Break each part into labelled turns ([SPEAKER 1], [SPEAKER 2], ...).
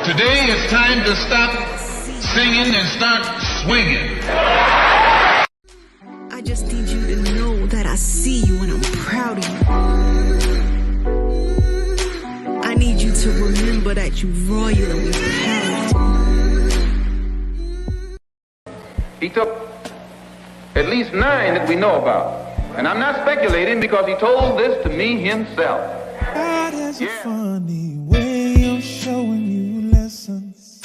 [SPEAKER 1] Today it's time to stop singing and start swinging.
[SPEAKER 2] I just need you to know that I see you and I'm proud of you. I need you to remember that you royal and we proud.
[SPEAKER 3] He took at least 9 that we know about. And I'm not speculating because he told this to me himself.
[SPEAKER 4] God has a funny way of showing you lessons.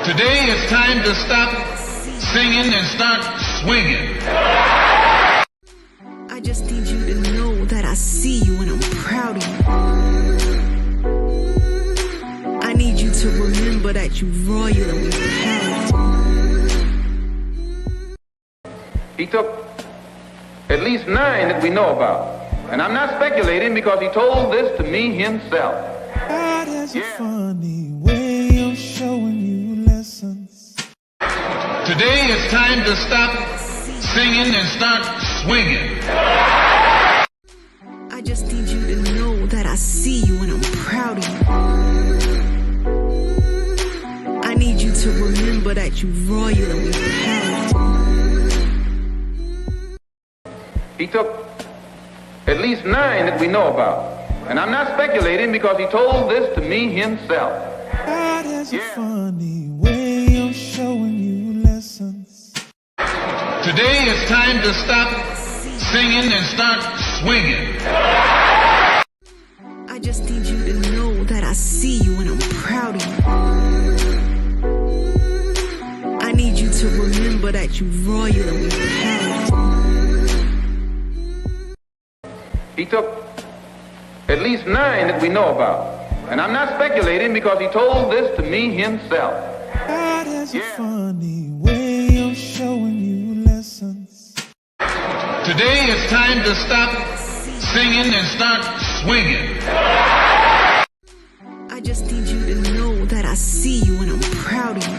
[SPEAKER 1] Today it's time to stop singing and start swinging.
[SPEAKER 2] I just need you to know that I see you and I'm proud of you. I need you to remember that you royal and we proud.
[SPEAKER 3] He took at least 9 that we know about. And I'm not speculating because he told this to me himself.
[SPEAKER 4] God has a funny way of showing you lessons.
[SPEAKER 1] Today it's time to stop singing and start swinging.
[SPEAKER 2] I just need you to know that I see you and I'm proud of you. I need you to remember that you royal and we proud.
[SPEAKER 3] He took at least 9 that we know about. And I'm not speculating because he told this to me himself.
[SPEAKER 4] God has a funny way of showing you lessons.
[SPEAKER 1] Today it's time to stop singing and start swinging.
[SPEAKER 2] I just need you to know that I see you and I'm proud of you. I need you to remember that you royal and we proud.
[SPEAKER 3] He took at least 9 that we know about. And I'm not speculating because he told this to me himself.
[SPEAKER 4] God has a funny way of showing you lessons.
[SPEAKER 1] Today it's time to stop singing and start swinging.
[SPEAKER 2] I just need you to know that I see you and I'm proud of you.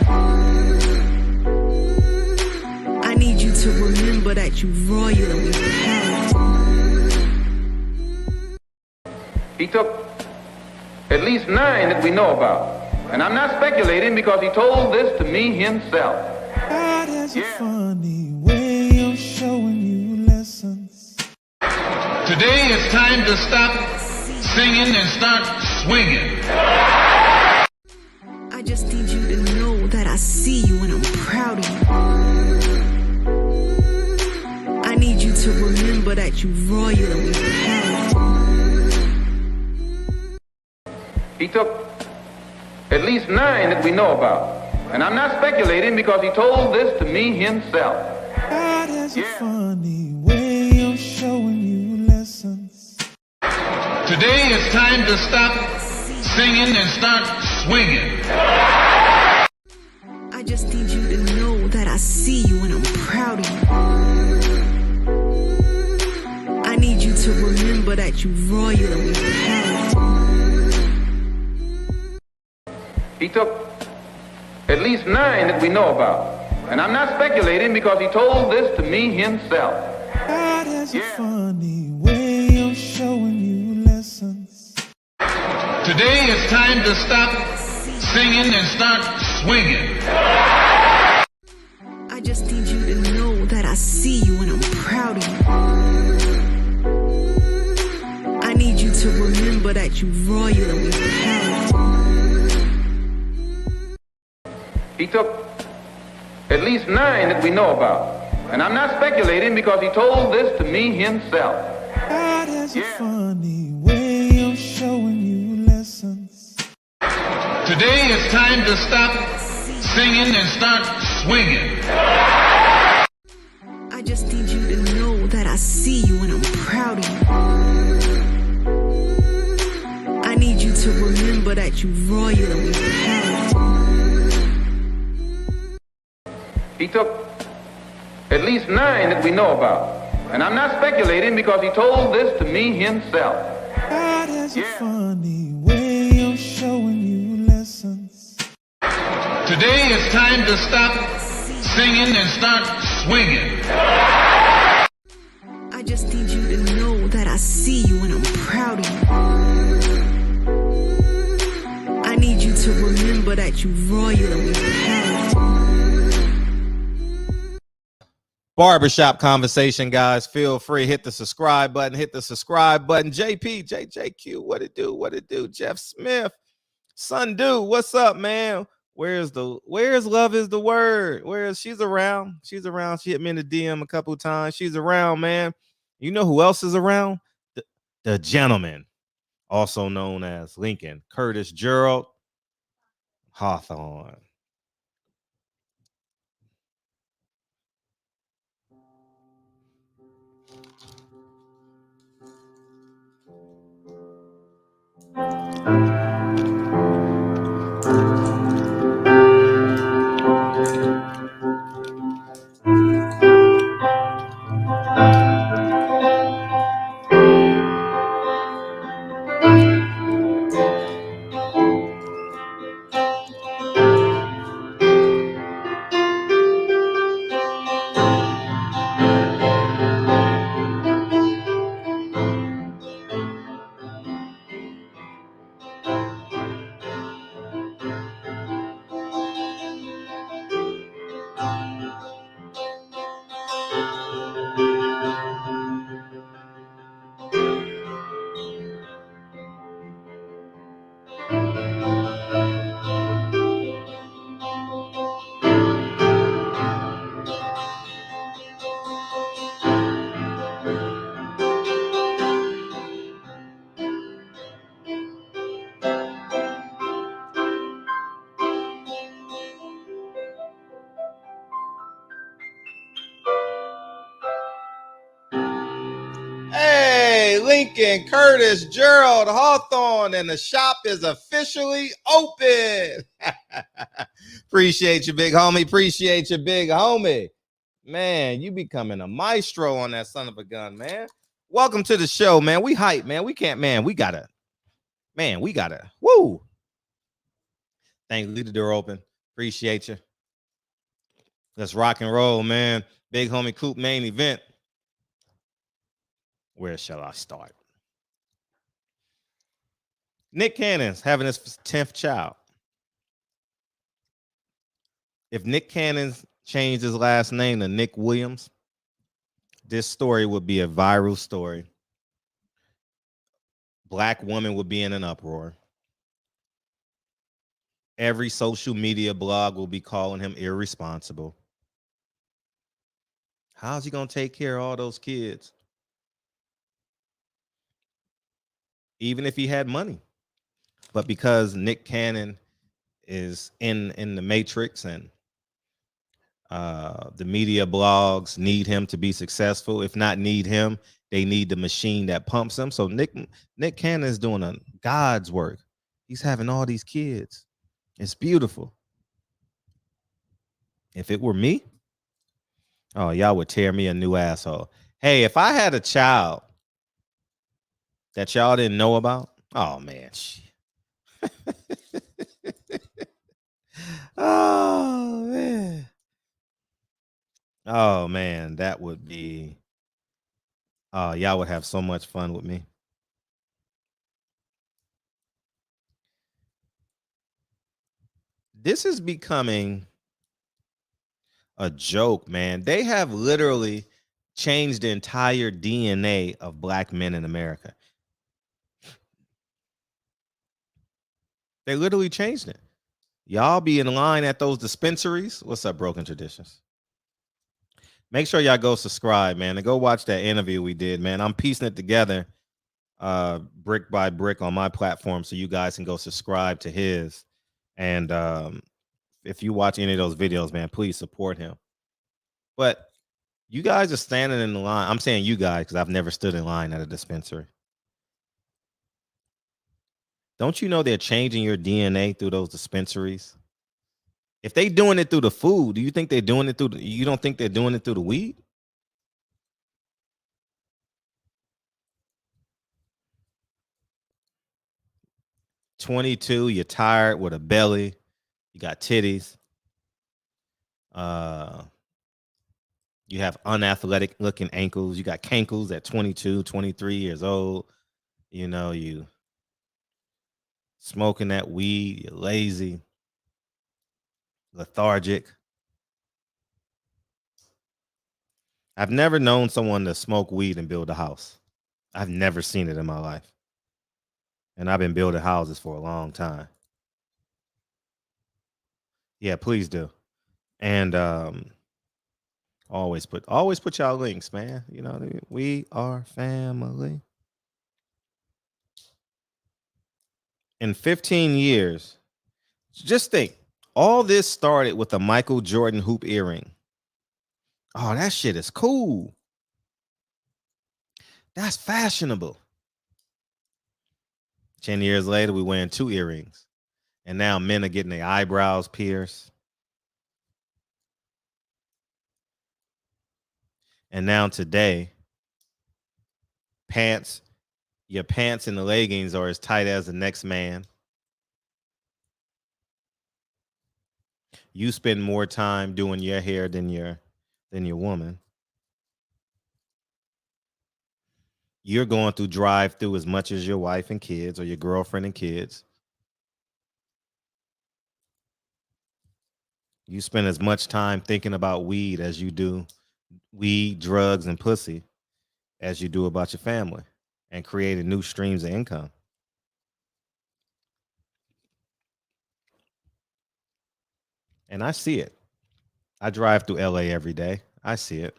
[SPEAKER 2] I need you to remember that you royal and we proud.
[SPEAKER 3] He took at least 9 that we know about. And I'm not speculating because he told this to me himself.
[SPEAKER 4] God has a funny way of showing you lessons.
[SPEAKER 1] Today it's time to stop singing and start swinging.
[SPEAKER 2] I just need you to know that I see you and I'm proud of you. I need you to remember that you royal and we proud.
[SPEAKER 3] He took at least 9 that we know about. And I'm not speculating because he told this to me himself.
[SPEAKER 4] God has a funny way of showing you lessons.
[SPEAKER 1] Today it's time to stop singing and start swinging.
[SPEAKER 2] I just need you to know that I see you and I'm proud of you. I need you to remember that you royal and we proud.
[SPEAKER 3] He took at least 9 that we know about. And I'm not speculating because he told this to me himself.
[SPEAKER 4] God has a funny way of showing you lessons.
[SPEAKER 1] Today it's time to stop singing and start swinging.
[SPEAKER 2] I just need you to know that I see you and I'm proud of you. I need you to remember that you royal and we proud.
[SPEAKER 3] He took at least 9 that we know about. And I'm not speculating because he told this to me himself.
[SPEAKER 4] God has a funny way of showing you lessons.
[SPEAKER 1] Today it's time to stop singing and start swinging.
[SPEAKER 2] I just need you to know that I see you and I'm proud of you. I need you to remember that you royal and we proud.
[SPEAKER 3] He took at least 9 that we know about. And I'm not speculating because he told this to me himself.
[SPEAKER 4] God has a funny way of showing you lessons.
[SPEAKER 1] Today it's time to stop singing and start swinging.
[SPEAKER 2] I just need you to know that I see you and I'm proud of you. I need you to to remember that you royal and we proud.
[SPEAKER 5] Barbershop conversation, guys. Feel free, hit the subscribe button, JP, JJQ, what it do? Jeff Smith, Sundu, what's up, man? Where's love is the word? She's around? She hit me in the DM a couple of times. She's around, man. You know who else is around? The gentleman, also known as Lincoln Curtis Gerald Hawthorne. Hey, Lincoln Curtis Gerald Hawthorne, and the shop is officially open. Appreciate you, big homie. Man, you becoming a maestro on that son of a gun, man. Welcome to the show, man. We hype, man. We gotta. Woo. Thank you. Leave the door open. Appreciate you. Let's rock and roll, man. Big homie Coop main event. Where shall I start? Nick Cannon's having his 10th child. If Nick Cannon's changed his last name to Nick Williams, this story would be a viral story. Black woman would be in an uproar. Every social media blog will be calling him irresponsible. How's he going to take care of all those kids? Even if he had money. But because Nick Cannon is in the matrix and the media blogs need him to be successful. If not need him, they need the machine that pumps him. So Nick Cannon is doing God's work. He's having all these kids. It's beautiful. If it were me, oh, y'all would tear me a new asshole. Hey, if I had a child that y'all didn't know about, oh, man. Oh, man. Oh, man, that would be... Oh, y'all would have so much fun with me. This is becoming a joke, man. They have literally changed the entire DNA of black men in America. They literally changed it. Y'all be in line at those dispensaries. What's up, Broken Traditions? Make sure y'all go subscribe, man, and go watch that interview we did, man. I'm piecing it together brick by brick on my platform so you guys can go subscribe to his. And if you watch any of those videos, man, please support him. But you guys are standing in the line. I'm saying you guys because I've never stood in line at a dispensary. Don't you know they're changing your DNA through those dispensaries? If they doing it through the food, do you think they're doing it through you don't think they're doing it through the weed? "22, you're tired with a belly, you got titties, you have unathletic looking ankles, you got cankles at 22, 23 years old, you know, you smoking that weed, you're lazy, lethargic. I've never known someone to smoke weed and build a house. I've never seen it in my life. And I've been building houses for a long time. Yeah, please do. And always put y'all links, man. You know, we are family. In 15 years, just think, all this started with a Michael Jordan hoop earring. Oh, that shit is cool. That's fashionable. 10 years later, we wearing 2 earrings. And now men are getting their eyebrows pierced. And now today, your pants and the leggings are as tight as the next man. You spend more time doing your hair than your woman. You're going through drive-through as much as your wife and kids or your girlfriend and kids. You spend as much time thinking about weed as you do weed, drugs, and pussy as you do about your family and creating new streams of income. And I see it. I drive through LA every day. I see it.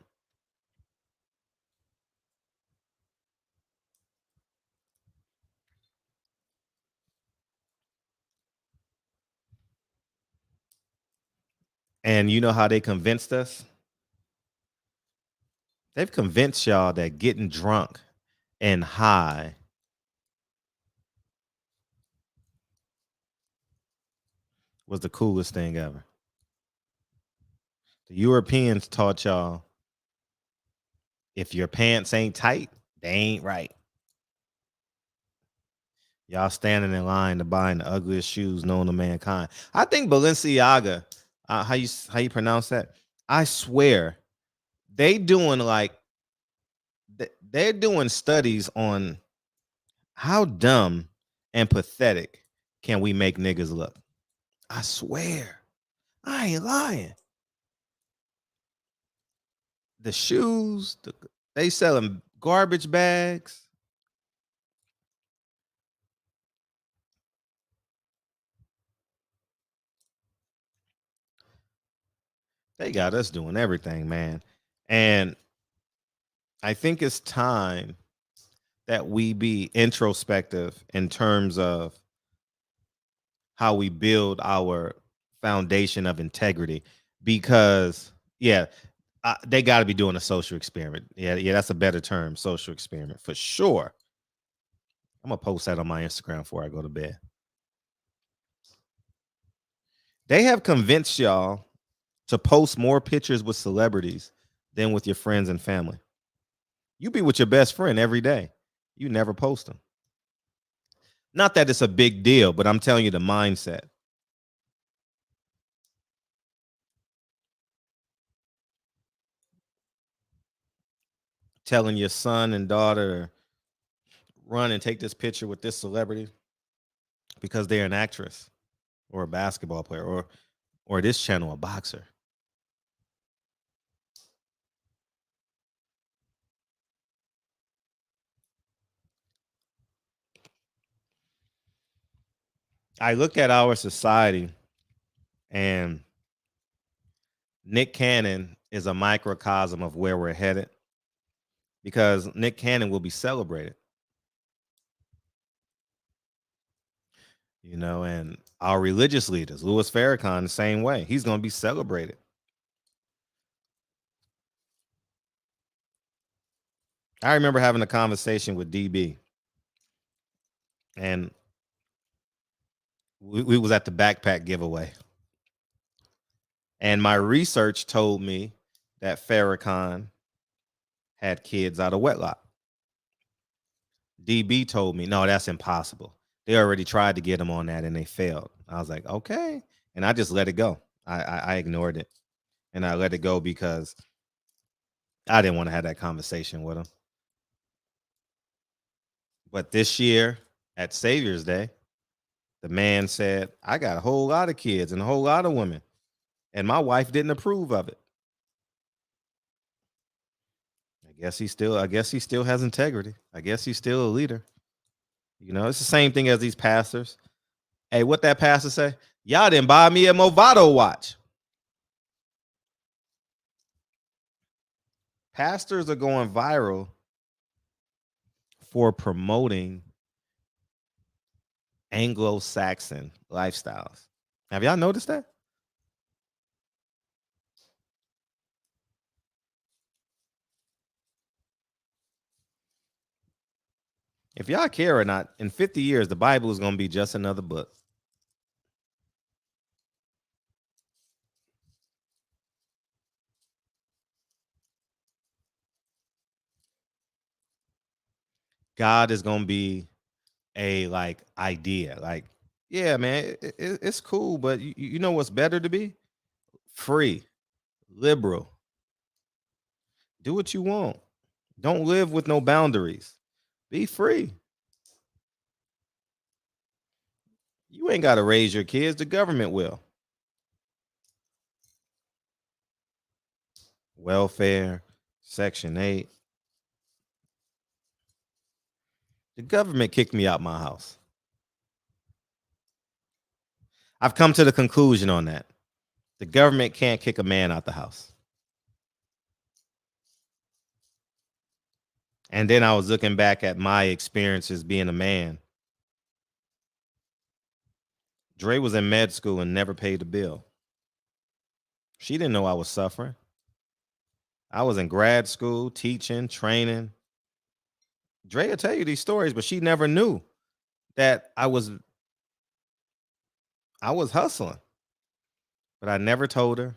[SPEAKER 5] And you know how they convinced us? They've convinced y'all that getting drunk and high was the coolest thing ever. The Europeans taught y'all if your pants ain't tight, they ain't right. Y'all standing in line to buy the ugliest shoes known to mankind. I think Balenciaga, how you pronounce that? I swear, they're doing studies on how dumb and pathetic can we make niggas look. I swear, I ain't lying. The shoes, they selling garbage bags. They got us doing everything, man. And I think it's time that we be introspective in terms of how we build our foundation of integrity. Because, yeah, they got to be doing a social experiment. Yeah, that's a better term, social experiment for sure. I'm gonna post that on my Instagram before I go to bed. They have convinced y'all to post more pictures with celebrities than with your friends and family. You be with your best friend every day. You never post them. Not that it's a big deal, but I'm telling you the mindset. Telling your son and daughter, run and take this picture with this celebrity because they're an actress or a basketball player or this channel a boxer. I look at our society, and Nick Cannon is a microcosm of where we're headed, because Nick Cannon will be celebrated. You know, and our religious leaders, Louis Farrakhan, the same way. He's going to be celebrated. I remember having a conversation with DB, and we was at the backpack giveaway. And my research told me that Farrakhan had kids out of wedlock. DB told me, no, that's impossible. They already tried to get him on that and they failed. I was like, okay. And I just let it go. I ignored it. And I let it go because I didn't want to have that conversation with him. But this year at Savior's Day, The man said, I got a whole lot of kids and a whole lot of women, and my wife didn't approve of it. I guess he still has integrity. I guess he's still a leader. You know, it's the same thing as these pastors. Hey, what that pastor say? Y'all didn't buy me a Movado watch. Pastors are going viral for promoting Anglo-Saxon lifestyles. Have y'all noticed that? If y'all care or not, in 50 years, the Bible is going to be just another book. God is going to be a like idea. Like, yeah, man, it's cool, but you know what's better to be? Free, liberal. Do what you want. Don't live with no boundaries. Be free. You ain't got to raise your kids. The government will. Welfare, Section 8. The government kicked me out my house. I've come to the conclusion on that. The government can't kick a man out the house. And then I was looking back at my experiences being a man. Dre was in med school and never paid a bill. She didn't know I was suffering. I was in grad school, teaching, training. Dre will tell you these stories, but she never knew that I was hustling. But I never told her.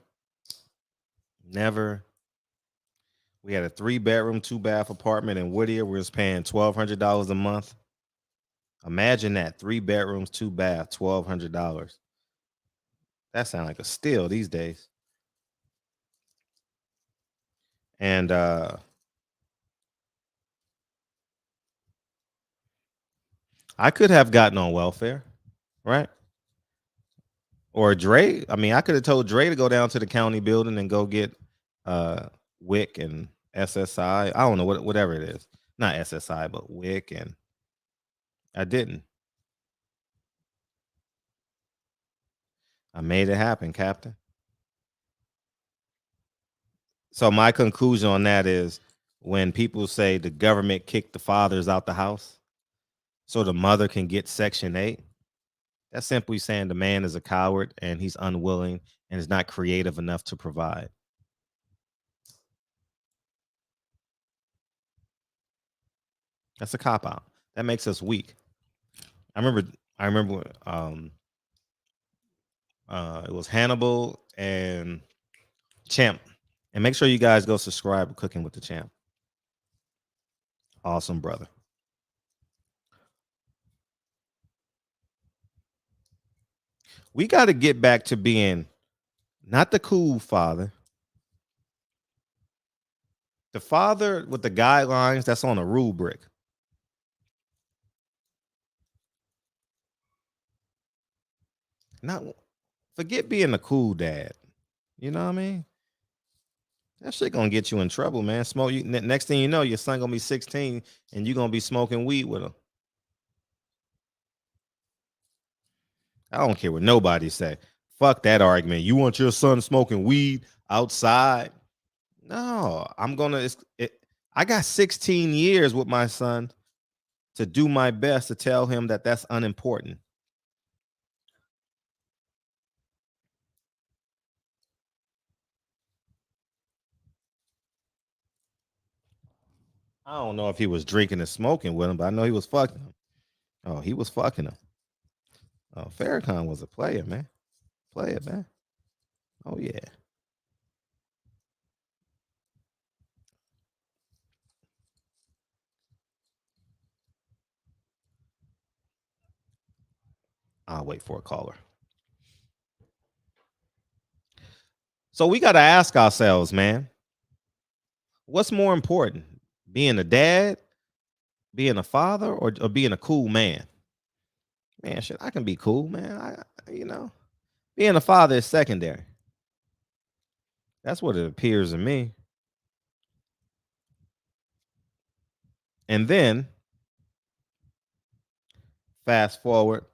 [SPEAKER 5] Never. We had a 3-bedroom, 2-bath apartment in Whittier. We was paying $1,200 a month. Imagine that. 3 bedrooms, 2 baths, $1,200. That sounds like a steal these days. And I could have gotten on welfare, right? Or Dre. I mean, I could have told Dre to go down to the county building and go get WIC and SSI. I don't know whatever it is. Not SSI, but WIC, and I didn't. I made it happen, Captain. So my conclusion on that is when people say the government kicked the fathers out the house so the mother can get Section 8, that's simply saying the man is a coward and he's unwilling and is not creative enough to provide. That's a cop-out. That makes us weak. I remember it was Hannibal and Champ. And make sure you guys go subscribe to Cooking with the Champ. Awesome brother. We got to get back to being not the cool father. The father with the guidelines that's on a rubric. Not forget being a cool dad. You know what I mean? That shit gonna get you in trouble, man. Smoke you. Next thing you know, your son gonna be 16 and you gonna be smoking weed with him. I don't care what nobody say. Fuck that argument. You want your son smoking weed outside? No, I'm gonna. I got 16 years with my son to do my best to tell him that that's unimportant. I don't know if he was drinking and smoking with him, but I know he was fucking him. Oh, he was fucking him. Oh, Farrakhan was a player, man. Player, man. Oh, yeah. I'll wait for a caller. So we got to ask ourselves, man, what's more important? Being a dad, being a father, or being a cool man? Man, shit, I can be cool, man. Being a father is secondary. That's what it appears to me. And then fast forward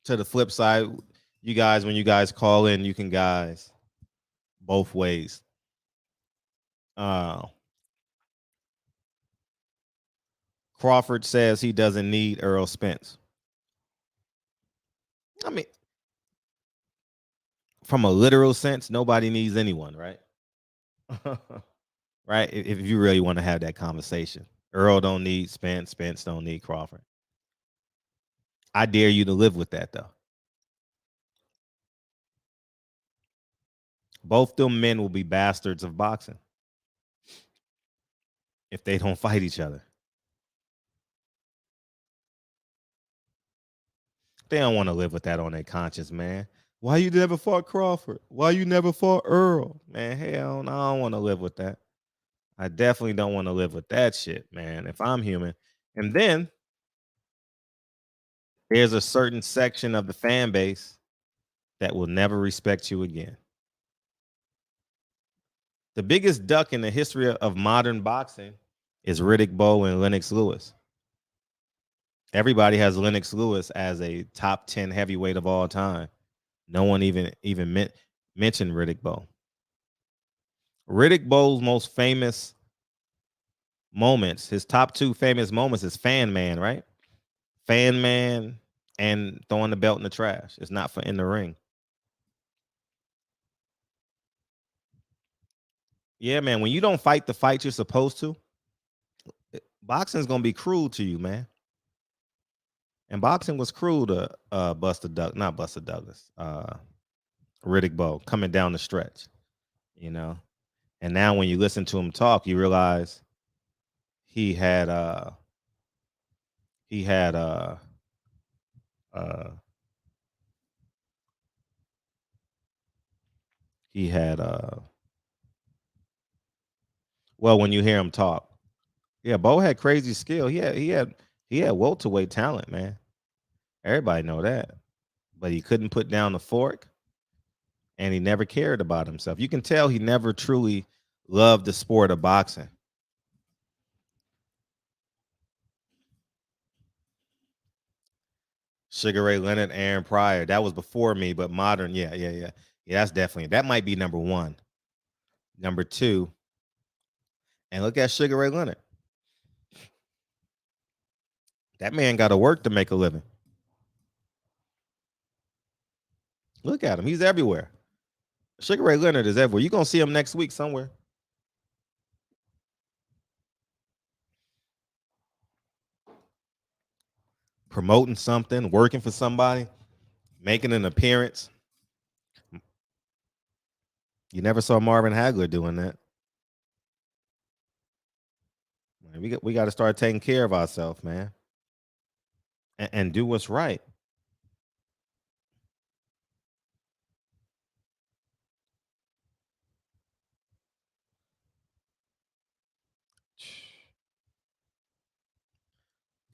[SPEAKER 5] to the flip side. You guys, when you guys call in, you can guys both ways. Crawford says he doesn't need Earl Spence. I mean, from a literal sense, nobody needs anyone, right? Right? If you really want to have that conversation. Earl don't need Spence. Spence don't need Crawford. I dare you to live with that, though. Both them men will be bastards of boxing if they don't fight each other. They don't want to live with that on their conscience, man. Why you never fought Crawford? Why you never fought Earl? Man, hell no, I don't want to live with that. I definitely don't want to live with that shit, man, if I'm human. And then there's a certain section of the fan base that will never respect you again. The biggest duck in the history of modern boxing is Riddick Bowe and Lennox Lewis. Everybody has Lennox Lewis as a top 10 heavyweight of all time. No one even mentioned Riddick Bowe. Riddick Bowe's most famous moments, his top 2 famous moments is Fan Man, right? Fan Man and throwing the belt in the trash. It's not for in the ring. Yeah, man, when you don't fight the fight you're supposed to, boxing's going to be cruel to you, man. And boxing was cruel to Riddick Bowe coming down the stretch, you know. And now when you listen to him talk, you realize he had well, when you hear him talk, yeah, Bowe had crazy skill. He had welterweight talent, man. Everybody know that. But he couldn't put down the fork, and he never cared about himself. You can tell he never truly loved the sport of boxing. Sugar Ray Leonard, Aaron Pryor. That was before me, but modern, yeah. That's definitely, that might be number 1. Number 2, and look at Sugar Ray Leonard. That man got to work to make a living. Look at him. He's everywhere. Sugar Ray Leonard is everywhere. You're going to see him next week somewhere. Promoting something, working for somebody, making an appearance. You never saw Marvin Hagler doing that. We got to start taking care of ourselves, man, and do what's right.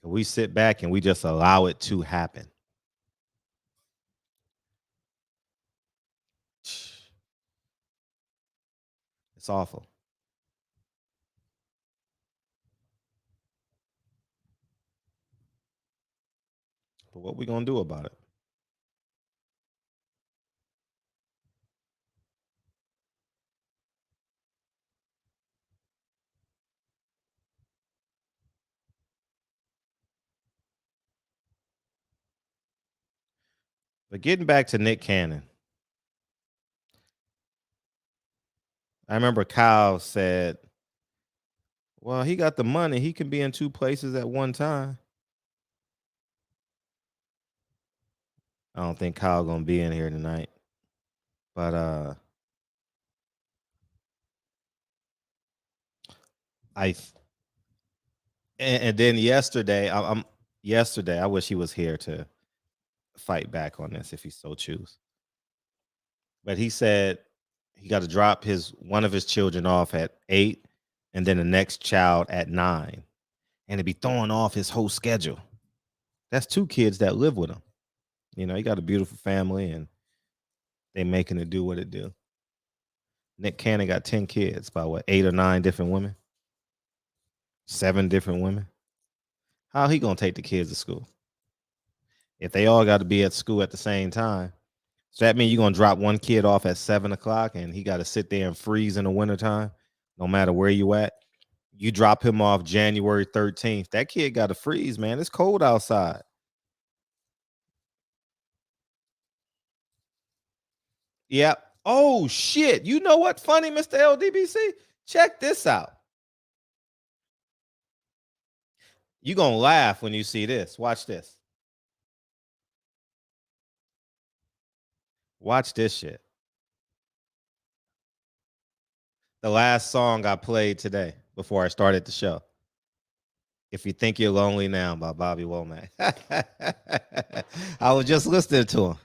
[SPEAKER 5] We sit back and we just allow it to happen. It's awful. But what we gonna do about it? But getting back to Nick Cannon, I remember Kyle said, well, he got the money. He can be in 2 places at one time. I don't think Kyle gonna be in here tonight. But and then yesterday, I wish he was here to fight back on this if he so choose. But he said he got to drop one of his children off at 8 and then the next child at 9. And to be throwing off his whole schedule. That's 2 kids that live with him. You know, he got a beautiful family, and they making it do what it do. Nick Cannon got 10 kids by what, 8 or 9 different women, 7 different women. How he gonna take the kids to school if they all got to be at school at the same time? So that means you're gonna drop one kid off at 7 o'clock, and he got to sit there and freeze in the wintertime, no matter where you at. You drop him off January 13th. That kid got to freeze, man. It's cold outside. Yep. Oh shit! You know what? Funny, Mr. LDBC. Check this out. You gonna laugh when you see this. Watch this. Watch this shit. The last song I played today before I started the show. If You Think You're Lonely Now by Bobby Womack. I was just listening to him.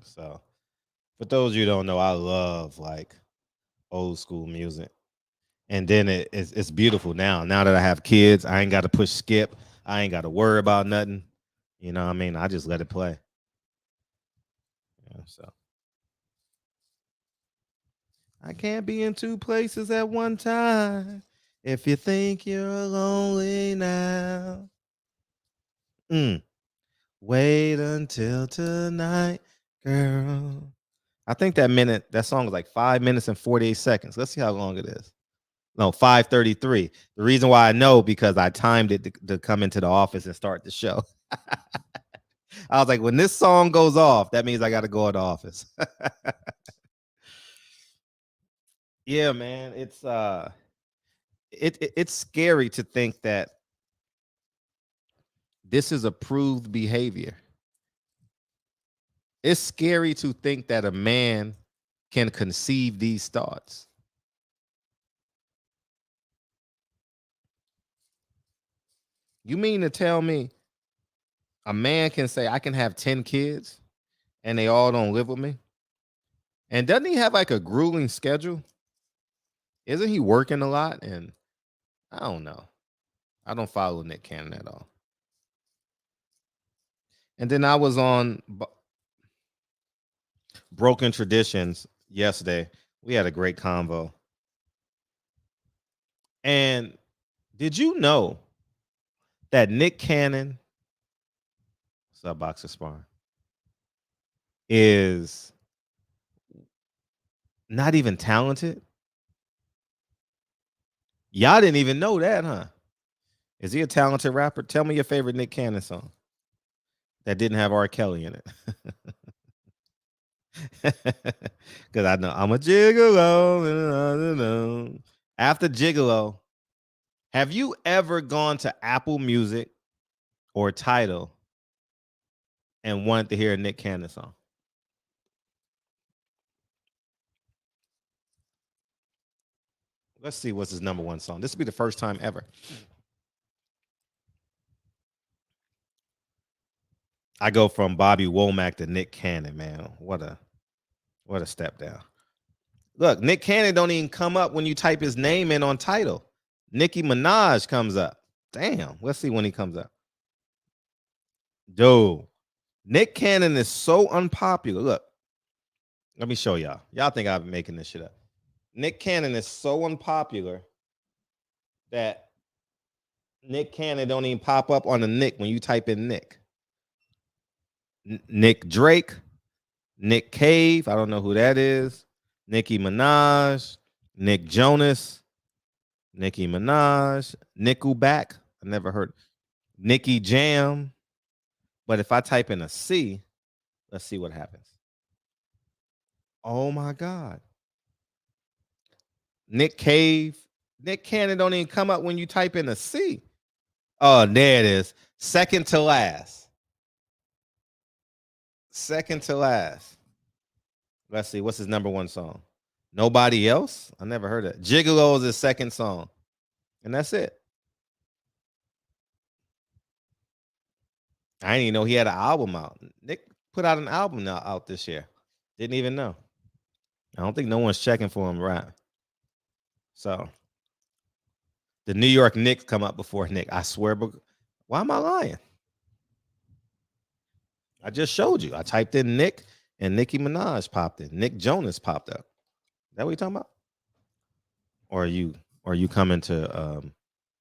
[SPEAKER 5] So, for those of you who don't know, I love like old school music. And then it's beautiful now. Now that I have kids, I ain't got to push skip. I ain't got to worry about nothing. You know what I mean? I just let it play. Yeah, so I can't be in 2 places at one time. If you think you're lonely now, wait until tonight, girl. I think that song is like 5 minutes and 48 seconds. Let's see how long it is. No, 5:33. The reason why I know, because I timed it to come into the office and start the show. I was like, when this song goes off, that means I got to go to the office. Yeah, man, it's scary to think that this is approved behavior. It's scary to think that a man can conceive these thoughts. You mean to tell me a man can say, I can have 10 kids and they all don't live with me? And doesn't he have like a grueling schedule? Isn't he working a lot? And I don't know. I don't follow Nick Cannon at all. And then I was on Broken Traditions yesterday. We had a great convo. And did you know that Nick Cannon, sub boxer sparring, is not even talented? Y'all didn't even know that, huh? Is he a talented rapper? Tell me your favorite Nick Cannon song that didn't have R. Kelly in it. Because I know I'm a gigolo. After Gigolo, have you ever gone to Apple Music or Tidal and wanted to hear a Nick Cannon song? Let's see what's his number 1 song. This will be the first time ever. I go from Bobby Womack to Nick Cannon, man. What a step down. Look, Nick Cannon don't even come up when you type his name in on Tidal. Nicki Minaj comes up. Damn. Let's see when he comes up. Dude, Nick Cannon is so unpopular. Look, let me show y'all. Y'all think I'm making this shit up. Nick Cannon is so unpopular that Nick Cannon don't even pop up on the Nick when you type in Nick. Nick Drake, Nick Cave, I don't know who that is. Nicki Minaj, Nick Jonas, Nicki Minaj, Nickelback, I never heard. Nicky Jam. But if I type in a C, let's see what happens. Oh my God. Nick Cave. Nick Cannon don't even come up when you type in a C. Oh, there it is. Second to last. Second to last. Let's see. What's his number 1 song? Nobody Else? I never heard it. Gigolo is his second song. And that's it. I didn't even know he had an album out. Nick put out an album out this year. Didn't even know. I don't think no one's checking for him, right? So the New York Knicks come up before Nick. I swear Why am I lying? I just showed you. I typed in Nick and Nicki Minaj popped in. Nick Jonas popped up. Is that what you talking about? Or are you coming to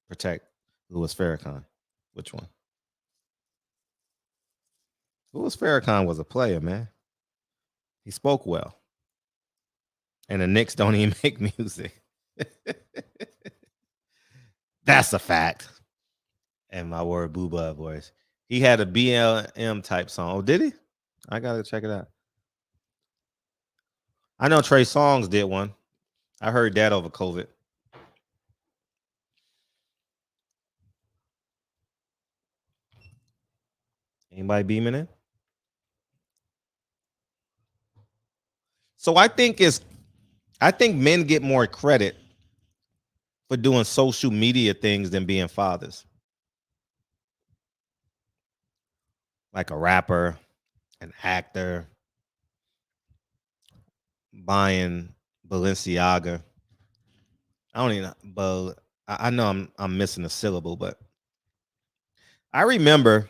[SPEAKER 5] protect Louis Farrakhan? Which one? Louis Farrakhan was a player, man. He spoke well. And the Knicks don't even make music. That's a fact. And my word, Booba voice. He had a BLM type song. Oh, did he? I gotta check it out. I know Trey Songz did one. I heard that over COVID. Anybody beaming in? So I think men get more credit for doing social media things than being fathers. Like a rapper, an actor, buying Balenciaga. I don't even, but I know I'm missing a syllable, but I remember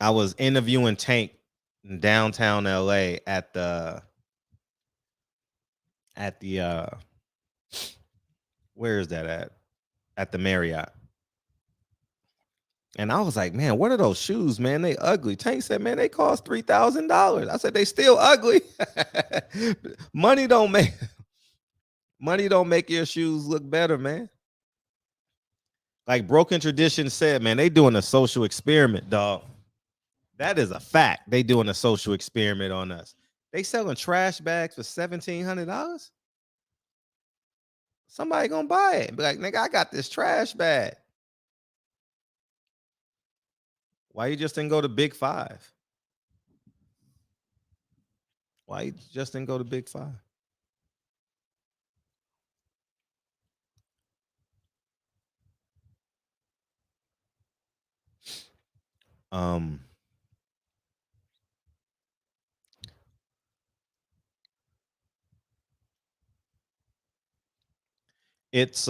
[SPEAKER 5] I was interviewing Tank in downtown LA at the where is that at? At the Marriott. And I was like, man, what are those shoes, man? They ugly. Tank said, man, they cost $3,000. I said, they still ugly. Money don't make your shoes look better, man. Like Broken Tradition said, man, they doing a social experiment, dog. That is a fact. They doing a social experiment on us. They selling trash bags for $1,700. Somebody gonna buy it. Be like, nigga, I got this trash bag. Why you just didn't go to Big Five? Why you just didn't go to Big Five? It's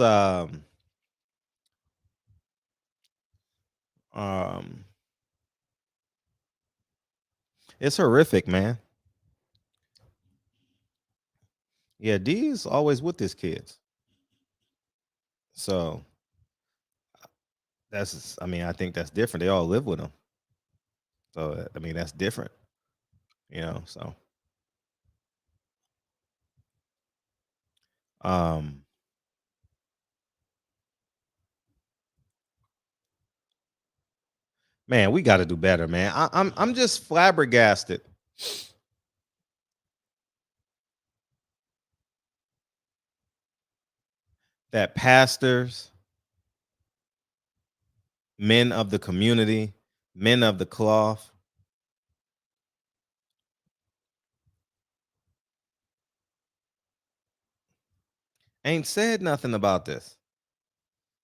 [SPEAKER 5] it's horrific, man. Yeah, D's always with his kids. So I think that's different. They all live with him. So that's different. So man, we got to do better, man. I'm just flabbergasted. That pastors, men of the community, men of the cloth, ain't said nothing about this.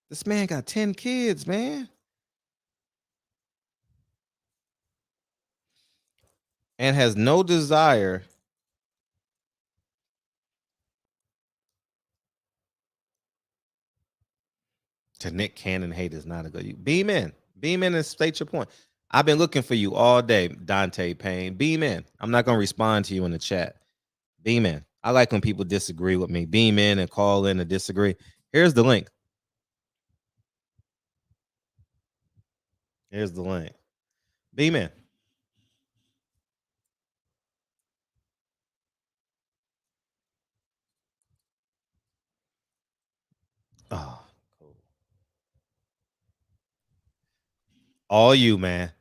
[SPEAKER 5] This man got 10 kids, man. And has no desire to Nick Cannon hate is not a good. Beam in and state your point. I've been looking for you all day, Dante Payne. Beam in. I'm not gonna respond to you in the chat. Beam in. I like when people disagree with me. Beam in and call in and disagree. Here's the link. Here's the link. Beam in. Oh, cool. All you, man.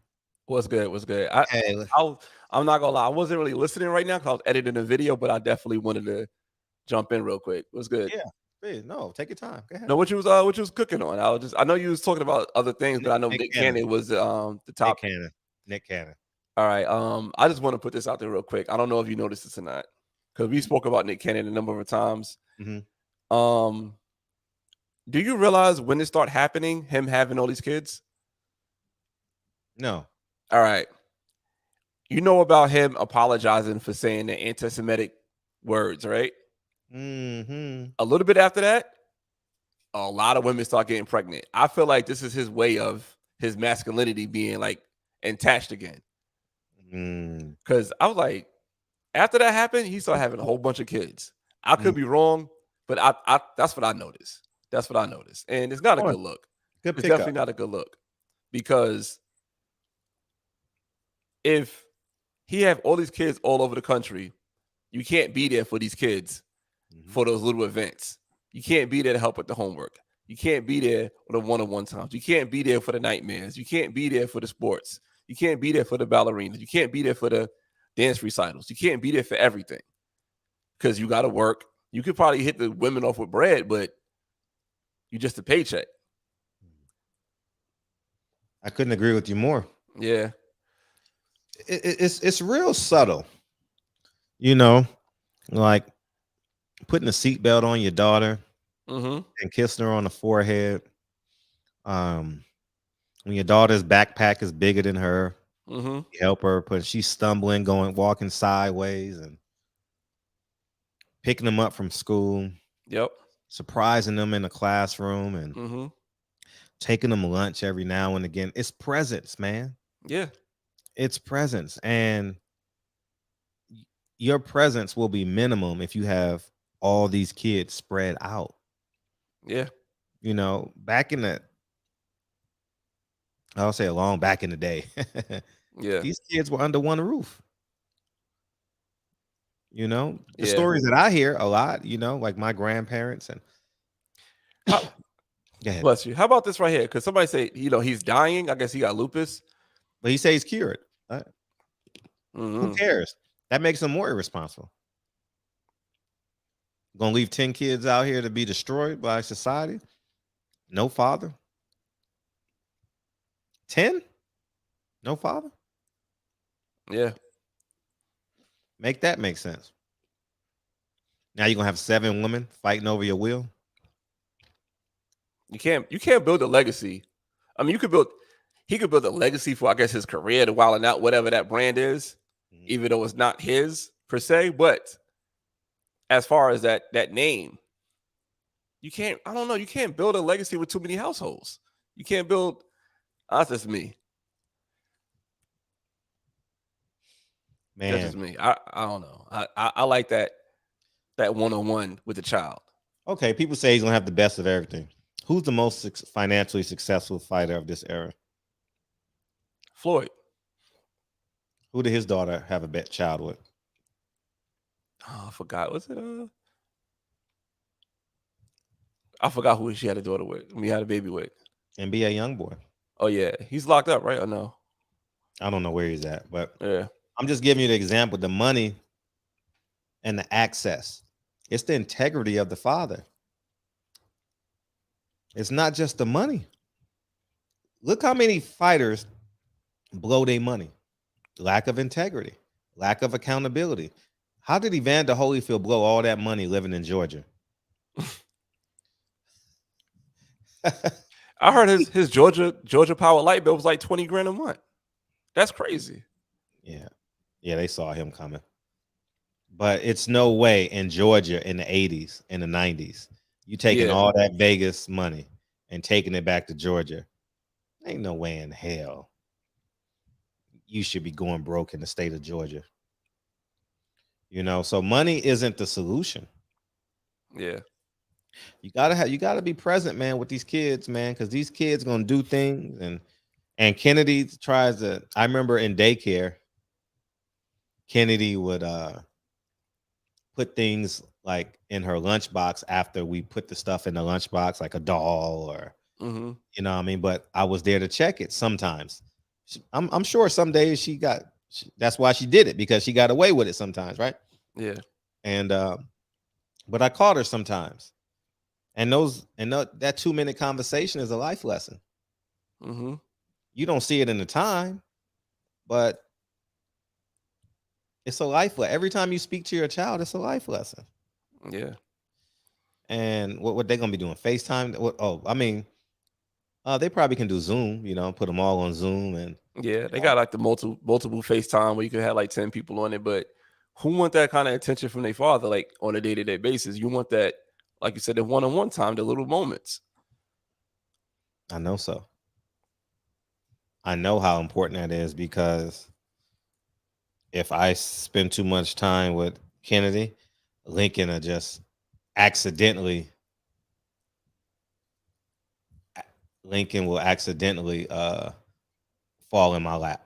[SPEAKER 6] What's good? What's good? I'm not gonna lie. I wasn't really listening right now because I was editing the video, but I definitely wanted to jump in real quick. What's good?
[SPEAKER 5] Yeah. No, take your time. Go ahead.
[SPEAKER 6] No, what you was cooking on? I know you was talking about other things, but I know Nick Cannon was the top.
[SPEAKER 5] Nick Cannon.
[SPEAKER 6] All right. I just want to put this out there real quick. I don't know if you noticed this or not, because we spoke about Nick Cannon a number of times.
[SPEAKER 5] Mm-hmm.
[SPEAKER 6] Do you realize when it start happening, him having all these kids?
[SPEAKER 5] No.
[SPEAKER 6] All right. You know about him apologizing for saying the anti-Semitic words, right?
[SPEAKER 5] Mm-hmm.
[SPEAKER 6] A little bit after that, a lot of women start getting pregnant. I feel like this is his way of his masculinity being like attached again. Because I was like, after that happened, he started having a whole bunch of kids. I could be wrong, but I that's what I noticed. That's what I noticed. And it's not a good look. It's definitely not a good look. Because if he have all these kids all over the country, you can't be there for these kids for those little events. You can't be there to help with the homework. You can't be there for the one-on-one times. You can't be there for the nightmares. You can't be there for the sports. You can't be there for the ballerinas. You can't be there for the dance recitals. You can't be there for everything because you got to work. You could probably hit the women off with bread, but you just a paycheck.
[SPEAKER 5] I couldn't agree with you more.
[SPEAKER 6] Yeah.
[SPEAKER 5] It's real subtle, you know, like putting a seatbelt on your daughter and kissing her on the forehead. When your daughter's backpack is bigger than her, you help her, but she's stumbling, walking sideways, and picking them up from school.
[SPEAKER 6] Yep.
[SPEAKER 5] Surprising them in the classroom and taking them lunch every now and again. It's presence, man.
[SPEAKER 6] Yeah.
[SPEAKER 5] It's presence, and your presence will be minimum if you have all these kids spread out.
[SPEAKER 6] Yeah.
[SPEAKER 5] You know, back in the, I'll say long back in the day,
[SPEAKER 6] yeah,
[SPEAKER 5] these kids were under one roof. You know, the stories that I hear a lot, you know, like my grandparents and.
[SPEAKER 6] Go ahead. Bless you. How about this right here? Because somebody say, you know, he's dying. I guess he got lupus.
[SPEAKER 5] But he says he's cured. Who cares? That makes him more irresponsible. Gonna leave 10 kids out here to be destroyed by society? No father? 10? No father?
[SPEAKER 6] Yeah.
[SPEAKER 5] Make that make sense. Now you're gonna have 7 women fighting over your will.
[SPEAKER 6] You can't build a legacy. I mean, he could build a legacy for, I guess, his career, the Wild 'N Out, whatever that brand is, even though it's not his per se. But as far as that name, you can't, I don't know, you can't build a legacy with too many households. You can't build, that's just me.
[SPEAKER 5] Man.
[SPEAKER 6] That's just me. I don't know. I like that one-on-one with the child.
[SPEAKER 5] Okay, people say he's gonna have the best of everything. Who's the most financially successful fighter of this era?
[SPEAKER 6] Floyd.
[SPEAKER 5] Who did his daughter have a child with?
[SPEAKER 6] Oh, I forgot. Was it I forgot who she had a daughter with. We had a baby with.
[SPEAKER 5] NBA Youngboy.
[SPEAKER 6] Oh yeah, he's locked up, right? Or no?
[SPEAKER 5] I don't know where he's at, but
[SPEAKER 6] yeah,
[SPEAKER 5] I'm just giving you the example. The money and the access. It's the integrity of the father. It's not just the money. Look how many fighters blow their money. Lack of integrity, lack of accountability. How did Evander Holyfield blow all that money living in Georgia?
[SPEAKER 6] I heard his Georgia Power light bill was like 20 grand a month. That's crazy.
[SPEAKER 5] Yeah, they saw him coming. But it's no way in Georgia in the 80s, in the 90s, you taking all that Vegas money and taking it back to Georgia. Ain't no way in hell you should be going broke in the state of Georgia. You know, so money isn't the solution.
[SPEAKER 6] Yeah.
[SPEAKER 5] You gotta be present, man, with these kids, man, because these kids gonna do things. And Kennedy tries to, I remember in daycare, Kennedy would put things like in her lunchbox after we put the stuff in the lunchbox, like a doll or you know what I mean? But I was there to check it sometimes. I'm sure some days that's why she did it, because she got away with it sometimes, right?
[SPEAKER 6] Yeah.
[SPEAKER 5] And but I caught her sometimes. And that 2-minute conversation is a life lesson. You don't see it in the time, but it's a life lesson. Every time you speak to your child, it's a life lesson.
[SPEAKER 6] Yeah. And
[SPEAKER 5] what they're gonna be doing? FaceTime? They probably can do Zoom, you know, put them all on Zoom. And
[SPEAKER 6] yeah, they got like the multiple FaceTime where you could have like 10 people on it. But who want that kind of attention from their father, like on a day-to-day basis? You want that like you said, the one-on-one time, the little moments.
[SPEAKER 5] I know so. I know how important that is, because if I spend too much time with Kennedy, Lincoln will just accidentally fall in my lap.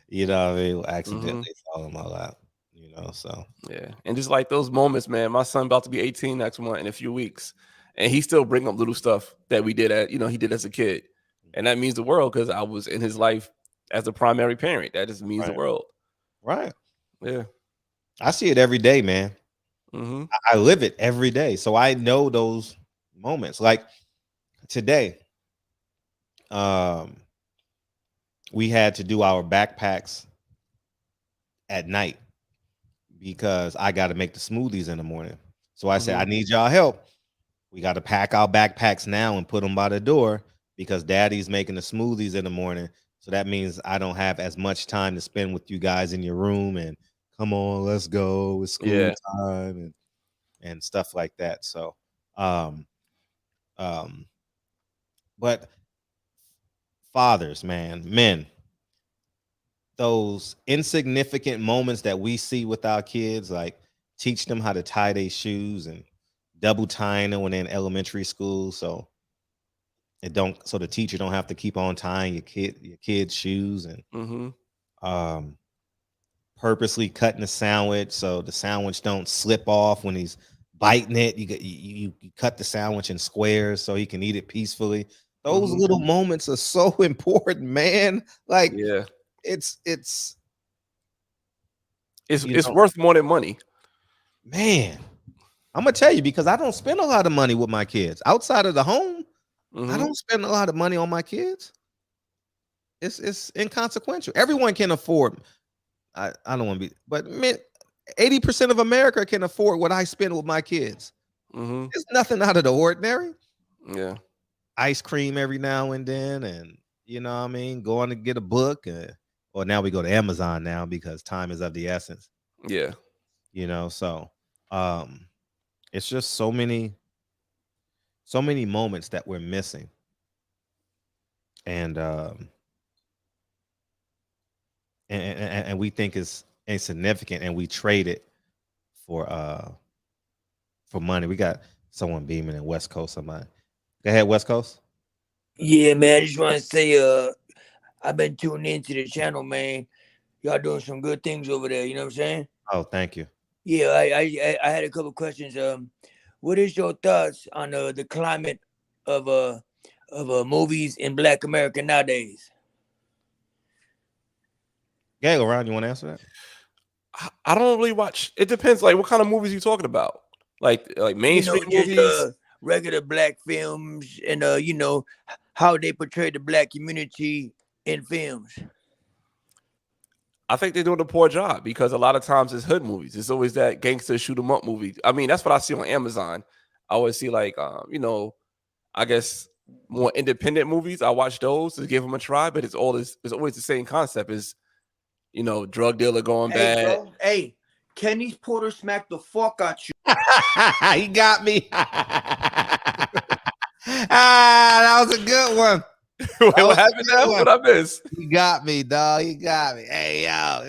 [SPEAKER 5] You know what I mean? Will accidentally fall in my lap. You know, so
[SPEAKER 6] yeah. And just like those moments, man, my son about to be 18 next month in a few weeks, and he still bring up little stuff that we did he did as a kid, and that means the world because I was in his life as a primary parent. That just means the world.
[SPEAKER 5] Right.
[SPEAKER 6] Yeah.
[SPEAKER 5] I see it every day, man. I live it every day, so I know those moments. Like today, we had to do our backpacks at night because I got to make the smoothies in the morning. So I said, I need y'all help. We got to pack our backpacks now and put them by the door because Daddy's making the smoothies in the morning. So that means I don't have as much time to spend with you guys in your room and come on, let's go. It's school time and stuff like that. So, but fathers, man, men, those insignificant moments that we see with our kids, like teach them how to tie their shoes and double tying them when they're in elementary school, so the teacher don't have to keep on tying your kid's shoes, and purposely cutting the sandwich so the sandwich don't slip off when he's biting it. You cut the sandwich in squares so he can eat it peacefully. Those little moments are so important, man. Like, it's
[SPEAKER 6] worth more than money,
[SPEAKER 5] man. I'm gonna tell you, because I don't spend a lot of money with my kids outside of the home. I don't spend a lot of money on my kids. It's inconsequential. Everyone can afford. I don't want to be, but man, 80% of America can afford what I spend with my kids. It's nothing out of the ordinary.
[SPEAKER 6] Yeah,
[SPEAKER 5] ice cream every now and then, and you know what I mean, going to get a book, or now we go to Amazon now because time is of the essence.
[SPEAKER 6] Yeah,
[SPEAKER 5] you know, so it's just so many moments that we're missing, and we think is insignificant, and we trade it for money. We got someone beaming in West Coast. Somebody, go ahead, West Coast.
[SPEAKER 7] Yeah, man. I just want to say, I've been tuning into the channel, man. Y'all doing some good things over there. You know what I'm saying?
[SPEAKER 5] Oh, thank you.
[SPEAKER 7] Yeah, I had a couple questions. What is your thoughts on the climate of movies in Black America nowadays?
[SPEAKER 5] Yeah, Ron, you want to answer that?
[SPEAKER 6] I don't really watch. It depends. Like, what kind of movies you talking about? Like mainstream movies,
[SPEAKER 7] regular Black films, and how they portray the Black community in films.
[SPEAKER 6] I think they're doing a poor job because a lot of times it's hood movies. It's always that gangster shoot 'em up movie. I mean, that's what I see on Amazon. I always see like, I guess more independent movies. I watch those to give them a try, but it's always the same concept. Is drug dealer going bad.
[SPEAKER 7] Bro, hey, Kenny's Porter smacked the fuck out you.
[SPEAKER 5] He got me. That was a good one.
[SPEAKER 6] Wait, what happened now? What I missed?
[SPEAKER 5] You got me, dog. You got me. Hey, yo,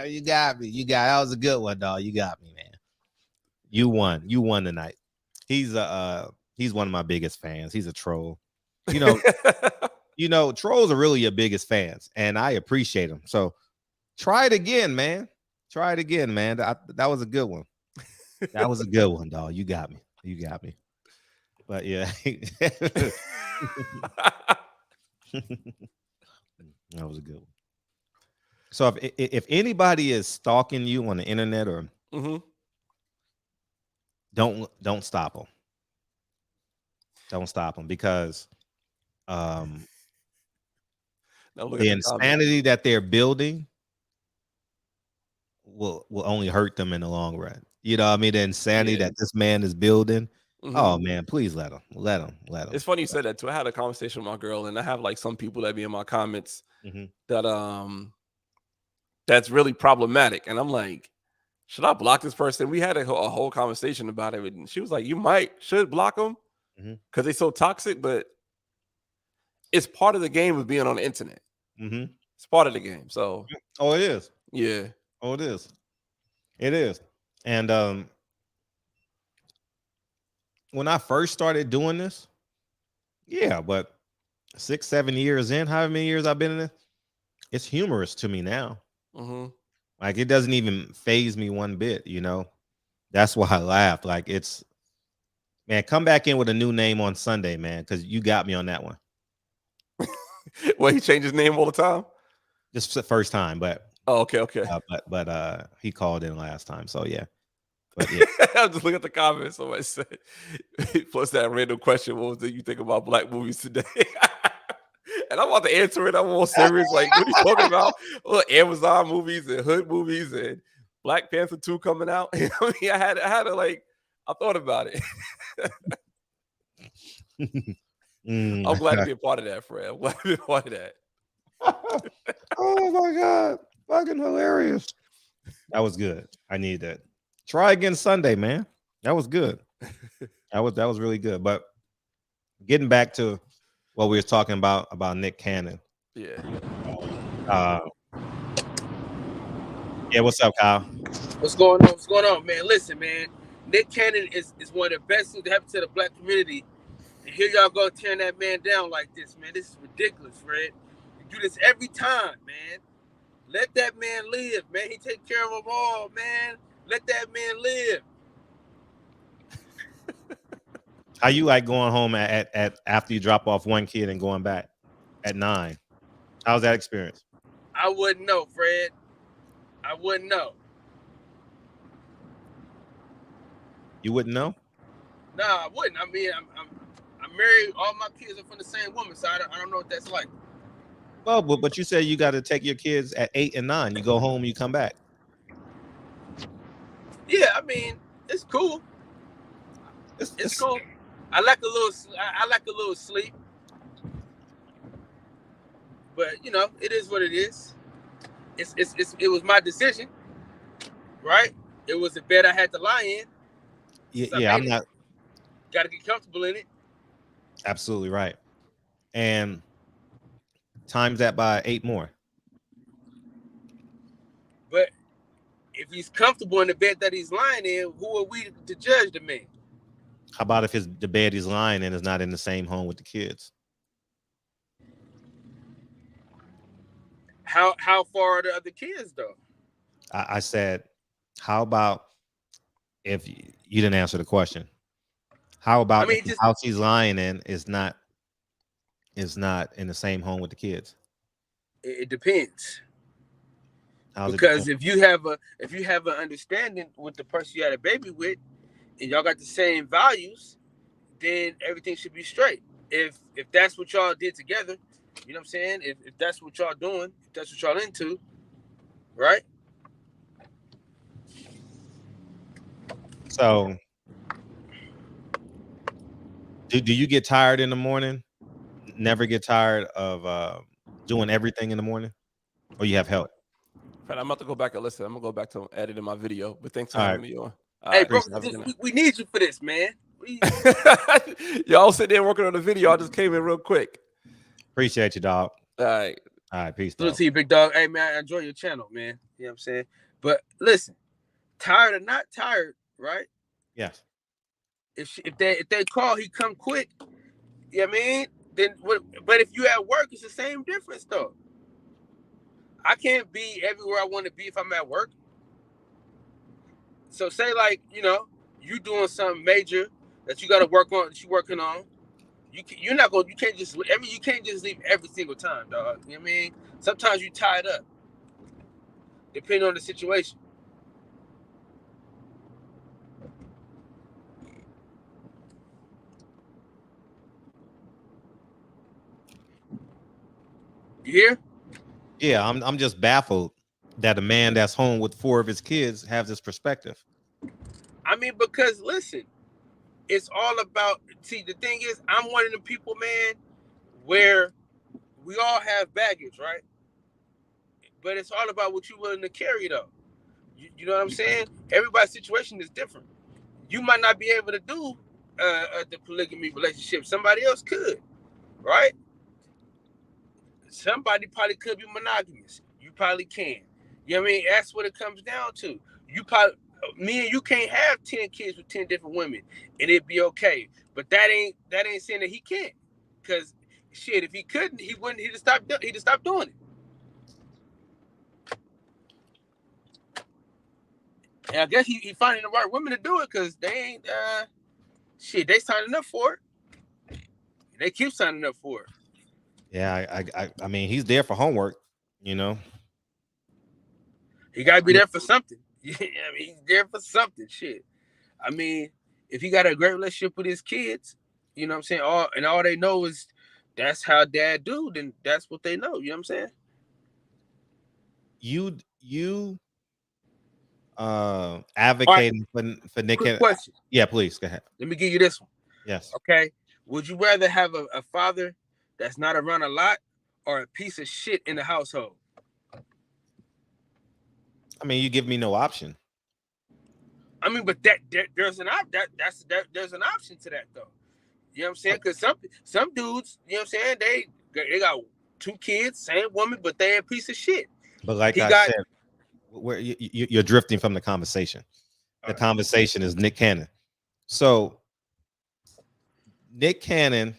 [SPEAKER 5] you got me. That was a good one, dog. You got me, man. You won tonight. He's one of my biggest fans. He's a troll. Trolls are really your biggest fans, and I appreciate them. So try it again, man. That was a good one. That was a good one, dog. You got me. But yeah. That was a good one. So if anybody is stalking you on the internet or don't stop them. Don't stop them, because the insanity that they're building will only hurt them in the long run. You know what I mean? The insanity that this man is building. Oh man, please let him.
[SPEAKER 6] It's funny you said that too. I had a conversation with my girl, and I have like some people that be in my comments that that's really problematic, and I'm like, should I block this person? We had a whole conversation about it, and she was like, you should block them because they're so toxic, but it's part of the game of being on the internet. It's part of the game. So,
[SPEAKER 5] it is.
[SPEAKER 6] Yeah.
[SPEAKER 5] It is. It is. And when I first started doing this, but 6-7 years in, however many years I've been in it, it's humorous to me now. Like, it doesn't even faze me one bit, you know. That's why I laugh. Like, it's, man, come back in with a new name on Sunday, man, because you got me on that one.
[SPEAKER 6] Well, he changed his name all the time?
[SPEAKER 5] Just the first time, but
[SPEAKER 6] okay.
[SPEAKER 5] But he called in last time, so yeah. But yeah.
[SPEAKER 6] I'm just looking at the comments. Somebody said, plus that random question, what do you think about black movies today? And I'm about to answer it. I'm all serious. Like, what are you talking about? Well, Amazon movies and hood movies and Black Panther 2 coming out. I mean, I had to like, I thought about it. I'm glad to be a part of that, Fred. I'm glad to be a part of that.
[SPEAKER 5] Oh my God. Fucking hilarious. That was good. I need that. Try again Sunday, man. That was good. That was really good. But getting back to what we were talking about Nick Cannon.
[SPEAKER 6] Yeah.
[SPEAKER 5] What's up, Kyle?
[SPEAKER 8] What's going on? What's going on, man? Listen, man. Nick Cannon is one of the best things that happened to the black community. And here y'all go tearing that man down like this, man. This is ridiculous, Fred. You do this every time, man. Let that man live, man. He take care of them all, man. Let that man live.
[SPEAKER 5] How you like going home at after you drop off one kid and going back at 9? How's that experience?
[SPEAKER 8] I wouldn't know, Fred. I wouldn't know.
[SPEAKER 5] You wouldn't know?
[SPEAKER 8] Nah, I wouldn't. I mean, I'm married. All my kids are from the same woman, so I don't know what that's like.
[SPEAKER 5] Well, but you said you got to take your kids at 8 and 9. You go home, you come back.
[SPEAKER 8] Yeah, I mean, it's cool. It's cool. I like a little sleep, but you know, it is what it is. It was my decision, right? It was the bed I had to lie in.
[SPEAKER 5] Yeah, I'm not.
[SPEAKER 8] Got to get comfortable in it.
[SPEAKER 5] Absolutely right. And times that by 8 more.
[SPEAKER 8] But if he's comfortable in the bed that he's lying in, who are we to judge the man?
[SPEAKER 5] How about if the bed he's lying in is not in the same home with the kids?
[SPEAKER 8] How far are the other kids though?
[SPEAKER 5] I said, how about if you didn't answer the question? How about if the house he's lying in is not in the same home with the kids?
[SPEAKER 8] It depends. Because if you have an understanding with the person you had a baby with, and y'all got the same values, then everything should be straight. If that's what y'all did together, you know what I'm saying? If that's what y'all doing, if that's what y'all into, right?
[SPEAKER 5] So, do you get tired in the morning? Never get tired of doing everything in the morning? Or you have help?
[SPEAKER 6] Fred, I'm about to go back and listen. I'm going to go back to editing my video, but thanks for
[SPEAKER 5] All
[SPEAKER 6] having
[SPEAKER 5] right.
[SPEAKER 6] me on.
[SPEAKER 8] Hey, bro, we need you for this, man.
[SPEAKER 6] Y'all sitting there working on the video. I just came in real quick.
[SPEAKER 5] Appreciate you, dog.
[SPEAKER 6] All right.
[SPEAKER 5] Peace.
[SPEAKER 8] Salute to you, big dog. Hey, man, I enjoy your channel, man. You know what I'm saying? But listen, tired or not tired, right?
[SPEAKER 5] Yes.
[SPEAKER 8] If they call, he come quick. You know what I mean? Then but if you at work, it's the same difference, though. I can't be everywhere I want to be if I'm at work. So say like, you know, you doing something major that you got to work on, that you working on. You can't just leave every single time, dog. You know what I mean? Sometimes you tied up, depending on the situation. You hear?
[SPEAKER 5] Yeah, I'm just baffled that a man that's home with 4 of his kids has this perspective.
[SPEAKER 8] I mean, because listen, it's all about. See, the thing is, I'm one of the people, man, where we all have baggage, right? But it's all about what you're willing to carry, though. You know what I'm saying? Everybody's situation is different. You might not be able to do the polygamy relationship. Somebody else could, right? Somebody probably could be monogamous. You probably can. You know what I mean? That's what it comes down to. You probably, me and you can't have 10 kids with 10 different women and it'd be okay. But that ain't saying that he can't. Cause shit, if he couldn't, he'd have stopped doing it. And I guess he finding the right women to do it because they ain't shit, they signing up for it. They keep signing up for it.
[SPEAKER 5] Yeah, I mean, he's there for homework, you know.
[SPEAKER 8] He gotta be there for something. Yeah, I mean, he's there for something. Shit. I mean, if he got a great relationship with his kids, you know what I'm saying? All they know is that's how dad do, then that's what they know. You know what I'm saying?
[SPEAKER 5] You advocating for Nick.
[SPEAKER 8] Quick question.
[SPEAKER 5] Yeah, please go ahead.
[SPEAKER 8] Let me give you this one.
[SPEAKER 5] Yes.
[SPEAKER 8] Okay. Would you rather have a father that's not around a lot or a piece of shit in the household?
[SPEAKER 5] I mean, you give me no option.
[SPEAKER 8] I mean, but there's an option to that though. You know what I'm saying? Because some dudes, you know what I'm saying, they got 2 kids, same woman, but they a piece of shit.
[SPEAKER 5] But like I said, where you're drifting from the conversation. The conversation is Nick Cannon. So Nick Cannon,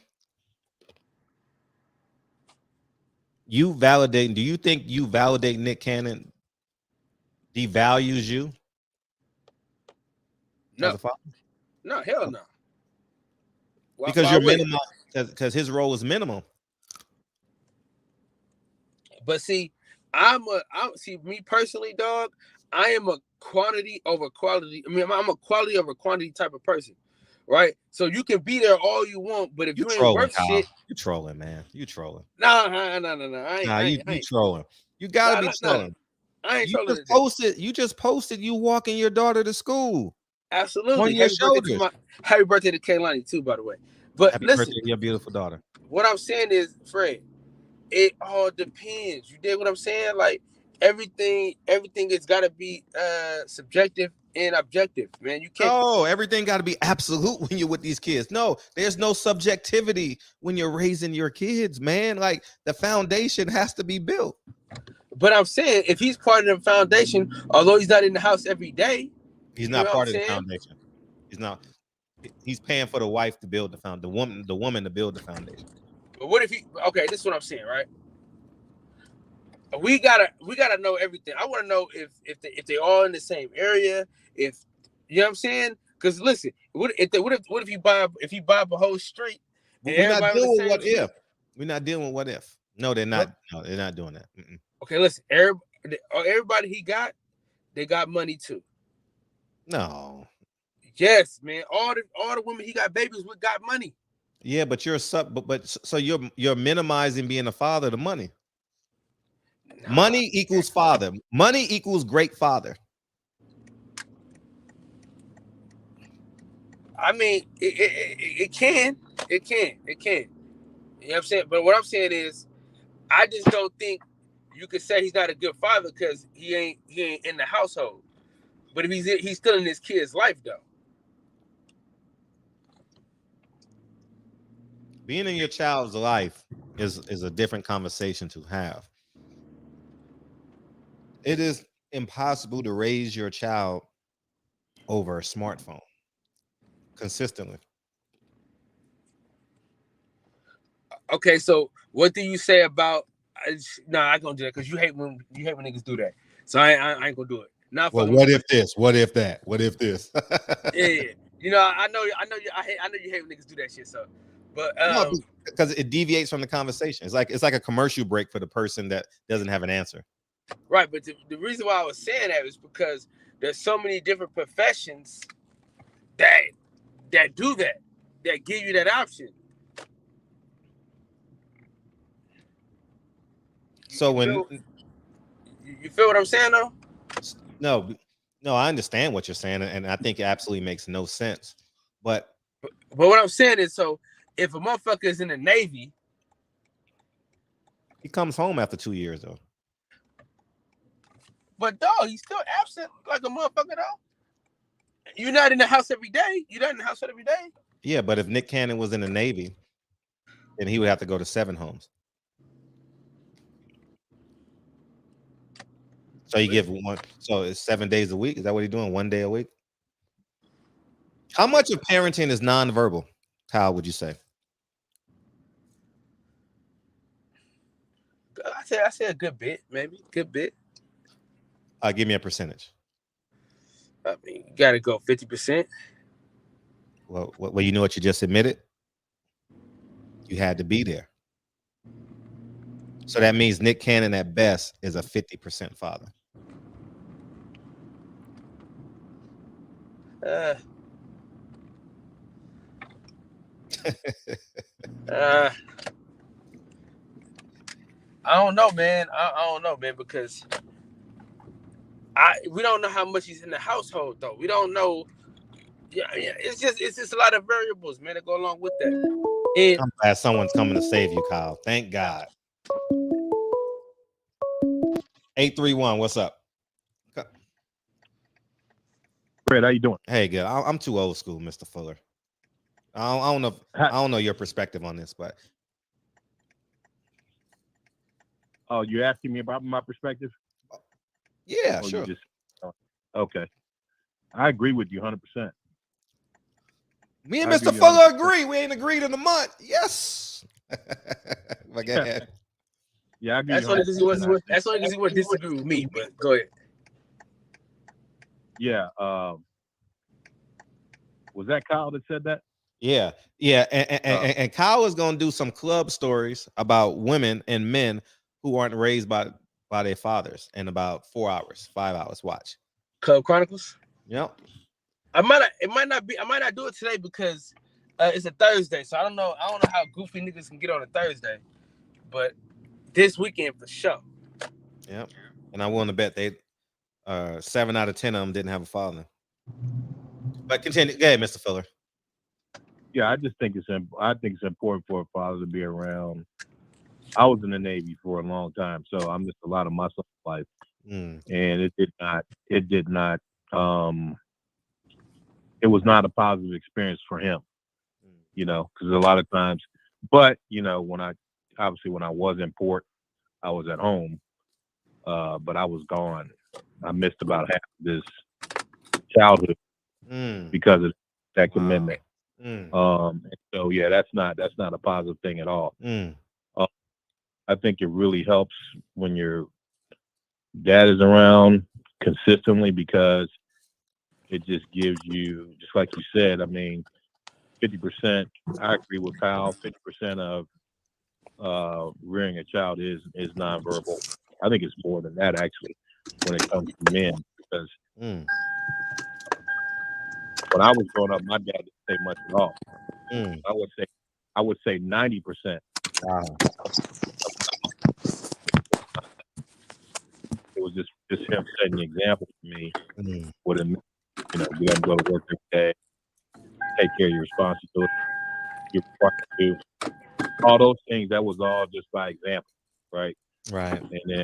[SPEAKER 5] do you think you validate Nick Cannon devalues you?
[SPEAKER 8] No. No, hell no.
[SPEAKER 5] Because you're minimal, because his role is minimal.
[SPEAKER 8] But see, me personally, dog, I am a quantity over quality. I mean, I'm a quality over quantity type of person, right? So you can be there all you want, but if you ain't worth shit,
[SPEAKER 5] you trolling, man. You trolling.
[SPEAKER 8] No.
[SPEAKER 5] You trolling. You gotta be trolling.
[SPEAKER 8] I ain't trolling.
[SPEAKER 5] You just posted you walking your daughter to school.
[SPEAKER 8] Absolutely.
[SPEAKER 5] On your shoulders.
[SPEAKER 8] Happy birthday to Kaylani too, by the way. But
[SPEAKER 5] happy
[SPEAKER 8] listen,
[SPEAKER 5] birthday to your beautiful daughter.
[SPEAKER 8] What I'm saying is, Fred, it all depends. You dig what I'm saying? Like everything has got to be subjective and objective, man. You can't.
[SPEAKER 5] Oh, everything got to be absolute when you're with these kids. No, there's no subjectivity when you're raising your kids, man. Like the foundation has to be built.
[SPEAKER 8] But I'm saying if he's part of the foundation, although he's not in the house every day,
[SPEAKER 5] he's not part of the foundation. He's not. He's paying for the wife to build the woman to build the foundation.
[SPEAKER 8] But what if he? Okay, this is what I'm saying, right? We gotta know everything. I want to know if they all in the same area. If you know what I'm saying? Because listen, what if he buy up a whole street?
[SPEAKER 5] We're not dealing with what if. We're not dealing with what if. No, they're not. No, they're not doing that. Mm-mm.
[SPEAKER 8] Okay, listen. Everybody he got, they got money too.
[SPEAKER 5] No.
[SPEAKER 8] Yes, man. All the women he got babies with got money.
[SPEAKER 5] Yeah, but you're so you're minimizing being a father to money. No. Money equals father. Money equals great father.
[SPEAKER 8] I mean, it can. You know what I'm saying? But what I'm saying is, I just don't think you could say he's not a good father because he ain't in the household. But if he's still in his kid's life though.
[SPEAKER 5] Being in your child's life is a different conversation to have. It is impossible to raise your child over a smartphone consistently.
[SPEAKER 8] Okay, so what do you say about? I ain't gonna do that because you hate when niggas do that. So I ain't gonna do it.
[SPEAKER 5] Well, what if this? What if that? What if this?
[SPEAKER 8] Yeah. You know, I know you hate when niggas do that shit. So, but
[SPEAKER 5] no, because it deviates from the conversation. It's like a commercial break for the person that doesn't have an answer.
[SPEAKER 8] Right, but the reason why I was saying that is because there's so many different professions that do that give you that option.
[SPEAKER 5] So
[SPEAKER 8] you feel what I'm saying though?
[SPEAKER 5] No, I understand what you're saying, and I think it absolutely makes no sense. But
[SPEAKER 8] what I'm saying is, so if a motherfucker is in the Navy,
[SPEAKER 5] he comes home after 2 years though.
[SPEAKER 8] But dog, he's still absent like a motherfucker though. You're not in the house every day. You're not in the house every day.
[SPEAKER 5] Yeah, but if Nick Cannon was in the Navy, then he would have to go to 7 homes. So you give one. So it's 7 days a week. Is that what he's doing? 1 day a week? How much of parenting is nonverbal? Kyle, would you say?
[SPEAKER 8] I say a good bit, maybe good bit.
[SPEAKER 5] Give me a percentage.
[SPEAKER 8] I mean, you gotta go 50%.
[SPEAKER 5] Well, you know what you just admitted? You had to be there. So that means Nick Cannon at best is a 50% father.
[SPEAKER 8] I don't know, man. I don't know, man, because we don't know how much he's in the household, though. We don't know. Yeah. It's just a lot of variables, man, that go along with that. And
[SPEAKER 5] I'm glad someone's coming to save you, Kyle. Thank God. 831, what's up?
[SPEAKER 9] Fred, how you doing?
[SPEAKER 5] Hey, good. I'm too old school, Mr. Fuller. I don't know your perspective on this, but
[SPEAKER 9] you're asking me about my perspective?
[SPEAKER 5] Yeah, sure.
[SPEAKER 9] Okay. I agree with you 100%.
[SPEAKER 5] Me and Mr. Fuller agree. We ain't agreed in a month. Yes. Go ahead.
[SPEAKER 9] Yeah, I agree.
[SPEAKER 8] That's only because he would disagree with me, but go ahead.
[SPEAKER 9] Yeah. Was that Kyle that said that?
[SPEAKER 5] Yeah. And Kyle is going to do some club stories about women and men who aren't raised by their fathers in about 4 hours, 5 hours. Watch.
[SPEAKER 8] Club Chronicles?
[SPEAKER 5] Yep.
[SPEAKER 8] I might not do it today because it's a Thursday, so I don't know how goofy niggas can get on a Thursday, but this weekend for sure.
[SPEAKER 5] Yep. And I want to bet they 7 out of 10 of them didn't have a father. But continue. Go ahead, Mr. Fuller.
[SPEAKER 9] Yeah, I just think it's important for a father to be around. I was in the Navy for a long time, so I missed a lot of my life, and it was not a positive experience for him, because a lot of times. But when I was in port, I was at home, but I was gone. I missed about half of this childhood because of that commitment. So yeah, that's not a positive thing at all. I think it really helps when your dad is around consistently because it just gives you, just like you said, I mean, 50%, I agree with Kyle, 50% of rearing a child is nonverbal. I think it's more than that actually when it comes to men because when I was growing up, my dad didn't say much at all. I would say 90%. It was just him setting the example for me. What it meant, you have to go to work every day, take care of your responsibilities, you're required to do all those things. That was all just by example, right?
[SPEAKER 5] Right.
[SPEAKER 9] And then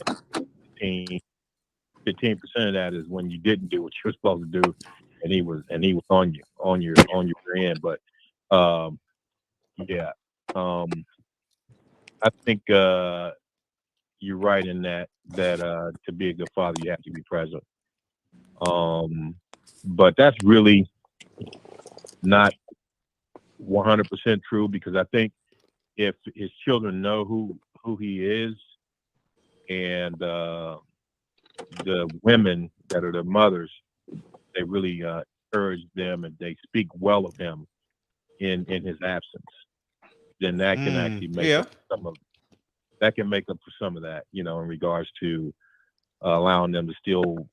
[SPEAKER 9] 15% of that is when you didn't do what you were supposed to do, and he was on your end. But I think you're right in that to be a good father, you have to be present. But that's really not 100% true because I think if his children know who he is and the women that are the mothers, they really encourage them and they speak well of him in his absence, then that can actually make up for some of that, in regards to allowing them to still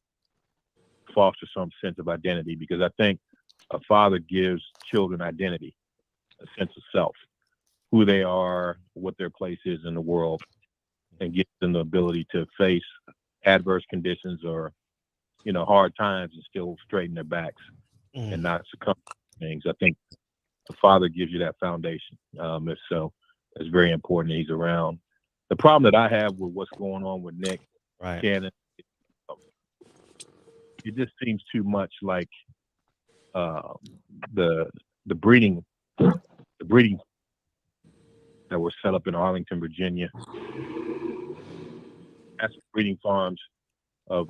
[SPEAKER 9] foster some sense of identity, because I think a father gives children identity, a sense of self, who they are, what their place is in the world, and gives them the ability to face adverse conditions or, hard times and still straighten their backs and not succumb to things. I think the father gives you that foundation. So it's very important that he's around. The problem that I have with what's going on with Nick Cannon, it just seems too much like the breeding that were set up in Arlington, Virginia. That's breeding farms of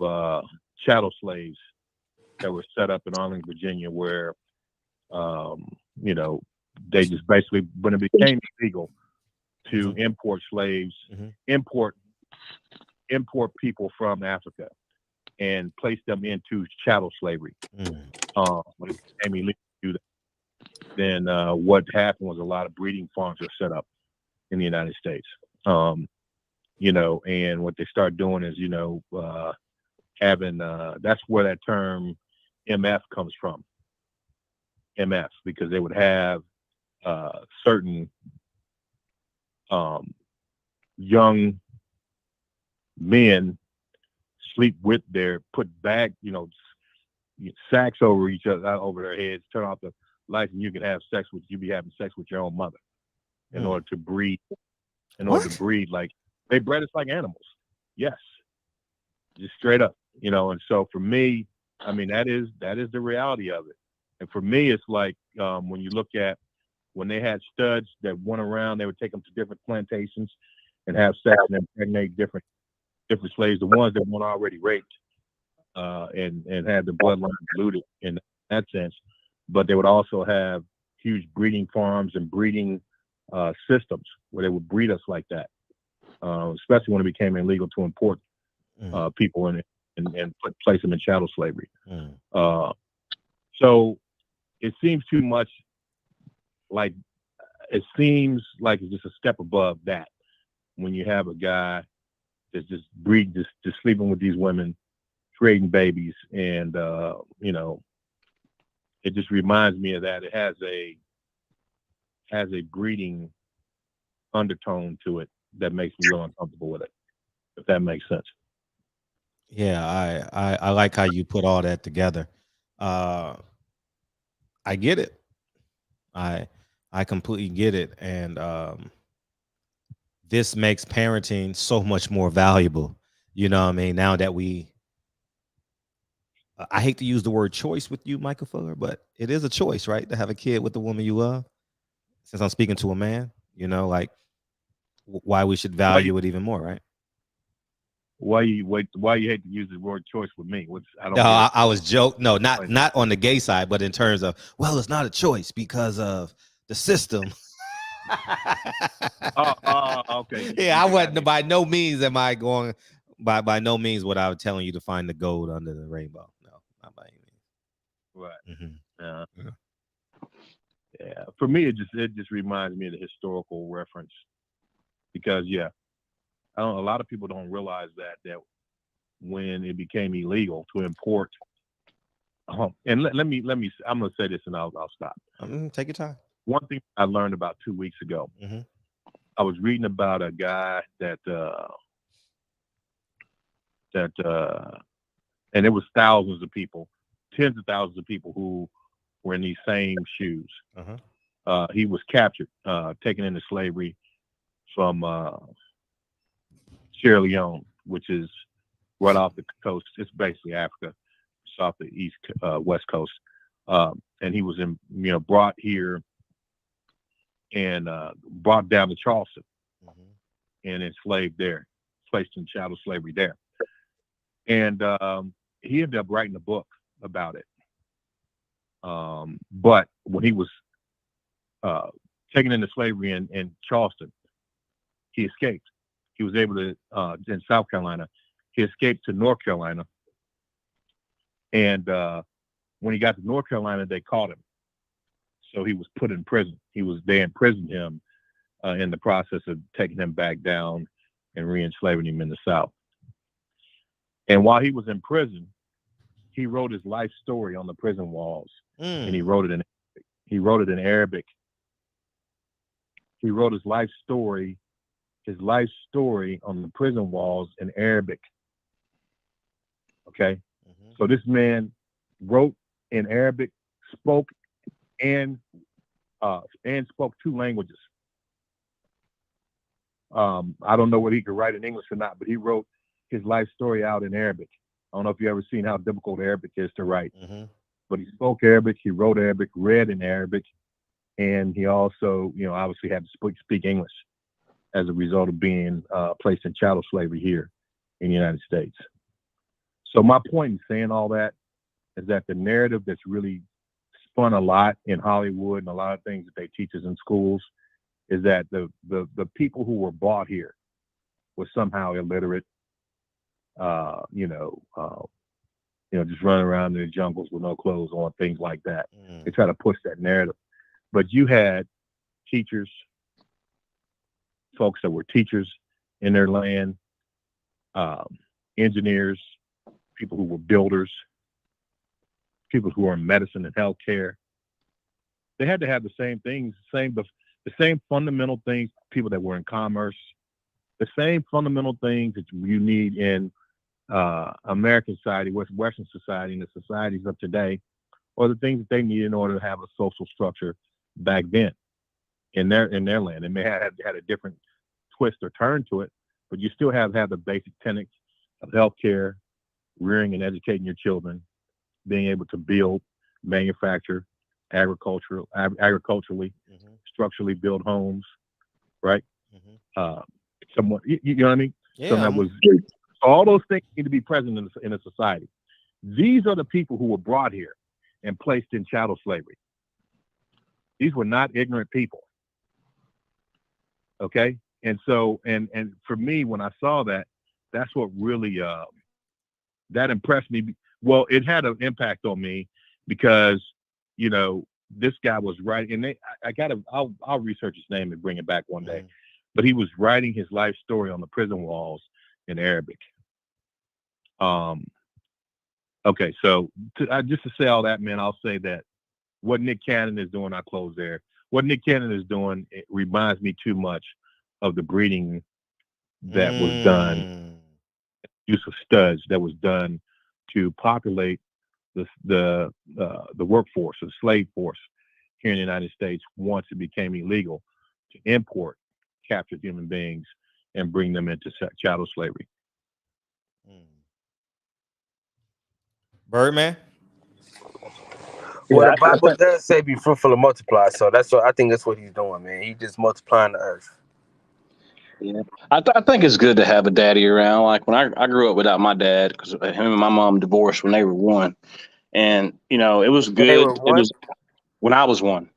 [SPEAKER 9] chattel slaves that were set up in Arlington, Virginia, where they just basically, when it became illegal to import slaves, import people from Africa and place them into chattel slavery. When it became illegal to do that, then what happened was a lot of breeding farms were set up in the United States. And what they start doing is, having that's where that term MF comes from. MF, because they would have certain young men sleep with put bag, sacks over each other, over their heads, turn off the lights, and you can have sex with, you be having sex with your own mother in order to breed, like they bred us like animals. Yes. Just straight up, and so for me, I mean, that is the reality of it. And for me, it's like when you look at when they had studs that went around, they would take them to different plantations and have sex and impregnate different slaves, the ones that weren't already raped and had the bloodline diluted in that sense. But they would also have huge breeding farms and breeding systems where they would breed us like that, especially when it became illegal to import people and place them in chattel slavery. So it seems too much like it's just a step above that when you have a guy that's just sleeping with these women, creating babies, and it just reminds me of that. It has a breeding undertone to it that makes me real uncomfortable with it, if that makes sense.
[SPEAKER 5] Yeah, I like how you put all that together. I get it. I completely get it. And this makes parenting so much more valuable. You know what I mean? Now that I hate to use the word choice with you, Michael Fuller, but it is a choice, right? To have a kid with the woman you love. Since I'm speaking to a man, like why we should value it even more, right?
[SPEAKER 9] Why you hate to use the word choice with me?
[SPEAKER 5] I was joking. No, not on the gay side, but in terms of, well, it's not a choice because of the system.
[SPEAKER 9] Okay.
[SPEAKER 5] Yeah, I wasn't. By no means am I going. By no means what I was telling you to find the gold under the rainbow. No, not by any means.
[SPEAKER 9] Right. Yeah. For me, it just reminds me of the historical reference, because a lot of people don't realize that when it became illegal to import, and let me, I'm going to say this and I'll stop.
[SPEAKER 5] Take your time.
[SPEAKER 9] One thing I learned about 2 weeks ago, I was reading about a guy that and it was thousands of people, tens of thousands of people who were in these same shoes. He was captured, taken into slavery from Sierra Leone, which is right off the coast. It's basically Africa. It's off the west coast. And he was brought here and brought down to Charleston and enslaved there, placed in chattel slavery there. And he ended up writing a book about it. But when he was taken into slavery in Charleston, he escaped. He was able to, in South Carolina, he escaped to North Carolina. And when he got to North Carolina, they caught him. So he was put in prison. They imprisoned him in the process of taking him back down and re-enslaving him in the South. And while he was in prison, he wrote his life story on the prison walls. And he wrote it in Arabic. He wrote his life story on the prison walls in Arabic. Okay. So this man wrote in Arabic, spoke spoke 2 languages. I don't know whether he could write in English or not, but he wrote his life story out in Arabic I don't know if you ever seen how difficult Arabic is to write, but he spoke Arabic, he wrote Arabic, read in Arabic, and he also, obviously had to speak English as a result of being placed in chattel slavery here in the United States. So my point in saying all that is that the narrative that's really spun a lot in Hollywood and a lot of things that they teach us in schools is that the people who were brought here were somehow illiterate, just running around in the jungles with no clothes on, things like that. They try to push that narrative. But you had teachers, folks that were teachers in their land, engineers, people who were builders, people who were in medicine and healthcare. They had to have the same things, the same fundamental things, people that were in commerce, the same fundamental things that you need in American society, Western society, and the societies of today, or the things that they need in order to have a social structure back then in their land. It may have had a different twist or turn to it, but you still have the basic tenets of healthcare, rearing and educating your children, being able to build, manufacture, agriculturally, structurally build homes, right? Somewhat, you know what I mean?
[SPEAKER 5] Yeah.
[SPEAKER 9] All those things need to be present in a society. These are the people who were brought here and placed in chattel slavery. These were not ignorant people. Okay? And so, and for me, when I saw that, that's what really, that impressed me. Well, it had an impact on me because, this guy was writing, and I'll research his name and bring it back one day. But he was writing his life story on the prison walls in Arabic. Okay, so just to say all that, man, I'll say that what Nick Cannon is doing, I'll close there. What Nick Cannon is doing, it reminds me too much of the breeding that was done, use of studs that was done to populate the workforce, the slave force here in the United States once it became illegal to import captured human beings and bring them into chattel slavery.
[SPEAKER 5] Birdman?
[SPEAKER 8] Well, the Bible does say be fruitful and multiply, so I think that's what he's doing, man. He just multiplying the earth.
[SPEAKER 10] Yeah, I think it's good to have a daddy around. Like when I grew up without my dad, because him and my mom divorced when they were one, and it was good. It was when I was one,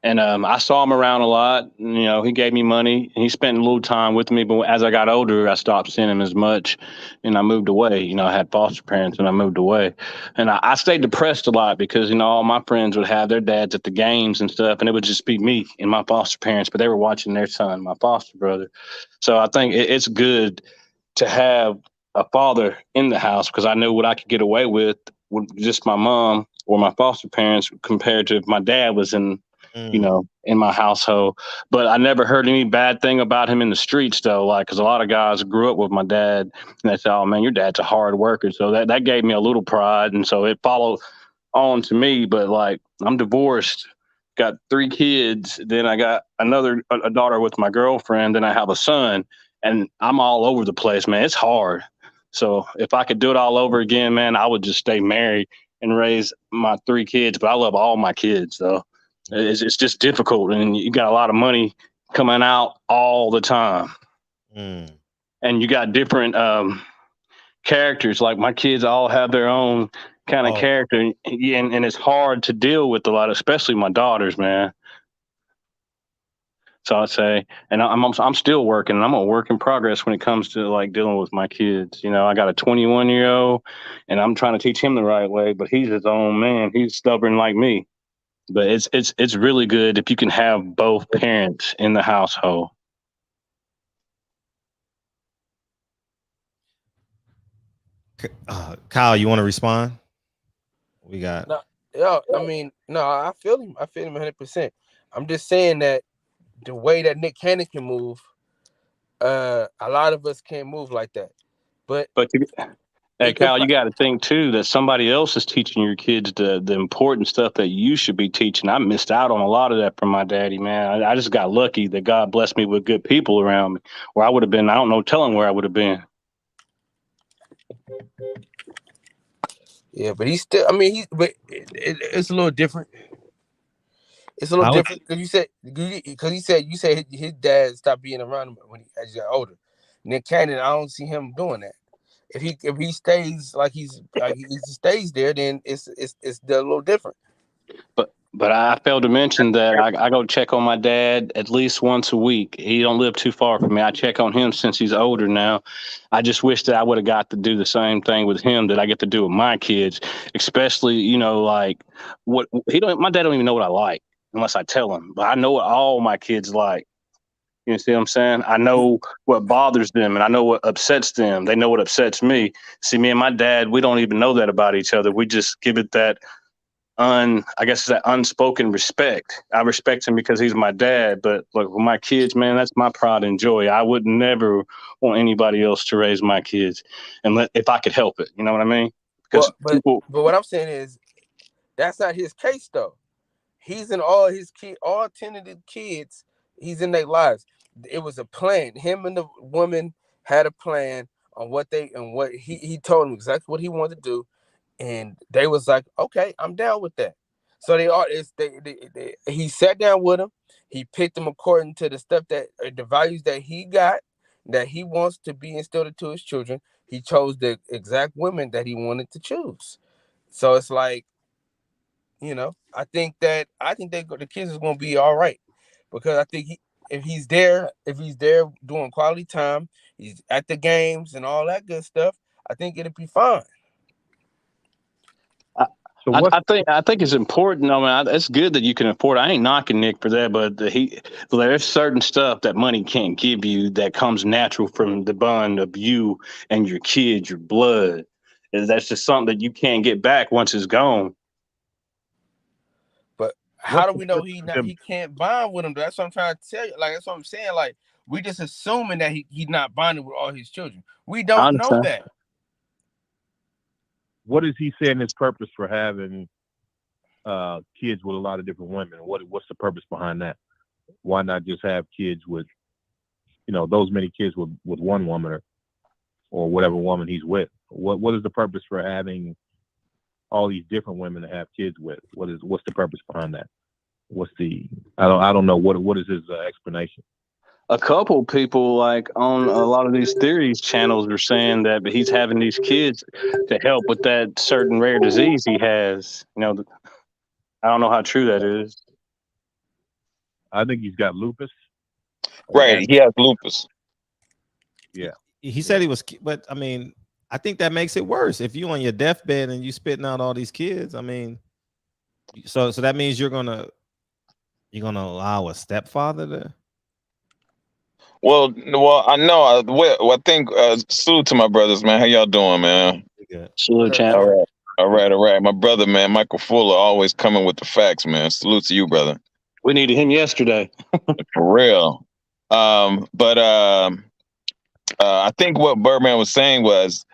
[SPEAKER 10] and I saw him around a lot. And, he gave me money, and he spent a little time with me. But as I got older, I stopped seeing him as much, and I moved away. I had foster parents, and I moved away, and I stayed depressed a lot because all my friends would have their dads at the games and stuff, and it would just be me and my foster parents, but they were watching their son, my foster brother. So I think it's good to have a father in the house because I knew what I could get away with just my mom or my foster parents compared to if my dad was in my household. But I never heard any bad thing about him in the streets though, because a lot of guys grew up with my dad and they said, oh man, your dad's a hard worker. So that gave me a little pride. And so it followed on to me. But I'm divorced, got 3 kids. Then I got a daughter with my girlfriend. Then I have a son and I'm all over the place, man. It's hard. So if I could do it all over again, man, I would just stay married and raise my 3 kids. But I love all my kids though. It's just difficult, and you got a lot of money coming out all the time, and you got different characters. Like my kids all have their own kind of character, and it's hard to deal with a lot, especially my daughters, man. So I'd say, and I'm still working, and I'm a work in progress when it comes to dealing with my kids. I got a 21-year-old, and I'm trying to teach him the right way, but he's his own man. He's stubborn like me. But it's really good if you can have both parents in the household.
[SPEAKER 5] Kyle, you want to respond? We got
[SPEAKER 8] I feel him 100%. I'm just saying that the way that Nick Cannon can move, a lot of us can't move like that. But
[SPEAKER 10] hey, Kyle, you got to think too that somebody else is teaching your kids the important stuff that you should be teaching. I missed out on a lot of that from my daddy, man. I just got lucky that God blessed me with good people around me, or I would have been, I don't know, telling where I would have been.
[SPEAKER 8] Yeah, but he's still. I mean, it's a little different. It's a little different because you said his dad stopped being around him as he got older. Nick Cannon, I don't see him doing that. If he stays like he stays there, then it's a little different.
[SPEAKER 10] But I failed to mention that I go check on my dad at least once a week. He don't live too far from me. I check on him since he's older now. I just wish that I would have got to do the same thing with him that I get to do with my kids, especially, you know, like my dad don't even know what I like unless I tell him. But I know what all my kids like. You see what I'm saying? I know what bothers them and I know what upsets them. They know what upsets me. See, me and my dad, we don't even know that about each other. We just give it that it's that unspoken respect. I respect him because he's my dad, but look, with my kids, man, that's my pride and joy. I would never want anybody else to raise my kids, if I could help it. You know what I mean?
[SPEAKER 8] But what I'm saying is, that's not his case though. He's in all 10 of the kids. He's in their lives. It was a plan. Him and the woman had a plan on what he told them exactly what he wanted to do. And they was like, okay, I'm down with that. So he sat down with them. He picked them according to the stuff the values that he got, that he wants to be instilled into his children. He chose the exact women that he wanted to choose. So it's like, you know, I think the kids is going to be all right, because I think if he's there doing quality time, he's at the games and all that good stuff, I think it'll be fine.
[SPEAKER 10] I think it's important. I mean, it's good that you can afford it. I ain't knocking Nick for that, but there's certain stuff that money can't give you that comes natural from the bond of you and your kids, your blood. That's just something that you can't get back once it's gone.
[SPEAKER 8] But how do we know he can't bond with them? That's what I'm trying to tell you. Like, that's what I'm saying. Like, we just assuming that he's not bonding with all his children. We don't know that.
[SPEAKER 9] What is he saying his purpose for having kids with a lot of different women? What's the purpose behind that? Why not just have kids with, you know, those many kids with one woman or whatever woman he's with? What is the purpose for having all these different women to have kids with? What's the purpose behind that? I don't know what is his explanation?
[SPEAKER 10] A couple people, like on a lot of these theories channels, are saying that he's having these kids to help with that certain rare disease he has. You know, I don't know how true that is.
[SPEAKER 9] I think he's got lupus.
[SPEAKER 11] Right, he has lupus.
[SPEAKER 9] Yeah.
[SPEAKER 5] He said he was, but I mean, I think that makes it worse. If you on your deathbed and you spitting out all these kids, I mean, so that means you're gonna allow a stepfather to.
[SPEAKER 11] Well, I know. I think salute to my brothers, man. How y'all doing, man?
[SPEAKER 10] Salute, champ.
[SPEAKER 11] All right. My brother, man, Michael Fuller, always coming with the facts, man. Salute to you, brother.
[SPEAKER 10] We needed him yesterday.
[SPEAKER 11] For real. But I think what Birdman was saying was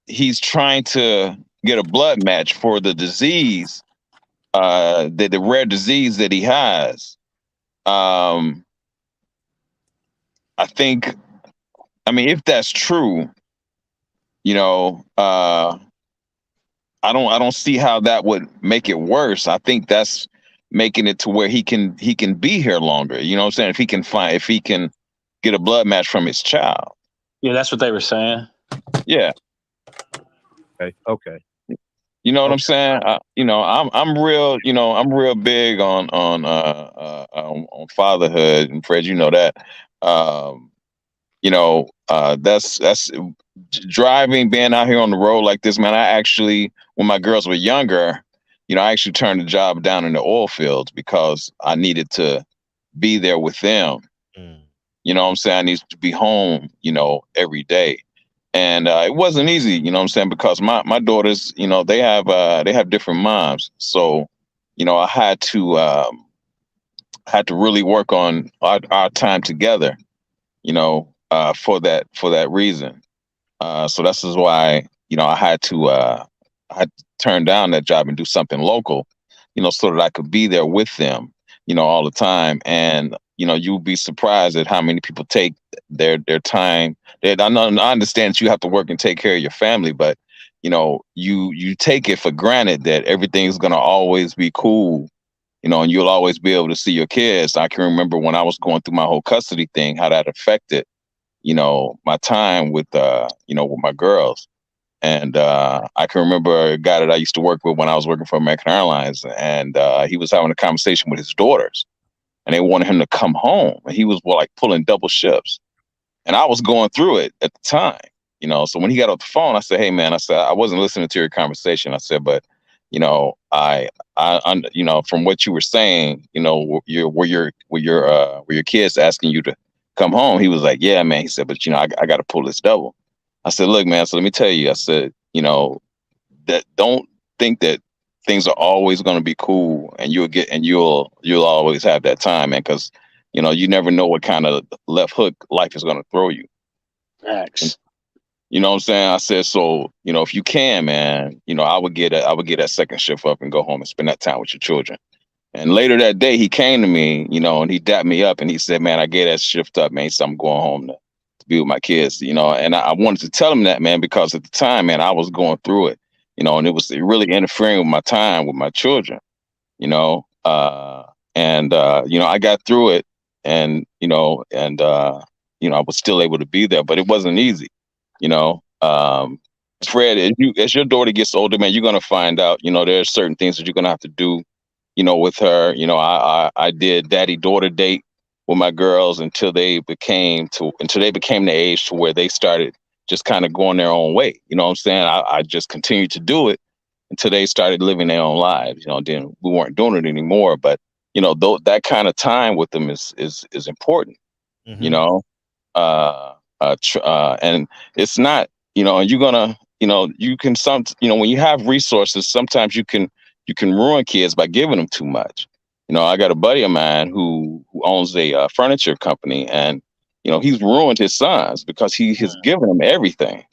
[SPEAKER 11] he's trying to get a blood match for the disease, the rare disease that he has. I think, I mean, if that's true, you know, I don't see how that would make it worse. I think that's making it to where he can be here longer. You know what I'm saying? If he can get a blood match from his child.
[SPEAKER 10] Yeah, that's what they were saying.
[SPEAKER 11] Yeah.
[SPEAKER 9] Okay.
[SPEAKER 11] You know what I'm saying? I'm real big on fatherhood, and Fred, you know that. That's driving, being out here on the road like this, man. I actually, when my girls were younger, you know, I actually turned the job down in the oil fields because I needed to be there with them. You know what I'm saying? I needed to be home, you know, every day. And it wasn't easy, you know what I'm saying? Because my daughters, you know, they have different moms. So, you know, I had to really work on our time together, you know, for that reason. So this is why, you know, I had to turn down that job and do something local, you know, so that I could be there with them. all the time. And you'll be surprised at how many people take their time. I understand that you have to work and take care of your family, but you take it for granted that everything's gonna always be cool, and you'll always be able to see your kids. I can remember when I was going through my whole custody thing, how that affected, my time with with my girls. And I can remember a guy that I used to work with when I was working for American Airlines, and he was having a conversation with his daughters, and they wanted him to come home, and he was like pulling double shifts, and I was going through it at the time, So when he got off the phone, I said, "Hey, man," I said, "I wasn't listening to your conversation." I said, "But I from what you were saying, were your kids asking you to come home?" He was like, "Yeah, man." He said, "But I got to pull this double." I said, "Look, man, so let me tell you," I said, that don't think that things are always going to be cool and you'll always have that time, man, because you never know what kind of left hook life is going to throw you.
[SPEAKER 10] Facts.
[SPEAKER 11] You know what I'm saying? I said, so, if you can, man, I would get that second shift up and go home and spend that time with your children. And later that day, he came to me, and he dapped me up and he said, "Man, I gave that shift up, man. He said, I'm going home to be with my kids," and I wanted to tell him that, man, because at the time, man, I was going through it, and it was really interfering with my time with my children, I got through it, and I was still able to be there, but it wasn't easy, Fred, as your daughter gets older, man, you're going to find out, there's certain things that you're going to have to do, with her. I did daddy-daughter date with my girls until they became the age to where they started just kind of going their own way. You know what I'm saying? I just continued to do it until they started living their own lives. Then we weren't doing it anymore. But that kind of time with them is important.
[SPEAKER 5] Mm-hmm.
[SPEAKER 11] And it's not. You're gonna. You can when you have resources, sometimes you can ruin kids by giving them too much. I got a buddy of mine who owns a furniture company, and he's ruined his sons because he has given them everything,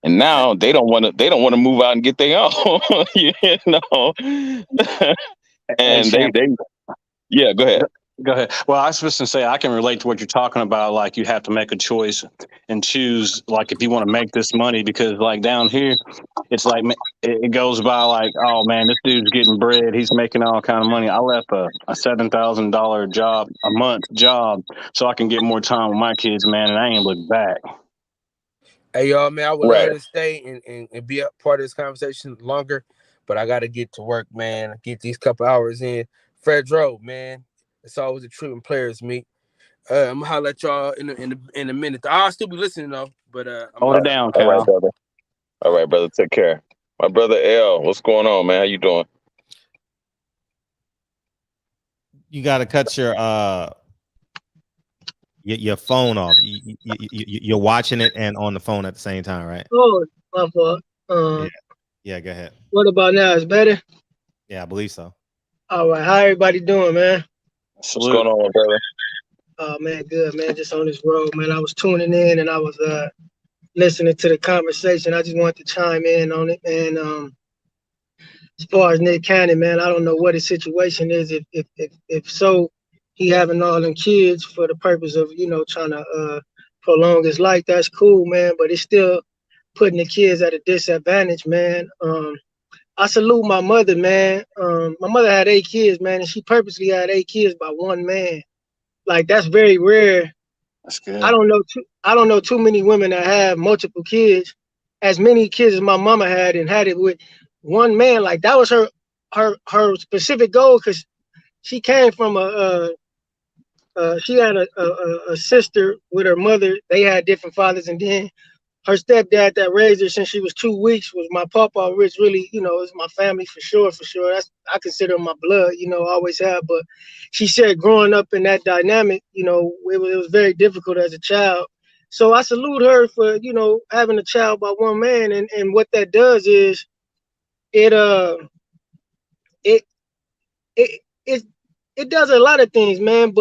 [SPEAKER 11] and now they don't want to move out and get their own. And they yeah, go ahead.
[SPEAKER 10] Go ahead. Well, I was supposed to say I can relate to what you're talking about. Like, you have to make a choice and choose, like, if you want to make this money, because like down here, it's like it goes by like, oh man, this dude's getting bread. He's making all kind of money. I left a $7,000 a month job so I can get more time with my kids, man, and I ain't looked back.
[SPEAKER 8] Hey, y'all, man, I would love to stay and be a part of this conversation longer, but I got to get to work, man. Get these couple hours in. Fredro, man. It's always a trip when players meet. I'm gonna holler at y'all in a minute. I'll still be listening though, but
[SPEAKER 10] hold it down, Cal.
[SPEAKER 11] All right, brother. All right, brother. Take care. My brother L, what's going on, man? How you doing?
[SPEAKER 5] You got to cut your phone off. You're watching it and on the phone at the same time, right?
[SPEAKER 12] Oh, my fault.
[SPEAKER 5] Yeah, go ahead.
[SPEAKER 12] What about now? It's better?
[SPEAKER 5] Yeah, I believe so.
[SPEAKER 12] All right. How everybody doing, man?
[SPEAKER 11] What's going on, brother?
[SPEAKER 12] Oh, man, good, man. Just on this road, man. I was tuning in and I was listening to the conversation. I just wanted to chime in on it, man. As far as Nick Cannon, man, I don't know what his situation is. If so, he having all them kids for the purpose of, trying to prolong his life. That's cool, man. But it's still putting the kids at a disadvantage, man. I salute my mother, man. My mother had 8 kids, man, and she purposely had 8 kids by one man. Like, that's very rare.
[SPEAKER 10] That's good.
[SPEAKER 12] I don't know too many women that have multiple kids, as many kids as my mama had, and had it with one man. Like, that was her specific goal, because she came from she had a sister with her mother. They had different fathers, and then her stepdad that raised her since she was 2 weeks was my papa, which really, is my family for sure. I consider my blood, always have. But she said growing up in that dynamic, it was very difficult as a child. So I salute her for, having a child by one man. And what that does is it does a lot of things, man,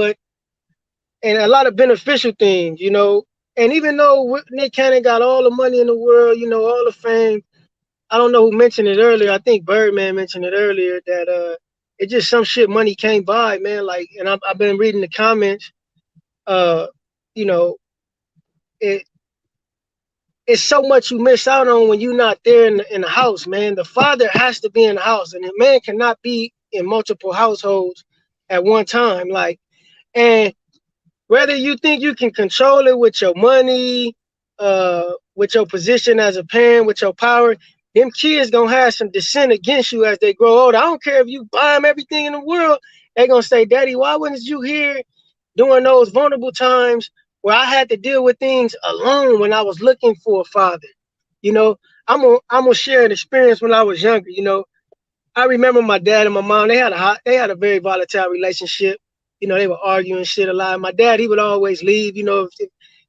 [SPEAKER 12] and a lot of beneficial things, And even though Nick Cannon got all the money in the world, all the fame, I don't know who mentioned it earlier. I think Birdman mentioned it earlier, that It's just some shit money can't buy, man. Like, and I've been reading the comments. You know, it's so much you miss out on when you're not there in the house, man. The father has to be in the house, and the man cannot be in multiple households at one time. Like, and whether you think you can control it with your money, with your position as a parent, with your power, them kids gonna have some dissent against you as they grow older. I don't care if you buy them everything in the world. They gonna say, Daddy, why wasn't you here during those vulnerable times where I had to deal with things alone when I was looking for a father? You know, I'm gonna share an experience when I was younger. You know, I remember my dad and my mom, they had a very volatile relationship. You know, they were arguing shit a lot. My dad, he would always leave. You know,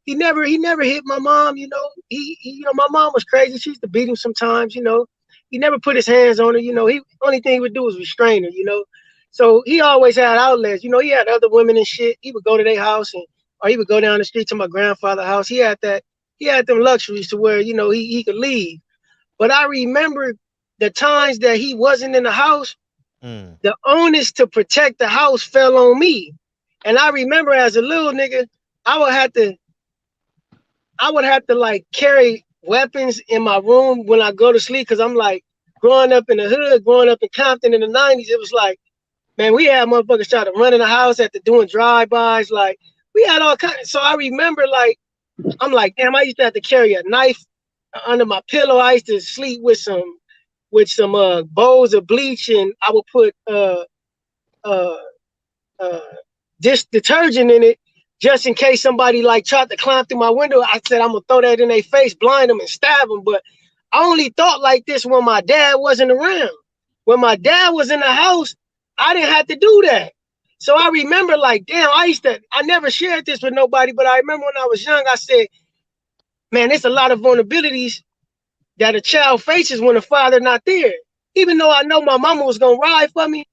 [SPEAKER 12] he never hit my mom. You know, you know, my mom was crazy. She used to beat him sometimes. You know, he never put his hands on her. You know, only thing he would do was restrain her. You know, so he always had outlets. You know, he had other women and shit. He would go to their house or he would go down the street to my grandfather's house. He had them luxuries to where, you know, he could leave. But I remember the times that he wasn't in the house, the onus to protect the house fell on me. And I remember as a little nigga, I would have to like carry weapons in my room when I go to sleep. Cause I'm like, growing up in the hood, growing up in Compton in the 90s, it was like, man, we had motherfuckers try to run in the house after doing drive-bys. Like, we had all kinds. So I remember, like, I'm like, damn, I used to have to carry a knife under my pillow. I used to sleep with some bowls of bleach, and I would put dish detergent in it just in case somebody like tried to climb through my window. I said, I'm gonna throw that in their face, blind them, and stab them. But I only thought like this when my dad wasn't around. When my dad was in the house, I didn't have to do that. So I remember, like, damn, I never shared this with nobody, but I remember when I was young, I said, man, there's a lot of vulnerabilities that a child faces when the father not there. Even though I know my mama was gonna ride for me,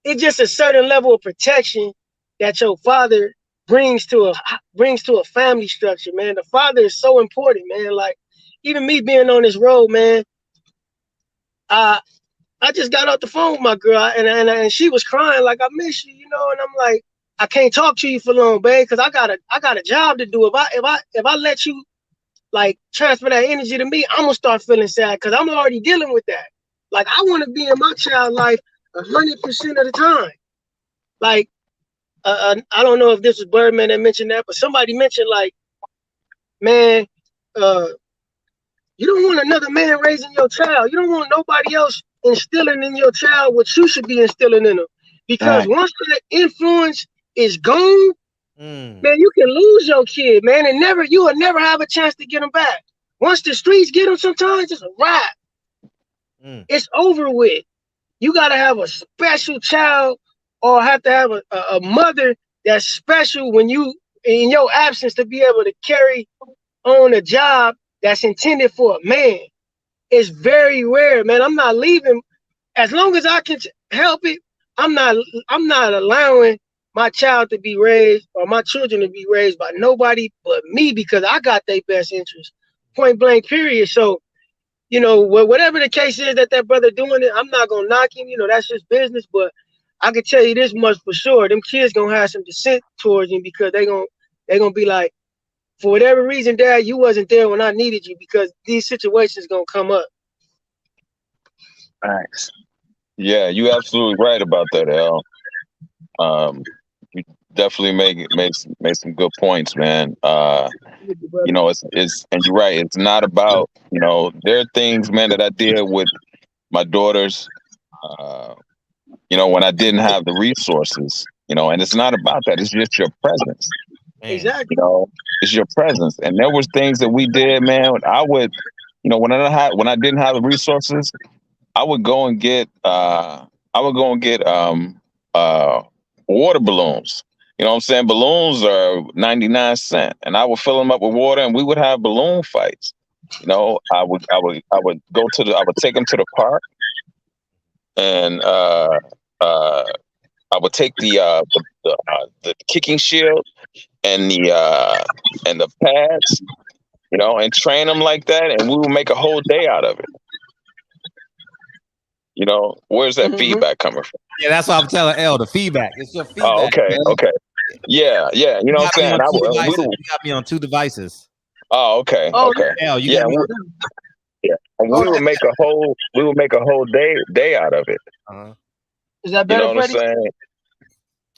[SPEAKER 12] it's just a certain level of protection that your father brings to a family structure, man. The father is so important, man. Like, even me being on this road, man, I just got off the phone with my girl, and she was crying like, I miss you, you know. And I'm like, I can't talk to you for long, babe, because I got a job to do. If I let you like transfer that energy to me, I'm gonna start feeling sad because I'm already dealing with that. Like, I want to be in my child life 100% of the time. Like, I don't know if this was Birdman that mentioned that, but somebody mentioned, like, man, you don't want another man raising your child. You don't want nobody else instilling in your child what you should be instilling in them. Because once that influence is gone, man, you can lose your kid, man, and you will never have a chance to get them back. Once the streets get them, sometimes it's a wrap. It's over with. You got to have a special child or have to have a mother that's special when you, in your absence, to be able to carry on a job that's intended for a man. It's very rare, man. I'm not leaving. As long as I can help it, I'm not allowing my child to be raised or my children to be raised by nobody but me, because I got their best interest. Point blank, period. So, you know, whatever the case is that brother doing it, I'm not gonna knock him. You know, that's his business. But I can tell you this much for sure: them kids gonna have some dissent towards him, because they gonna be like, for whatever reason, Dad, you wasn't there when I needed you, because these situations gonna come up.
[SPEAKER 11] Thanks. Yeah, you're absolutely right about that, Al. You definitely made some good points, man. You know, it's and you're right. It's not about, you know, there are things, man, that I did with my daughters. You know, when I didn't have the resources, you know, and it's not about that. It's just your presence.
[SPEAKER 12] Exactly.
[SPEAKER 11] You know, it's your presence. And there was things that we did, man. I would, you know, when I didn't have the resources, I would go and get water balloons. You know what I'm saying? Balloons are 99 cents, and I would fill them up with water, and we would have balloon fights. You know, I would take them to the park, and I would take the kicking shield and the pads, you know, and train them like that, and we would make a whole day out of it. You know, where's that feedback coming from?
[SPEAKER 5] Yeah, that's what I'm telling L. The feedback. It's your feedback.
[SPEAKER 11] Oh, okay,
[SPEAKER 5] man.
[SPEAKER 11] okay. Yeah. You know what I'm saying?
[SPEAKER 5] You got me on 2 devices.
[SPEAKER 11] Oh, okay,
[SPEAKER 12] Oh,
[SPEAKER 11] okay.
[SPEAKER 5] L, you
[SPEAKER 11] Yeah,
[SPEAKER 5] got me on.
[SPEAKER 11] yeah. And we would make a whole day out of it.
[SPEAKER 12] Is that
[SPEAKER 11] You
[SPEAKER 12] better,
[SPEAKER 11] know what I'm
[SPEAKER 12] Freddie?
[SPEAKER 11] saying?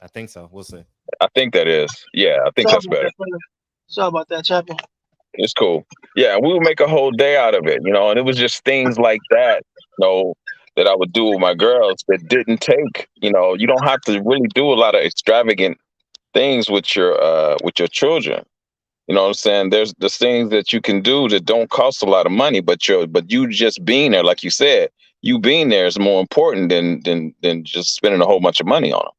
[SPEAKER 5] I think so. We'll see.
[SPEAKER 11] I think that is. Yeah, I think that's better.
[SPEAKER 12] Sorry about that, champion.
[SPEAKER 11] It's cool. Yeah, we would make a whole day out of it, and it was just things like that, that I would do with my girls that didn't take, you don't have to really do a lot of extravagant things with your children. You know what I'm saying? There's things that you can do that don't cost a lot of money, but you just being there, like you said, you being there is more important than just spending a whole bunch of money on them.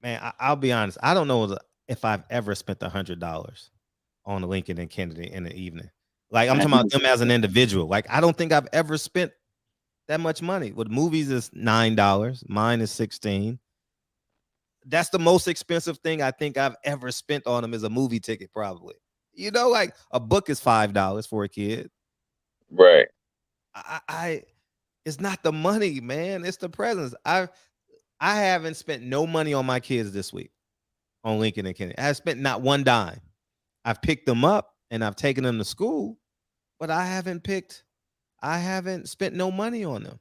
[SPEAKER 5] Man, I'll be honest. I don't know if I've ever spent $100 on Lincoln and Kennedy in the evening. Like, I'm talking about them as an individual. Like, I don't think I've ever spent that much money. With movies is $9. Mine is $16. That's the most expensive thing I think I've ever spent on them is a movie ticket, probably. Like a book is $5 for a kid.
[SPEAKER 11] Right.
[SPEAKER 5] It's not the money, man. It's the presents. I haven't spent no money on my kids this week on Lincoln and Kennedy. I spent not one dime. I've picked them up and I've taken them to school, but I haven't spent no money on them.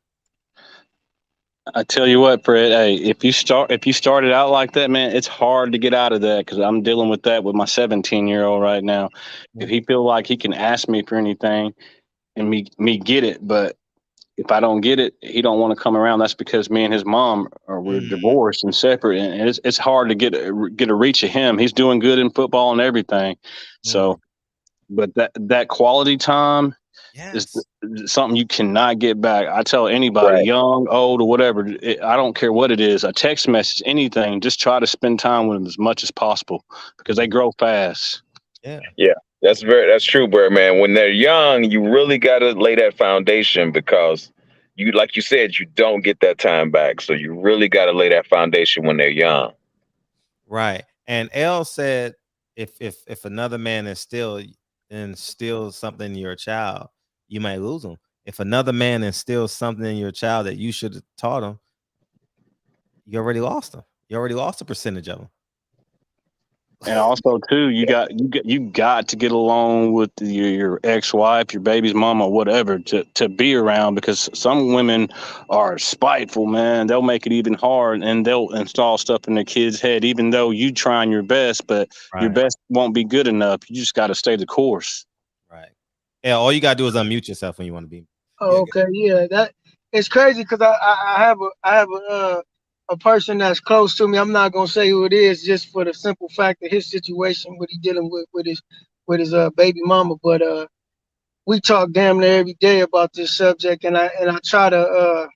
[SPEAKER 10] I tell you what, Fred, hey, if you started out like that, man, it's hard to get out of that because I'm dealing with that with my 17-year-old right now. If he feel like he can ask me for anything and me get it, but if I don't get it, he don't want to come around. That's because me and his mom we're divorced and separate, and it's hard to get a reach of him. He's doing good in football and everything. So, but that quality time is something you cannot get back. I tell anybody, young, old, or whatever, I don't care what it is, a text message, anything, just try to spend time with them as much as possible because they grow fast.
[SPEAKER 11] Yeah. That's true, Bird, man. When they're young, you really got to lay that foundation because like you said, you don't get that time back. So you really got to lay that foundation when they're young.
[SPEAKER 5] Right. And L said, if another man instills something in your child, you might lose them. If another man instills something in your child that you should have taught them, you already lost them. You already lost a percentage of them.
[SPEAKER 10] And also, too, you got to get along with your ex-wife, your baby's mama, whatever, to be around because some women are spiteful, man. They'll make it even hard, and they'll install stuff in their kid's head, even though you trying your best, but your best won't be good enough. You just got to stay the course.
[SPEAKER 5] Right. Yeah. All you gotta do is unmute yourself when you want to be.
[SPEAKER 12] Oh, okay. Yeah, that it's crazy because I have a person that's close to me. I'm not gonna say who it is, just for the simple fact of his situation, what he dealing with his baby mama. But we talk damn near every day about this subject, and I try to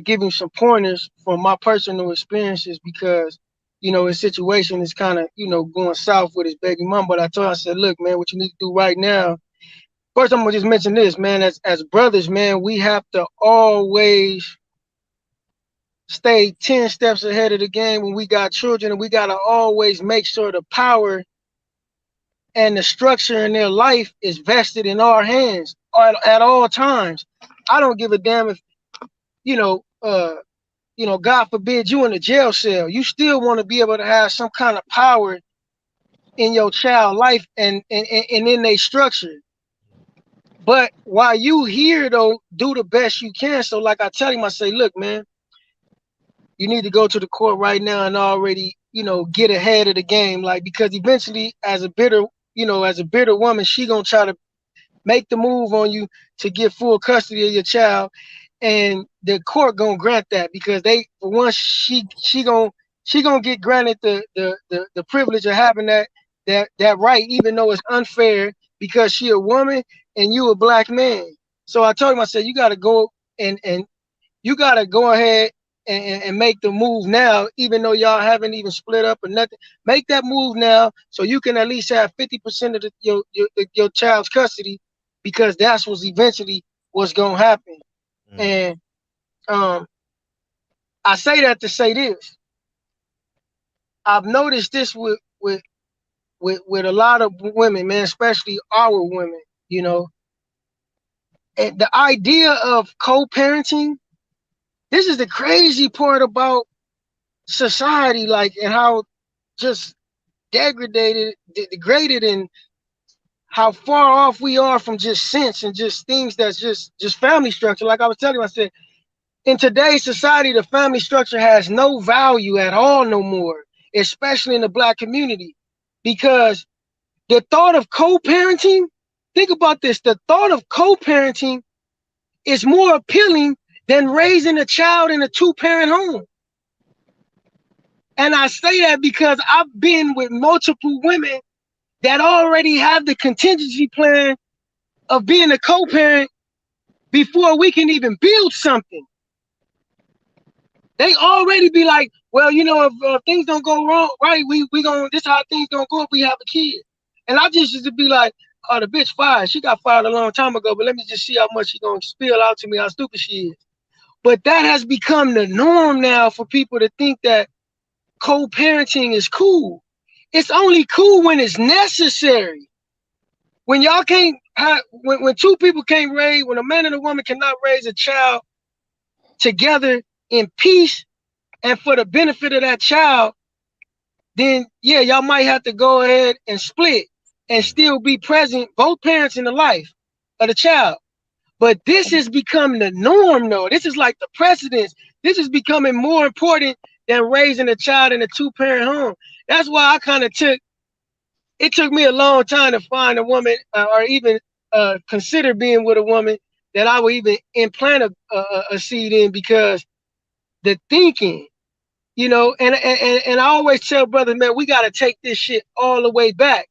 [SPEAKER 12] give him some pointers from my personal experiences because his situation is kind of going south with his baby mama. But I said, look, man, what you need to do right now. First, I'm gonna just mention this, man. As brothers, man, we have to always stay 10 steps ahead of the game when we got children, and we gotta always make sure the power and the structure in their life is vested in our hands at all times. I don't give a damn if God forbid you in a jail cell. You still want to be able to have some kind of power in your child life and in their structure. But while you here, though, do the best you can. So like I tell him, I say, look, man, you need to go to the court right now and already, get ahead of the game. Like, because eventually as a bitter woman, she gonna try to make the move on you to get full custody of your child. And the court gonna grant that because for once she gonna get granted the privilege of having that right, even though it's unfair because she a woman and you a black man. So I told him, I said, you gotta go and you gotta go ahead and make the move now, even though y'all haven't even split up or nothing. Make that move now so you can at least have 50% of your child's custody, because that's eventually what's gonna happen. And I say that to say this. I've noticed this with a lot of women, man, especially our women. the idea of co-parenting, this is the crazy part about society, like, and how just degraded, and how far off we are from just sense and just things that's just family structure. Like I was telling you, I said, in today's society, the family structure has no value at all no more, especially in the Black community, because the thought of co-parenting, think about this, the thought of co-parenting is more appealing than raising a child in a two-parent home. And I say that because I've been with multiple women that already have the contingency plan of being a co-parent before we can even build something. They already be like, well, you know, if things don't go wrong, right, we gonna, this how things gonna go if we have a kid. And I just used to be like, oh, the bitch fired. She got fired a long time ago, but let me just see how much she gonna spill out to me, how stupid she is. But that has become the norm now for people to think that co-parenting is cool. It's only cool when it's necessary. When y'all can't have, when two people can't raise, when a man and a woman cannot raise a child together in peace and for the benefit of that child, then yeah, y'all might have to go ahead and split and still be present, both parents in the life of the child. But this has become the norm, though. This is like the precedence. This is becoming more important than raising a child in a two-parent home. That's why I kind of it took me a long time to find a woman or even consider being with a woman that I would even implant a seed in, because the thinking, you know, and I always tell brothers, man, we got to take this shit all the way back.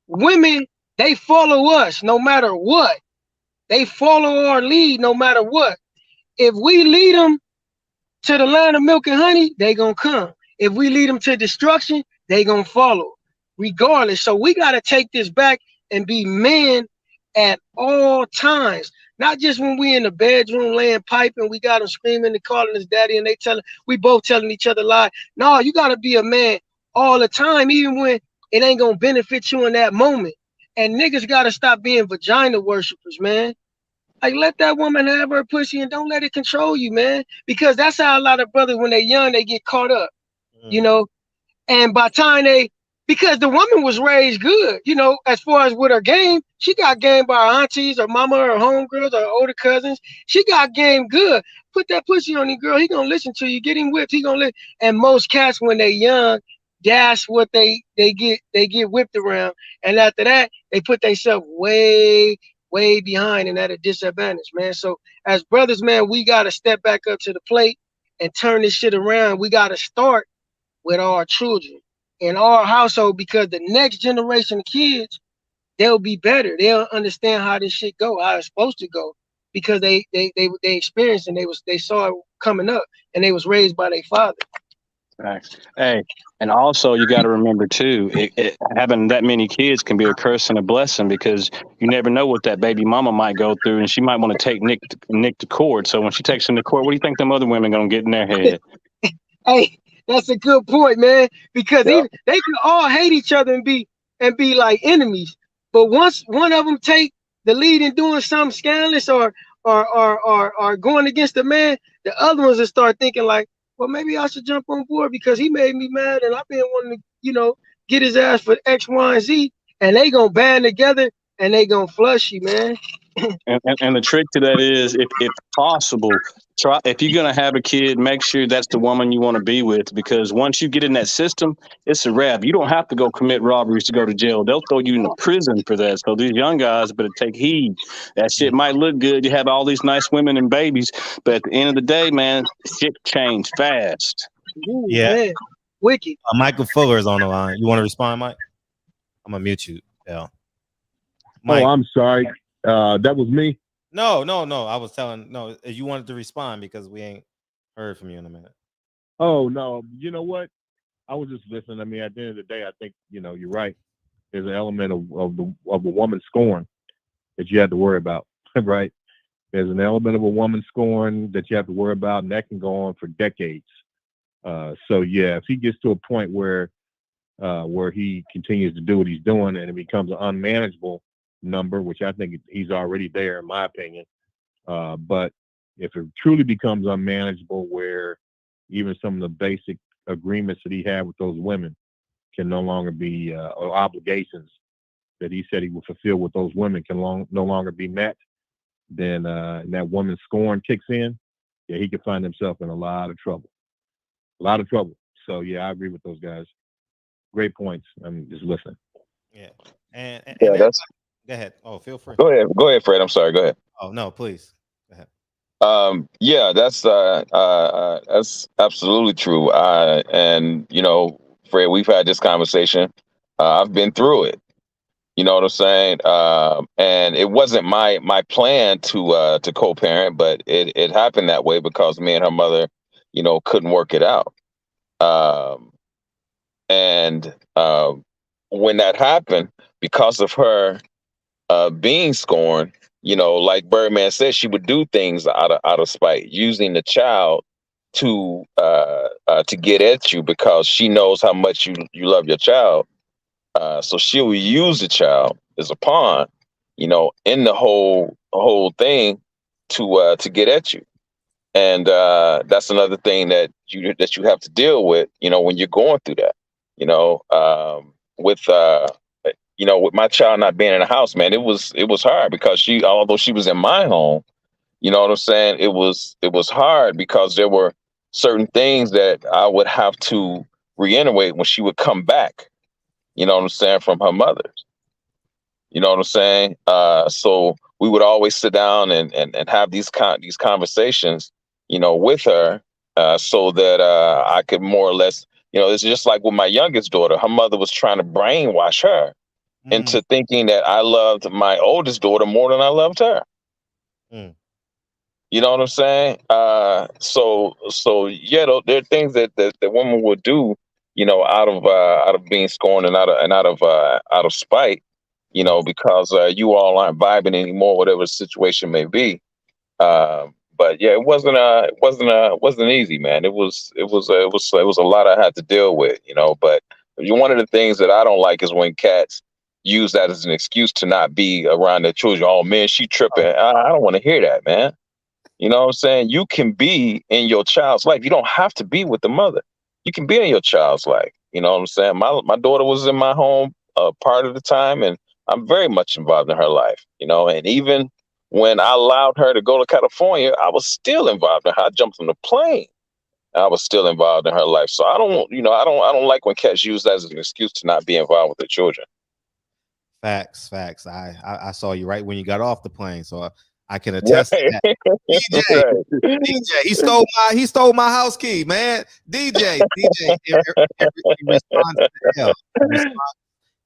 [SPEAKER 12] Women, they follow us no matter what. They follow our lead no matter what. If we lead them to the land of milk and honey, they gonna come. If we lead them to destruction, they gonna follow, regardless. So we gotta take this back and be men at all times. Not just when we in the bedroom laying pipe and we got them screaming and calling us daddy and we both telling each other lies. No, you gotta be a man all the time, even when it ain't gonna benefit you in that moment. And niggas gotta stop being vagina worshipers, man. Like, let that woman have her pussy and don't let it control you, man. Because that's how a lot of brothers, when they're young, they get caught up, you know. And by the time because the woman was raised good, you know, as far as with her game, she got game by her aunties, her mama, her homegirls, her older cousins. She got game good. Put that pussy on him, girl. He gonna listen to you. Get him whipped. He gonna listen. And most cats, when they young, that's what they get whipped around. And after that, they put themselves way behind and at a disadvantage, man. So as brothers, man, we got to step back up to the plate and turn this shit around. We got to start with our children in our household, because the next generation of kids, they'll be better. They'll understand how this shit go, how it's supposed to go, because they experienced and they saw it coming up and they was raised by their father.
[SPEAKER 10] Right. Hey, and also you got to remember too, having that many kids can be a curse and a blessing, because you never know what that baby mama might go through, and she might want to take Nick to court. So when she takes him to court, what do you think them other women gonna get in their head?
[SPEAKER 12] Hey, that's a good point, man. Because even they can all hate each other and be like enemies, but once one of them take the lead in doing something scandalous or going against the man, the other ones will start thinking like, well, maybe I should jump on board because he made me mad and I've been wanting to, you know, get his ass for X, Y, and Z. And they gonna band together and they gonna flush you, man.
[SPEAKER 10] And the trick to that is, if possible, try, if you're gonna have a kid, make sure that's the woman you want to be with, because once you get in that system, it's a wrap. You don't have to go commit robberies to go to jail. They'll throw you in the prison for that. So these young guys better take heed. That shit might look good. You have all these nice women and babies, but at the end of the day, man, shit changed fast.
[SPEAKER 12] Ooh, yeah, man. Wicked.
[SPEAKER 5] Michael Fuller is on the line. You want to respond, Mike? I'm gonna mute you. Yeah.
[SPEAKER 9] Mike. Oh, I'm sorry. That was me.
[SPEAKER 5] No. I was telling you wanted to respond because we ain't heard from you in a minute.
[SPEAKER 9] Oh no, you know what? I was just listening. I mean, at the end of the day, I think you're right. There's an element of a woman scorn that you have to worry about, right? There's an element of a woman scorn that you have to worry about, and that can go on for decades. So yeah, if he gets to a point where he continues to do what he's doing and it becomes unmanageable, number, which I think he's already there, in my opinion. But if it truly becomes unmanageable, where even some of the basic agreements that he had with those women can no longer be, or obligations that he said he would fulfill with those women can no longer be met, then and that woman's scorn kicks in, yeah, he could find himself in a lot of trouble. A lot of trouble. So, yeah, I agree with those guys. Great points. I'm just listening.
[SPEAKER 5] Yeah. And
[SPEAKER 11] Yeah, that's.
[SPEAKER 5] Go ahead. Oh, feel free.
[SPEAKER 11] Go ahead, Fred. I'm sorry. Go ahead.
[SPEAKER 5] Oh, no, please. Go ahead.
[SPEAKER 11] Yeah, that's absolutely true. And you know, Fred, we've had this conversation. I've been through it. You know what I'm saying? And it wasn't my plan to co-parent, but it happened that way because me and her mother, you know, couldn't work it out. And when that happened, because of her being scorned, you know, like Birdman said, she would do things out of spite, using the child to get at you because she knows how much you love your child. So she'll use the child as a pawn, you know, in the whole thing to get at you. And that's another thing that you have to deal with, you know, when you're going through that, you know, with my child not being in the house, man, it was hard because although she was in my home, you know what I'm saying? It was hard because there were certain things that I would have to reiterate when she would come back, you know what I'm saying, from her mother's. You know what I'm saying? So we would always sit down and have these conversations, you know, with her, so that I could more or less, you know, it's just like with my youngest daughter. Her mother was trying to brainwash her into thinking that I loved my oldest daughter more than I loved her. You know what I'm saying? So yeah, there are things that women would do, you know, out of being scorned and out of spite, you know, because you all aren't vibing anymore, whatever the situation may be. But yeah, it wasn't easy, man. It was a lot I had to deal with, you know. But one of the things that I don't like is when cats use that as an excuse to not be around their children. Oh man, she tripping. I don't want to hear that, man. You know what I'm saying? You can be in your child's life. You don't have to be with the mother. You can be in your child's life. You know what I'm saying? My daughter was in my home part of the time, and I'm very much involved in her life. You know, and even when I allowed her to go to California, I was still involved in her. I jumped on the plane. I was still involved in her life. So I don't like when cats use that as an excuse to not be involved with their children.
[SPEAKER 5] Facts. I saw you right when you got off the plane, so I can attest to that. DJ, he stole my house key, man. DJ,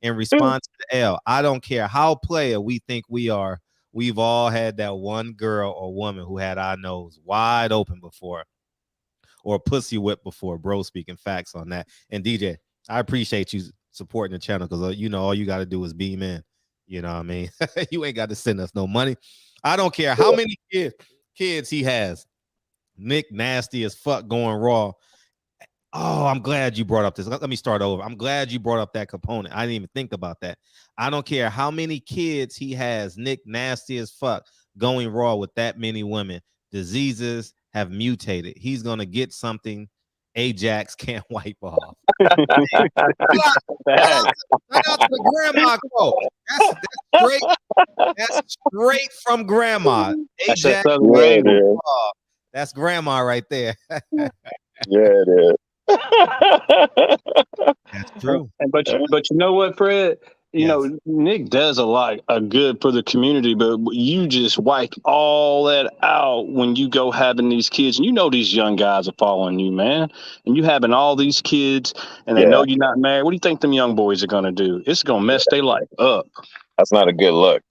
[SPEAKER 5] in response to the L, I don't care how player we think we are. We've all had that one girl or woman who had our nose wide open before, or pussy whipped before. Bro, speaking facts on that. And DJ, I appreciate you supporting the channel because you know all you got to do is beam in. You know what I mean? You ain't got to send us no money. I don't care how many kids he has. Nick nasty as fuck going raw. Oh, I'm glad you brought up this. Let me start over. I'm glad you brought up that component. I didn't even think about that. I don't care how many kids he has. Nick nasty as fuck going raw with that many women. Diseases have mutated. He's going to get something Ajax can't wipe off. Shout out to the grandma quote. That's straight. That's straight from grandma. Ajax, that's grandma right there.
[SPEAKER 11] Yeah, it is.
[SPEAKER 5] That's true.
[SPEAKER 10] But you know what, Fred? You know, Nick does a lot of good for the community, but you just wipe all that out when you go having these kids. And you know these young guys are following you, man. And you having all these kids, and they know you're not married. What do you think them young boys are going to do? It's going to mess their life up.
[SPEAKER 11] That's not a good look.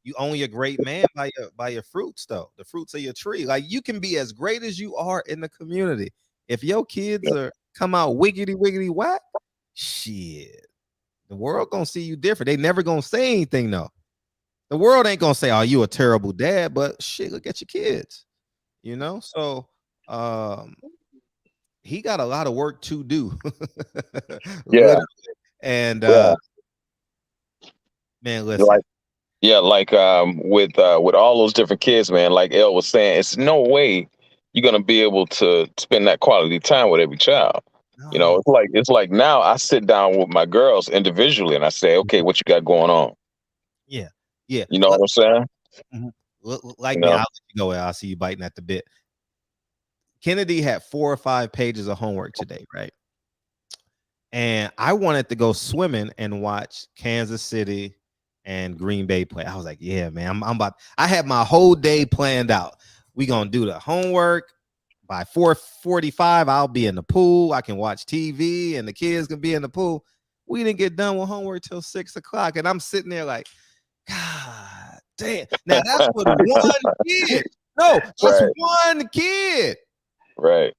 [SPEAKER 5] You only a great man by your fruits, though. The fruits of your tree. Like, you can be as great as you are in the community. If your kids come out wiggity whack, shit. The world gonna see you different. They never gonna say anything though. The world ain't gonna say, "Oh, you a terrible dad," but shit, look at your kids. You know, so he got a lot of work to do.
[SPEAKER 11] Yeah.
[SPEAKER 5] And man, listen.
[SPEAKER 11] You're like, Yeah, like with all those different kids, man. Like El was saying, it's no way you're gonna be able to spend that quality time with every child. You know,
[SPEAKER 5] No.
[SPEAKER 11] it's like now I sit down with my girls individually and I say, okay, what you got going on?
[SPEAKER 5] Yeah, yeah.
[SPEAKER 11] You know what I'm saying?
[SPEAKER 5] Mhm. Like
[SPEAKER 11] You
[SPEAKER 5] me,
[SPEAKER 11] know?
[SPEAKER 5] I'll let you go. I'll see you biting at the bit. Kennedy had 4 or 5 pages of homework today, right? And I wanted to go swimming and watch Kansas City and Green Bay play. I was like, yeah, man, I'm about. I had my whole day planned out. We gonna do the homework. By 4:45, I'll be in the pool. I can watch TV, and the kids can be in the pool. We didn't get done with homework till 6 o'clock, and I'm sitting there like, God damn. Now that's with one kid. No, that's
[SPEAKER 11] Right.
[SPEAKER 5] one kid.
[SPEAKER 11] Right.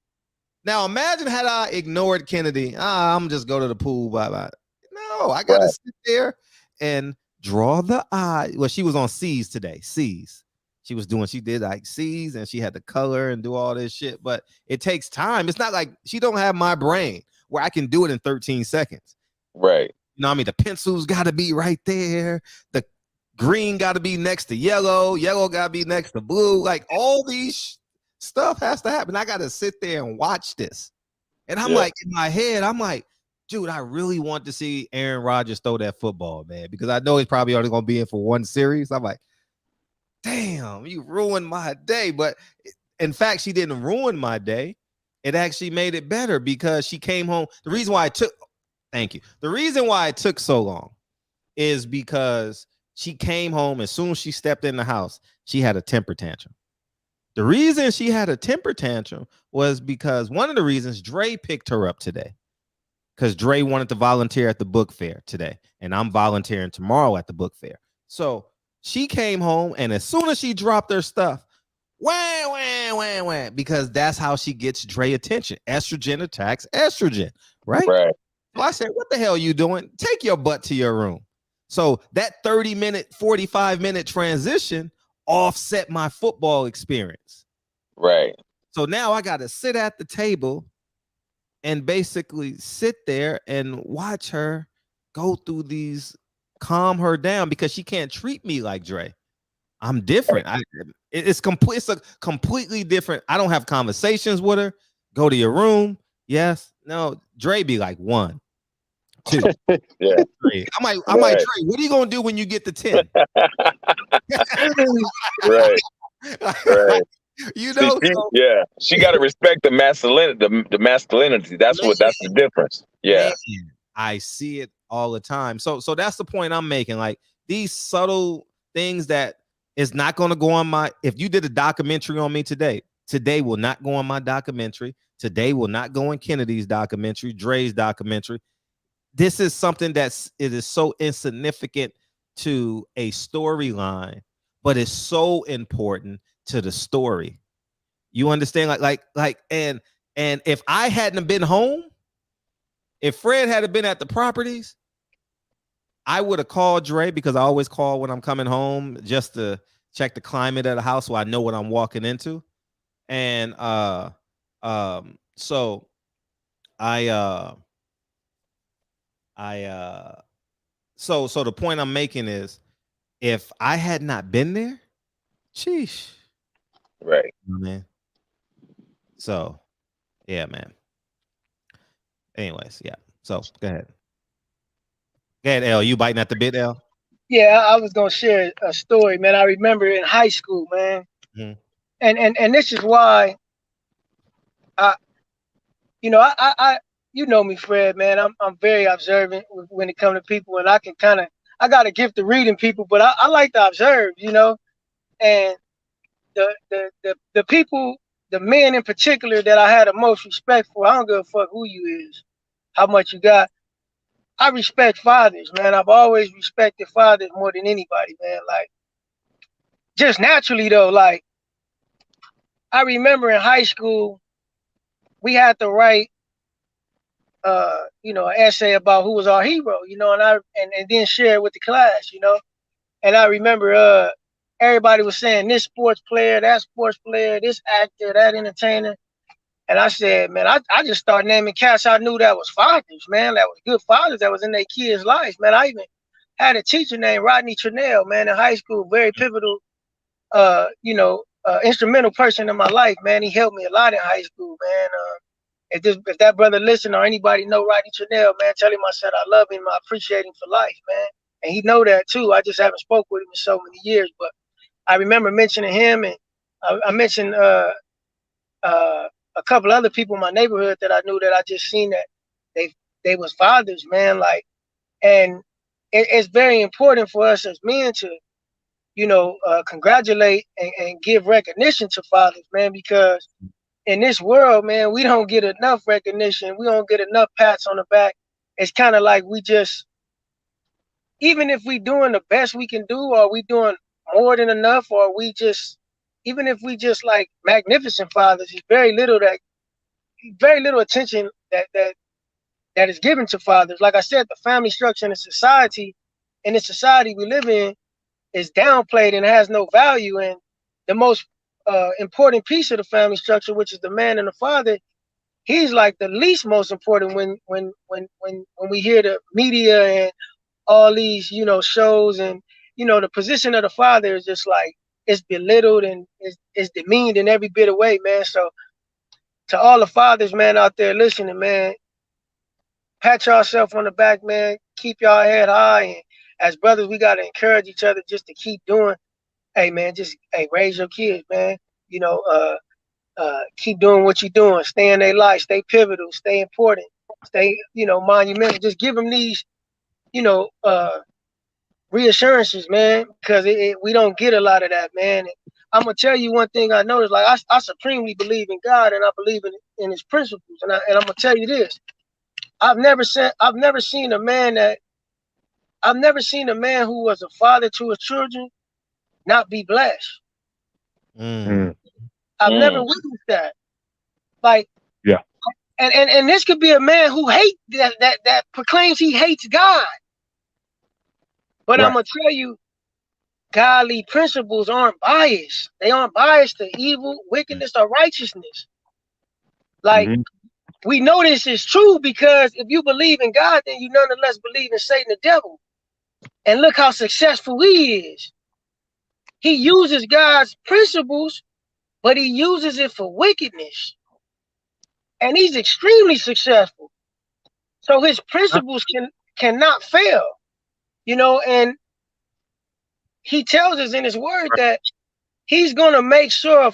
[SPEAKER 5] Now imagine had I ignored Kennedy. I'm just go to the pool. Bye bye. No, I gotta sit there and draw the eye. Well, she was on C's today. C's. She did like C's and she had to color and do all this shit. But it takes time. It's not like she don't have my brain where I can do it in 13 seconds.
[SPEAKER 11] Right.
[SPEAKER 5] You know what I mean? The pencils gotta be right there. The green gotta be next to yellow. Yellow gotta be next to blue. Like all these stuff has to happen. I gotta sit there and watch this. And I'm like, in my head, I'm like, dude, I really want to see Aaron Rodgers throw that football, man, because I know he's probably only gonna be in for one series. I'm like, damn, you ruined my day. But in fact, she didn't ruin my day. It actually made it better because she came home. The reason why it took so long is because she came home as soon as she stepped in the house, she had a temper tantrum. The reason she had a temper tantrum was because one of the reasons Dre picked her up today, because Dre wanted to volunteer at the book fair today, and I'm volunteering tomorrow at the book fair. So she came home, and as soon as she dropped her stuff, wham, wham, wham, wham, because that's how she gets Dre attention. Estrogen attacks estrogen, right?
[SPEAKER 11] Right.
[SPEAKER 5] So I said, what the hell are you doing? Take your butt to your room. So that 30-minute, 45-minute transition offset my football experience.
[SPEAKER 11] Right.
[SPEAKER 5] So now I got to sit at the table and basically sit there and watch her go through these, calm her down because she can't treat me like Dre. I'm different. It's a completely different. I don't have conversations with her. Go to your room. Yes. No. Dre be like 1, 2.
[SPEAKER 11] Yeah.
[SPEAKER 5] 3. I'm like, Dre, what are you gonna do when you get to 10?
[SPEAKER 11] Right. Right.
[SPEAKER 5] You know,
[SPEAKER 11] she got to respect the masculinity. The masculinity. That's the difference. Yeah.
[SPEAKER 5] Man, I see it all the time. So that's the point I'm making. Like these subtle things that is not going to go on my. If you did a documentary on me today will not go on my documentary. Today will not go in Kennedy's documentary, Dre's documentary. This is something it is so insignificant to a storyline, but it's so important to the story. You understand? And if I hadn't been home, if Fred had been at the properties, I would have called Dre because I always call when I'm coming home just to check the climate of the house so I know what I'm walking into. And so so the point I'm making is if I had not been there, sheesh.
[SPEAKER 11] Right.
[SPEAKER 5] Man. So yeah, man. Anyways, yeah. So go ahead. Go ahead, L. You biting at the bit, L?
[SPEAKER 12] Yeah, I was gonna share a story, man. I remember in high school, man.
[SPEAKER 5] Mm-hmm.
[SPEAKER 12] And this is why I you know me, Fred, man. I'm very observant when it comes to people, and I got a gift of reading people, but I like to observe, you know. And the people, the men in particular that I had the most respect for, I don't give a fuck who you is, how much you got. I respect fathers, man. I've always respected fathers more than anybody, man. Like, just naturally though, like, I remember in high school, we had to write an essay about who was our hero, and then share it with the class, And I remember everybody was saying this sports player, that sports player, this actor, that entertainer. And I said, man, I just started naming cats I knew that was fathers, man, that was good fathers that was in their kids' lives, man. I even had a teacher named Rodney Trinnell, man, in high school, very pivotal, instrumental person in my life, man. He helped me a lot in high school, man. If that brother listen or anybody know Rodney Trinnell, man, tell him I said I love him. I appreciate him for life, man. And he know that too. I just haven't spoke with him in so many years, but I remember mentioning him, and I mentioned a couple other people in my neighborhood that I knew that I just seen that they was fathers, man. Like, and it's very important for us as men to, congratulate and give recognition to fathers, man, because in this world, man, we don't get enough recognition. We don't get enough pats on the back. It's kind of like we just, even if we doing the best we can do, or we doing more than enough, or we just, even if we just like magnificent fathers, there's very little attention that is given to fathers. Like I said, the family structure in the society we live in is downplayed and has no value. And the most important piece of the family structure, which is the man and the father, he's like the least most important when we hear the media and all these, shows, and the position of the father is just like, it's belittled and it's demeaned in every bit of way, man. So to all the fathers, man, out there listening, man, pat yourself on the back, man. Keep y'all head high, and as brothers, we gotta encourage each other just to keep doing. Hey, man, raise your kids, man. Keep doing what you're doing. Stay in their life. Stay pivotal. Stay important. Stay, monumental. Just give them these, reassurances, man, because we don't get a lot of that, man. And I'm gonna tell you one thing I noticed. Like I supremely believe in God, and I believe in His principles. And I'm gonna tell you this: I've never seen a man who was a father to his children not be blessed. I've never witnessed that. Like,
[SPEAKER 9] yeah.
[SPEAKER 12] And this could be a man who that proclaims he hates God. But right. I'm gonna tell you, godly principles aren't biased. They aren't biased to evil, wickedness, or righteousness. Like, we know this is true because if you believe in God, then you nonetheless believe in Satan the devil. And look how successful he is. He uses God's principles, but he uses it for wickedness. And he's extremely successful. So his principles cannot fail. And he tells us in his word that he's going to make sure,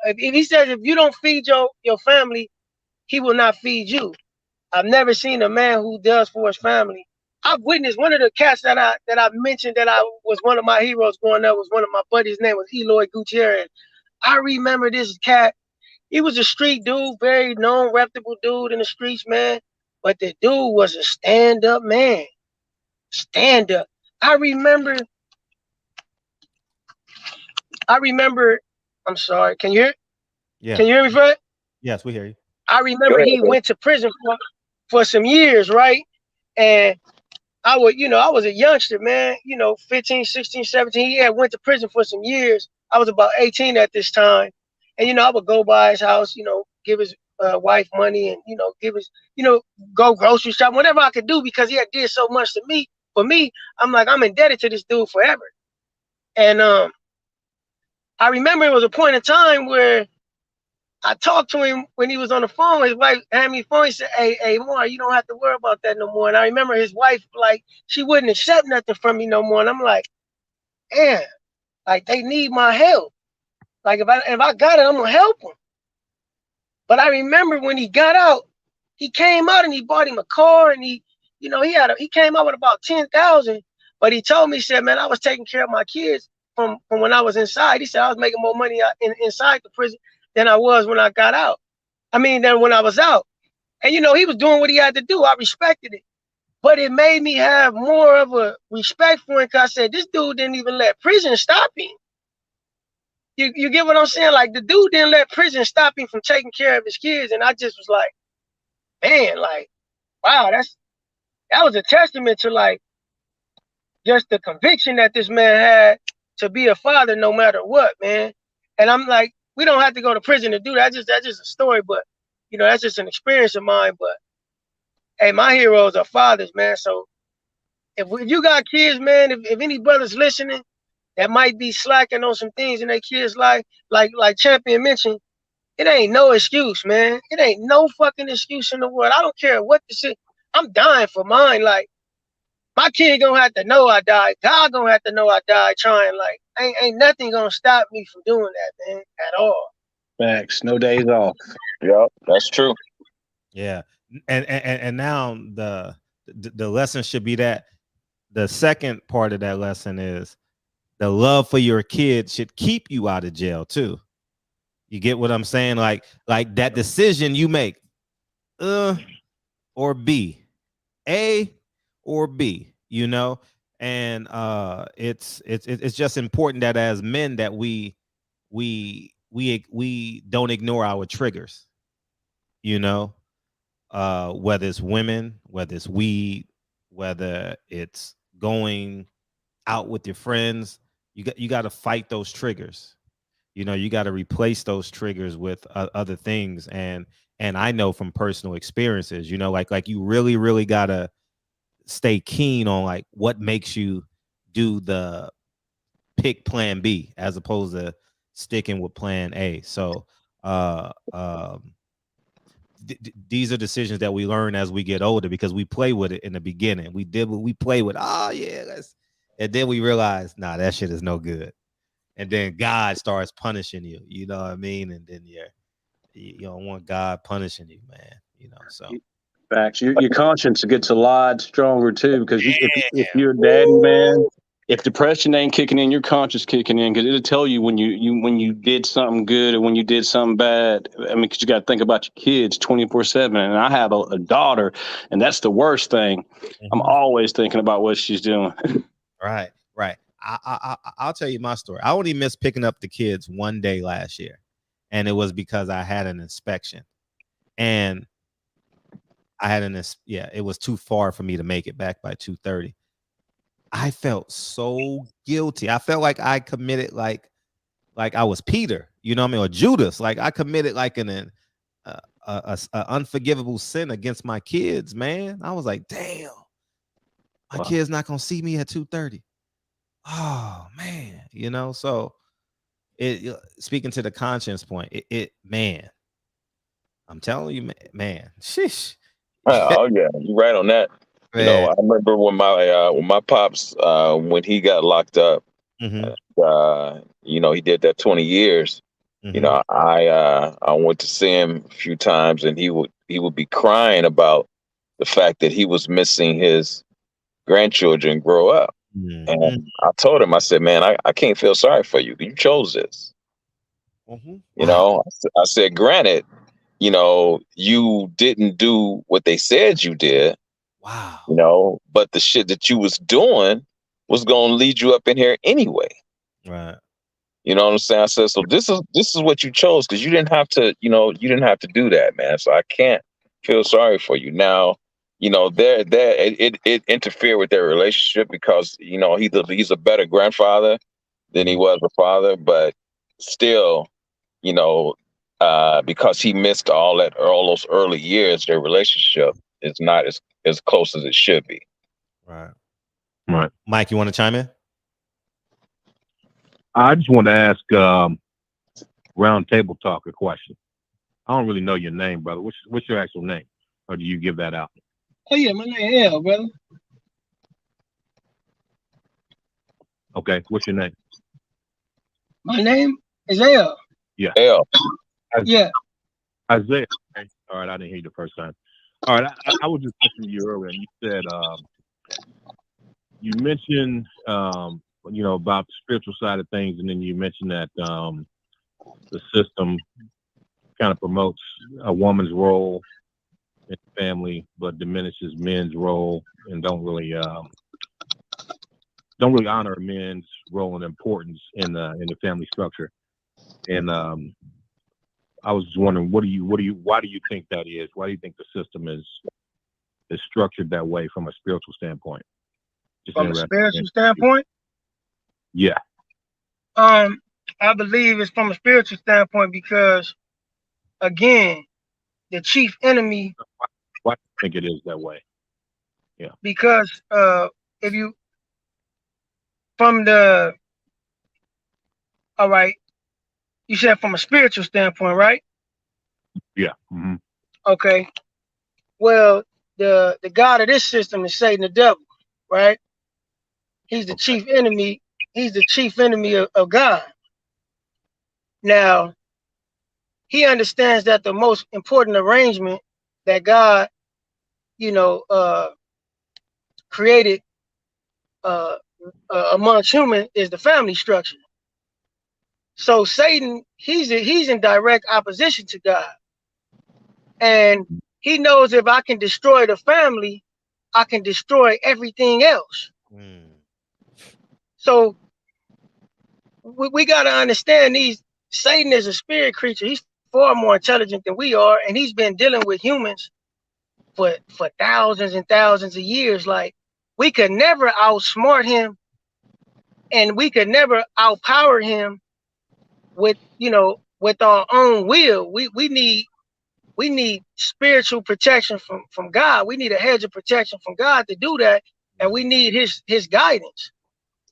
[SPEAKER 12] if he says, if you don't feed your family, he will not feed you. I've never seen a man who does for his family. I've witnessed one of the cats that I mentioned that I was one of my heroes growing up was one of my buddies' name was Eloy Gutierrez. I remember this cat. He was a street dude, very known, reputable dude in the streets, man. But the dude was a stand-up man. Stand up. I remember. I'm sorry. Can you hear?
[SPEAKER 5] Yeah.
[SPEAKER 12] Can you hear me, Fred?
[SPEAKER 5] Yes, we hear you.
[SPEAKER 12] I remember he went to prison for some years, right? And I was a youngster, man. 15, 16, 17. He had went to prison for some years. I was about 18 at this time, and I would go by his house, give his wife money, and give his, go grocery shop, whatever I could do because he had did so much to me. For me, I'm like, I'm indebted to this dude forever. And I remember it was a point in time where I talked to him when he was on the phone. His wife handed me the phone. He said, hey, Mar, you don't have to worry about that no more. And I remember his wife, like, she wouldn't accept nothing from me no more. And I'm like, man, like, they need my help. Like, if I got it, I'm gonna help him. But I remember when he got out, he came out and he bought him a car, and he came out with about 10,000. But he told me, he said, man, I was taking care of my kids from when I was inside. He said I was making more money inside the prison than I was when I got out. Than when I was out. And he was doing what he had to do. I respected it. But it made me have more of a respect for him because I said, this dude didn't even let prison stop him. You get what I'm saying? Like, the dude didn't let prison stop him from taking care of his kids. And I just was like, man, like, wow, that was a testament to, like, just the conviction that this man had to be a father no matter what, man. And I'm like, we don't have to go to prison to do that. That's just a story, but that's just an experience of mine. But hey, my heroes are fathers, man. So if you got kids, man, if any brothers listening that might be slacking on some things in their kids' life, like Champion mentioned, it ain't no excuse, man. It ain't no fucking excuse in the world. I don't care what the shit. I'm dying for mine. Like, my kid gonna have to know I died. God gonna have to know I died trying. Like, ain't nothing gonna stop me from doing that, man, at all.
[SPEAKER 10] Facts. No days off.
[SPEAKER 11] Yeah, that's true.
[SPEAKER 5] Yeah, and now the lesson should be that the second part of that lesson is the love for your kid should keep you out of jail too. You get what I'm saying? Like that decision you make, or B, A or B, you know, and it's just important that as men that we don't ignore our triggers, you know, whether it's women, whether it's weed, whether it's going out with your friends, you got to fight those triggers. You know, you got to replace those triggers with other things. And I know from personal experiences, you know, like you really got to stay keen on like what makes you do the pick plan B as opposed to sticking with plan A. So these are decisions that we learn as we get older because we play with it in the beginning. We did what we play with. Oh yeah, and then we realize, nah, that shit is no good. And then God starts punishing you. You know what I mean? And then you don't want God punishing you, man. You know, so.
[SPEAKER 10] Facts. Your conscience gets a lot stronger too, because if you're a daddy, man, if depression ain't kicking in, your conscience kicking in, because it'll tell you when you did something good or when you did something bad. I mean, because you got to think about your kids 24/7. And I have a daughter, and that's the worst thing. Mm-hmm. I'm always thinking about what she's doing.
[SPEAKER 5] Right. I'll tell you my story. I only missed picking up the kids one day last year, and it was because I had an inspection, and it was too far for me to make it back by 2:30. I felt so guilty. I felt like I committed like I was Peter, you know what I mean, or Judas. Like I committed like an unforgivable sin against my kids, man. I was like, damn, my kid's not gonna see me at 2:30. Oh man, you know. So it speaking to the conscience point, man, I'm telling you, man, sheesh.
[SPEAKER 11] Oh yeah, you're right on that. Man. You know, I remember when my pops when he got locked up, mm-hmm. You know, he did that 20 years. Mm-hmm. You know, I went to see him a few times, and he would be crying about the fact that he was missing his grandchildren grow up. Mm-hmm. And I told him, I said, man, I can't feel sorry for you. You chose this. Mm-hmm. You know, I said, granted, you know, you didn't do what they said you did.
[SPEAKER 5] Wow.
[SPEAKER 11] You know, but the shit that you was doing was going to lead you up in here anyway.
[SPEAKER 5] Right.
[SPEAKER 11] You know what I'm saying? I said, so this is what you chose, because you didn't have to, you know, you didn't have to do that, man. So I can't feel sorry for you. Now, you know, it interfered with their relationship because, you know, he's a better grandfather than he was a father, but still, you know, because he missed all those early years, their relationship is not as close as it should be.
[SPEAKER 5] Right.
[SPEAKER 9] Mike,
[SPEAKER 5] you want to chime in?
[SPEAKER 9] I just want to ask Round Table Talk a question. I don't really know your name, brother. What's your actual name? Or do you give that out?
[SPEAKER 12] Oh yeah, my name L, brother.
[SPEAKER 9] Okay, what's your name?
[SPEAKER 12] My name is L.
[SPEAKER 9] Yeah.
[SPEAKER 11] L.
[SPEAKER 12] Yeah.
[SPEAKER 9] Isaiah. Okay. All right, I didn't hear you the first time. All right, I was just listening to you earlier, and you said you mentioned you know, about the spiritual side of things, and then you mentioned that the system kind of promotes a woman's role in the family, but diminishes men's role, and don't really honor men's role and importance in the family structure. And I was just wondering, why do you think that is? Why do you think the system is structured that way from a spiritual standpoint?
[SPEAKER 12] From a spiritual standpoint?
[SPEAKER 9] Yeah.
[SPEAKER 12] I believe it's from a spiritual standpoint because, again, the chief enemy.
[SPEAKER 9] Why do you think it is that way? Yeah.
[SPEAKER 12] Because if you from the all right, you said from a spiritual standpoint, right?
[SPEAKER 9] Yeah. Mm-hmm.
[SPEAKER 12] Okay. Well, the god of this system is Satan, the devil, right? He's the chief enemy. He's the chief enemy of God. Now, he understands that the most important arrangement that God, created amongst humans is the family structure. So Satan, he's in direct opposition to God, and he knows if I can destroy the family, I can destroy everything else. So we got to understand Satan is a spirit creature. He's far more intelligent than we are, and he's been dealing with humans for thousands and thousands of years. Like, we could never outsmart him, and we could never outpower him with our own will. We need spiritual protection from God. We need a hedge of protection from God to do that, and we need his guidance.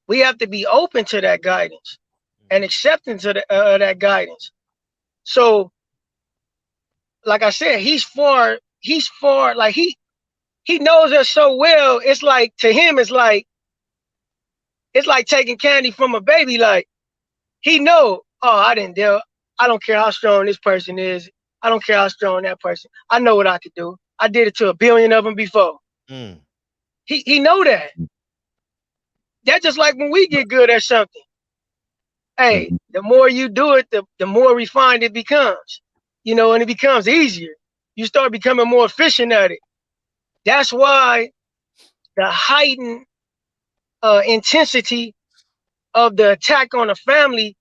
[SPEAKER 12] We have to be open to that guidance and acceptance of that guidance. So, like I said, he's far like he knows us so well. It's like, to him, it's like taking candy from a baby. Like, he know, I don't care how strong this person is. I don't care how strong that person. I know what I could do. I did it to 1 billion of them before. He know that. That's just like when we get good at something. Hey, the more you do it, the more refined it becomes. And it becomes easier. You start becoming more efficient at it. That's why the heightened intensity of the attack on a family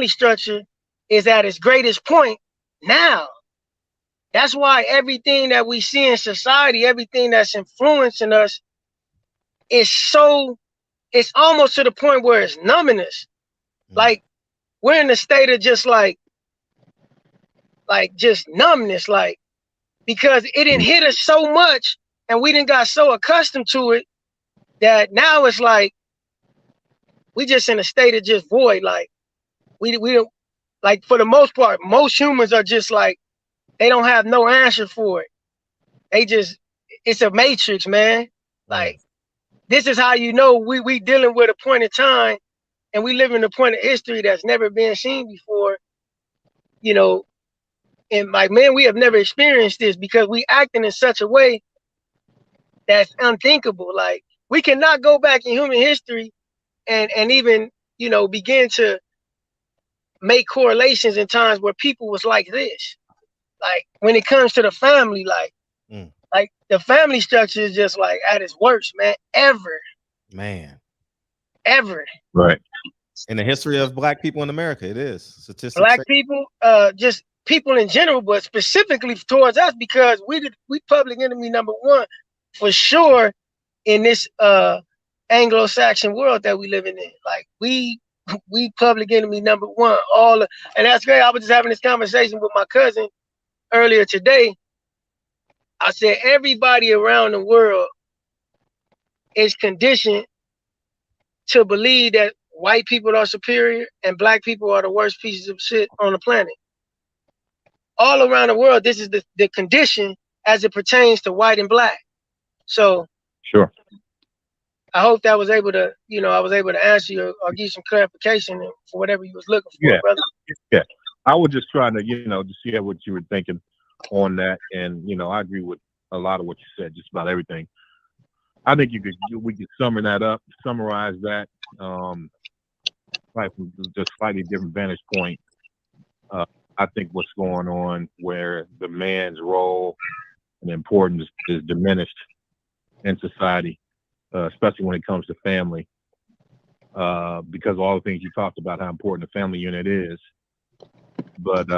[SPEAKER 12] structure is at its greatest point now. That's why everything that we see in society, everything that's influencing us, it's almost to the point where it's numbing us. Like, we're in a state of just just numbness, like, because it didn't hit us so much and we didn't got so accustomed to it that now it's like we just in a state of just void. Like, we don't, like, for the most part, most humans are just like, they don't have no answer for it. It's a matrix, man. Like, this is how we dealing with a point in time, and we live in a point of history that's never been seen before. And like, man, we have never experienced this because we acting in such a way that's unthinkable. Like, we cannot go back in human history and even begin to make correlations in times where people was like this. Like, when it comes to the family, like the family structure is just like at its worst, man. Ever.
[SPEAKER 9] Right.
[SPEAKER 5] In the history of Black people in America, it is. Statistics
[SPEAKER 12] Black people, just people in general, but specifically towards us, because we public enemy number one for sure in this Anglo-Saxon world that we living in. Like, we public enemy number one. And that's great. I was just having this conversation with my cousin earlier today. I said, everybody around the world is conditioned to believe that white people are superior and Black people are the worst pieces of shit on the planet. All around the world, this is the condition as it pertains to white and Black. So,
[SPEAKER 9] sure.
[SPEAKER 12] I hope that was able to, I was able to answer you or give some clarification for whatever you was looking for, brother.
[SPEAKER 9] Yeah. I was just trying to, to see what you were thinking on that. And, I agree with a lot of what you said, just about everything. I think we could summarize that, from just slightly different vantage point. I think what's going on where the man's role and importance is diminished in society, especially when it comes to family, because of all the things you talked about, how important the family unit is. But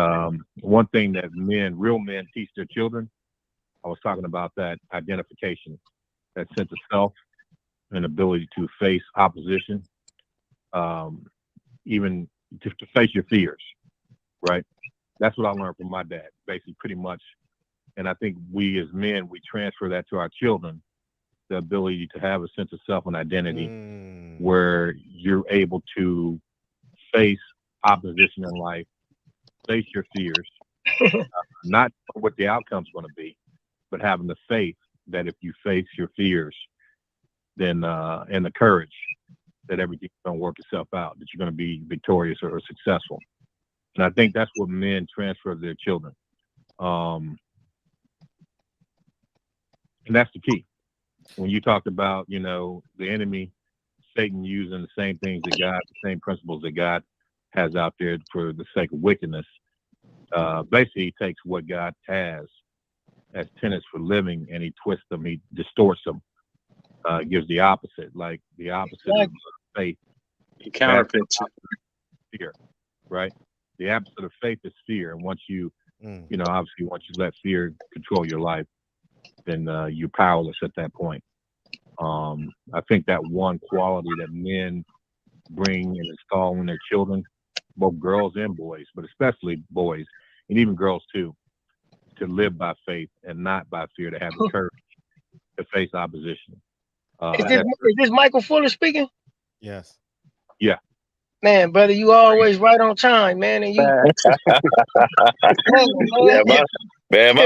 [SPEAKER 9] one thing that real men teach their children, I was talking about that identification, that sense of self, and ability to face opposition, even to face your fears, right? That's what I learned from my dad, basically, pretty much. And I think we as men, we transfer that to our children, the ability to have a sense of self and identity where you're able to face opposition in life, face your fears, not what the outcome's going to be, but having the faith that if you face your fears, then and the courage that everything's going to work itself out, that you're going to be victorious or successful. And I think that's what men transfer to their children. And that's the key. When you talked about, you know, the enemy, Satan using the same things that God, the same principles that God has out there for the sake of wickedness, basically he takes what God has as tenets for living and he twists them, he distorts them, gives the opposite, like the opposite of faith.
[SPEAKER 10] He counterfeits
[SPEAKER 9] fear, right? The opposite of faith is fear. And once you, you know, obviously once you let fear control your life, then you're powerless at that point. I think that one quality that men bring and install in their children, both girls and boys, but especially boys, and even girls too, to live by faith and not by fear, to have the courage to face opposition.
[SPEAKER 12] Is this Michael Fuller speaking?
[SPEAKER 5] Yes.
[SPEAKER 9] Yeah.
[SPEAKER 12] Man, brother, you always right on time, man. And you,
[SPEAKER 11] my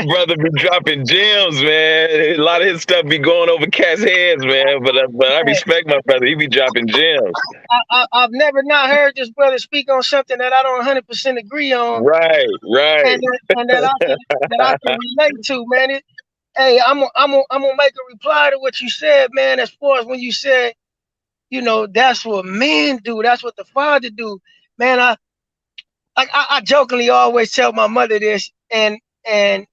[SPEAKER 11] brother be dropping gems, man. A lot of his stuff be going over cats' heads, man. But I respect my brother. He be dropping gems.
[SPEAKER 12] I've never not heard this brother speak on something that I don't 100% agree on.
[SPEAKER 11] Right.
[SPEAKER 12] And that I can relate to, man. Hey, I'm gonna make a reply to what you said, man. As far as when you said, you know, that's what men do. That's what the father do, man. I jokingly always tell my mother this, and I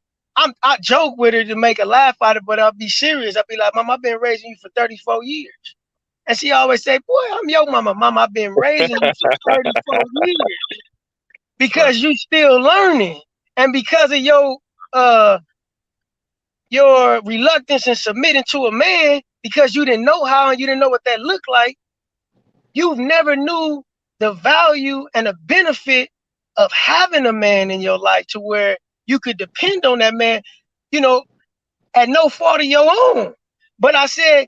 [SPEAKER 12] joke with her to make her laugh out of it, but I'll be serious. I'll be like, Mom, I've been raising you for 34 years. And she always say, boy, I'm your mama. Mom, I've been raising you for 34 years. Because you still learning. And because of your reluctance in submitting to a man, because you didn't know how and you didn't know what that looked like, you've never knew the value and the benefit of having a man in your life to where you could depend on that man, you know, at no fault of your own. But I said,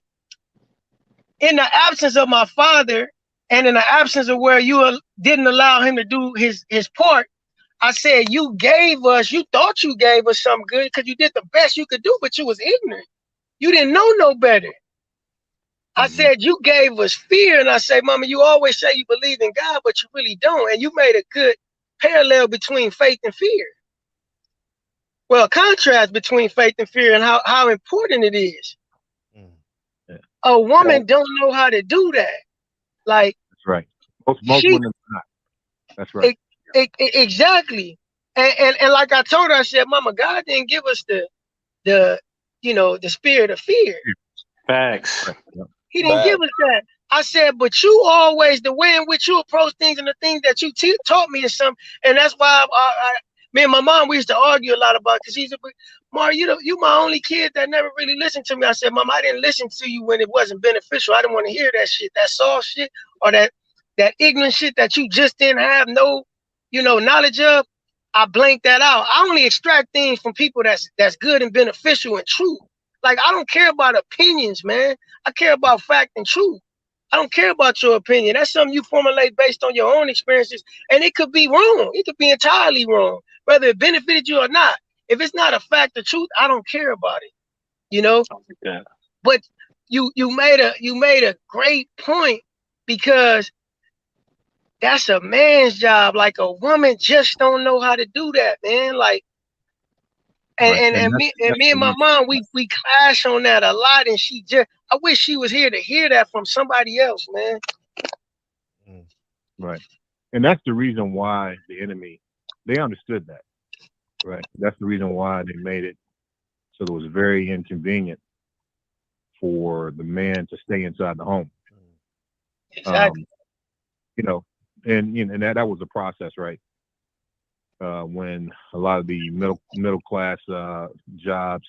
[SPEAKER 12] in the absence of my father and in the absence of where you didn't allow him to do his part, I said, you thought you gave us something good because you did the best you could do, but you was ignorant. You didn't know no better. I said, you gave us fear. And I say, Mama, you always say you believe in God, but you really don't. And you made a good parallel between faith and fear. Well, contrast between faith and fear and how important it is. A woman don't know how to do that. Like,
[SPEAKER 9] that's right. Most women do not. That's right.
[SPEAKER 12] Exactly. And like I told her, I said, Mama, God didn't give us the spirit of fear.
[SPEAKER 10] Facts.
[SPEAKER 12] He didn't give us that. I said, but you always, the way in which you approach things and the things that you taught me is something. And that's why me and my mom, we used to argue a lot about it, because he's Mar, you my only kid that never really listened to me. I said, Mom, I didn't listen to you when it wasn't beneficial. I didn't want to hear that shit, that soft shit, or that ignorant shit that you just didn't have no, knowledge of. I blank that out. I only extract things from people that's good and beneficial and true. Like, I don't care about opinions, man. I care about fact and truth. I don't care about your opinion. That's something you formulate based on your own experiences. And it could be wrong. It could be entirely wrong, whether it benefited you or not. If it's not a fact or truth, I don't care about it.
[SPEAKER 10] Yeah.
[SPEAKER 12] But you made a great point, because that's a man's job. Like, a woman just don't know how to do that, man. Like, and me and my mom, we clash on that a lot, and I wish she was here to hear that from somebody else, man.
[SPEAKER 9] Right. And that's the reason why the enemy, they understood that. Right. That's the reason why they made it so it was very inconvenient for the man to stay inside the home.
[SPEAKER 12] Exactly.
[SPEAKER 9] And that was a process, right? When a lot of the middle class jobs,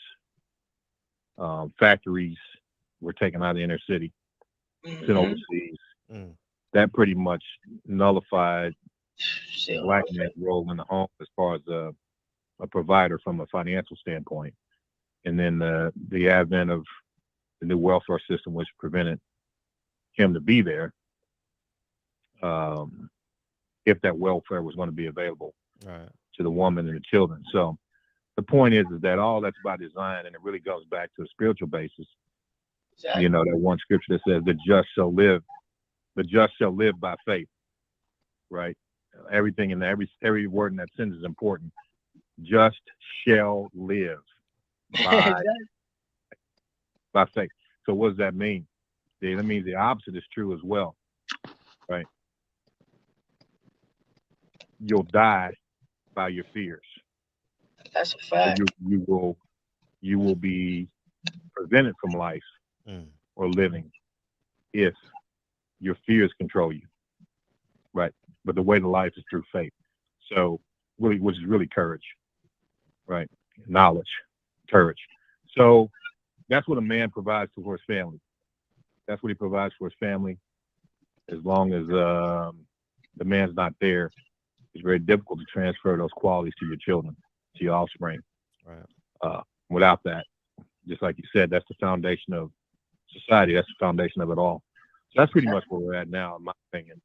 [SPEAKER 9] factories were taken out of the inner city, sent overseas. That pretty much nullified black man's role in the home as far as a provider from a financial standpoint. And then the advent of new welfare system, which prevented him to be there, if that welfare was going to be available to the woman and the children. So the point is that all that's by design, and it really goes back to a spiritual basis. Exactly. You know, that one scripture that says the just shall live by faith, right? Everything in every word in that sentence is important. Just shall live by faith. So what does that mean? That means the opposite is true as well, right? You'll die by your fears.
[SPEAKER 12] That's a fact.
[SPEAKER 9] You will be prevented from life or living if your fears control you, right? But the way to life is through faith. So really, which is really courage, right? Knowledge, courage. So that's what a man provides for his family. That's what he provides for his family. As long as the man's not there, it's very difficult to transfer those qualities to your children, to your offspring. Right. Without that, just like you said, that's the foundation of society. That's the foundation of it all. So that's pretty much where we're at now, in my opinion.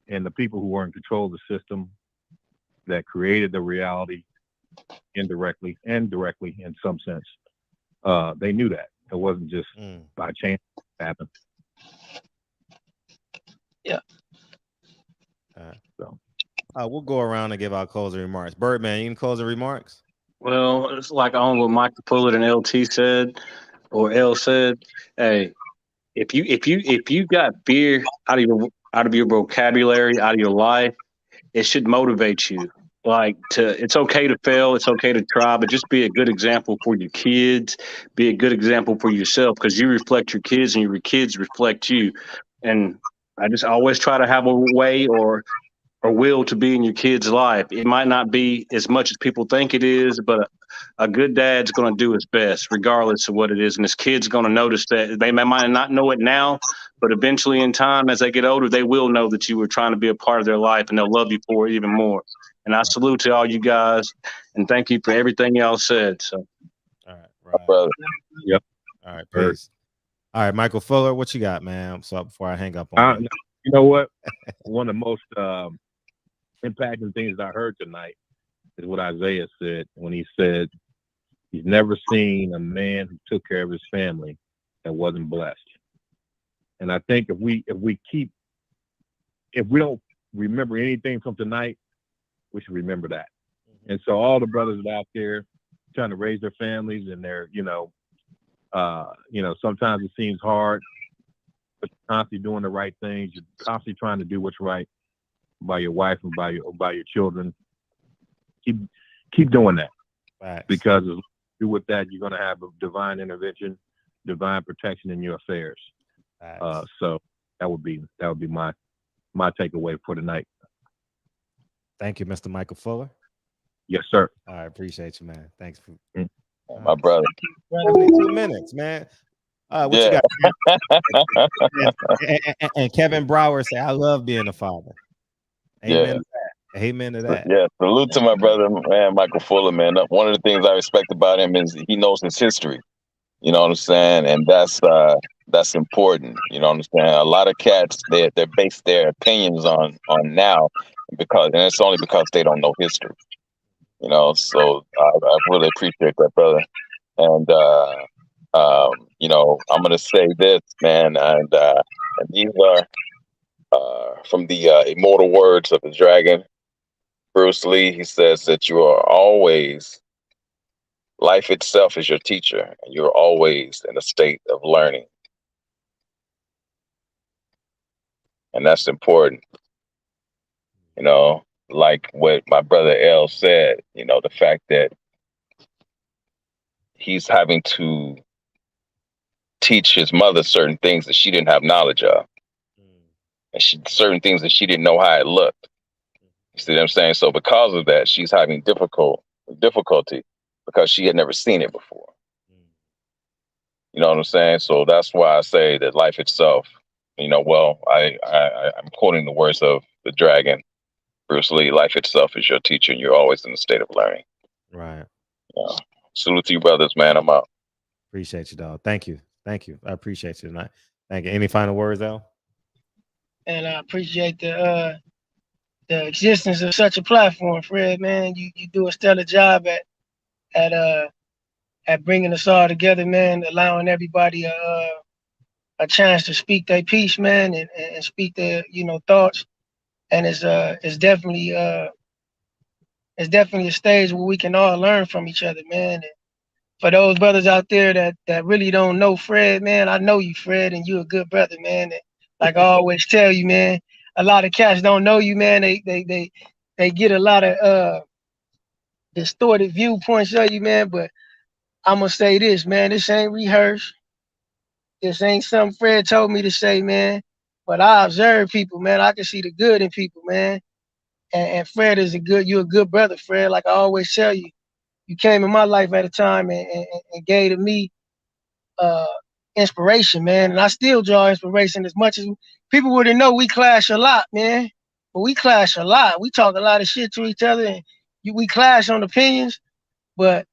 [SPEAKER 9] And the people who were in control of the system that created the reality indirectly and directly in some sense, they knew that. It wasn't just by chance it happened.
[SPEAKER 12] Yeah.
[SPEAKER 5] So we'll go around and give our closing remarks. Birdman, any closing remarks?
[SPEAKER 10] Well, it's like on what Michael Pullett and LT said, or L said. Hey, if you got fear out of your vocabulary, out of your life, it should motivate you. Like it's okay to fail, it's okay to try, but just be a good example for your kids, be a good example for yourself, because you reflect your kids and your kids reflect you. And I just always try to have a way or will to be in your kid's life. It might not be as much as people think it is, but a good dad's going to do his best regardless of what it is. And his kid's going to notice that. They might not know it now, but eventually in time, as they get older, they will know that you were trying to be a part of their life, and they'll love you for it even more. And I salute to all you guys, and thank you for everything y'all said. So,
[SPEAKER 5] all right,
[SPEAKER 11] brother.
[SPEAKER 9] Yep.
[SPEAKER 5] All right, peace. All right, Michael Fuller, what you got, man? So before I hang up on you.
[SPEAKER 9] You know what? One of the most impacting things I heard tonight is what Isaiah said when he said he's never seen a man who took care of his family that wasn't blessed. And I think if we don't remember anything from tonight, we should remember that. And so all the brothers out there trying to raise their families, and they're, sometimes it seems hard, but you're constantly doing the right things. You're constantly trying to do what's right by your wife and by your children. Keep doing that.
[SPEAKER 5] Right.
[SPEAKER 9] Because as you do with that, you're going to have a divine intervention, divine protection in your affairs. Right. So that would be my takeaway for tonight.
[SPEAKER 5] Thank you, Mr. Michael Fuller.
[SPEAKER 9] Yes, sir.
[SPEAKER 5] I appreciate you, man. Thanks for
[SPEAKER 11] my brother.
[SPEAKER 5] 2 minutes, man. What you got? and Kevin Brower say, "I love being a father." Amen.
[SPEAKER 11] Yeah.
[SPEAKER 5] Amen to that.
[SPEAKER 11] Yeah. Salute to my brother, man, Michael Fuller, man. One of the things I respect about him is he knows his history. You know what I'm saying? And that's important. You know what I'm saying? A lot of cats, they base their opinions on now and it's only because they don't know history. You know, so I really appreciate that, brother. And I'm gonna say this, man, and these are from the immortal words of the dragon, Bruce Lee. He says that you are always, life itself is your teacher, and you're always in a state of learning. And that's important. Like what my brother L said, the fact that he's having to teach his mother certain things that she didn't have knowledge of. And certain things that she didn't know how it looked. You see what I'm saying? So because of that, she's having difficulty because she had never seen it before. You know what I'm saying? So that's why I say that life itself, I'm quoting the words of the dragon, Bruce Lee, life itself is your teacher, and you're always in a state of learning.
[SPEAKER 5] Right.
[SPEAKER 11] Salute to you, brothers, man. I'm out.
[SPEAKER 5] Appreciate you, dog. Thank you. Thank you. I appreciate you tonight. Thank you. Any final words, Al?
[SPEAKER 12] And I appreciate the existence of such a platform, Fred. Man, you do a stellar job at bringing us all together, man. Allowing everybody a chance to speak their piece, man, and speak their thoughts. And it's definitely a stage where we can all learn from each other, man. And for those brothers out there that really don't know Fred, man, I know you, Fred, and you a good brother, man. And like I always tell you, man, a lot of cats don't know you, man. They get a lot of distorted viewpoints of you, man. But I'm gonna say this, man. This ain't rehearsed. This ain't something Fred told me to say, man. But I observe people, man. I can see the good in people, man. And Fred is you're a good brother, Fred. Like I always tell you, you came in my life at a time and gave to me inspiration, man. And I still draw inspiration as much as people wouldn't know we clash a lot, man. But we clash a lot. We talk a lot of shit to each other and we clash on opinions, but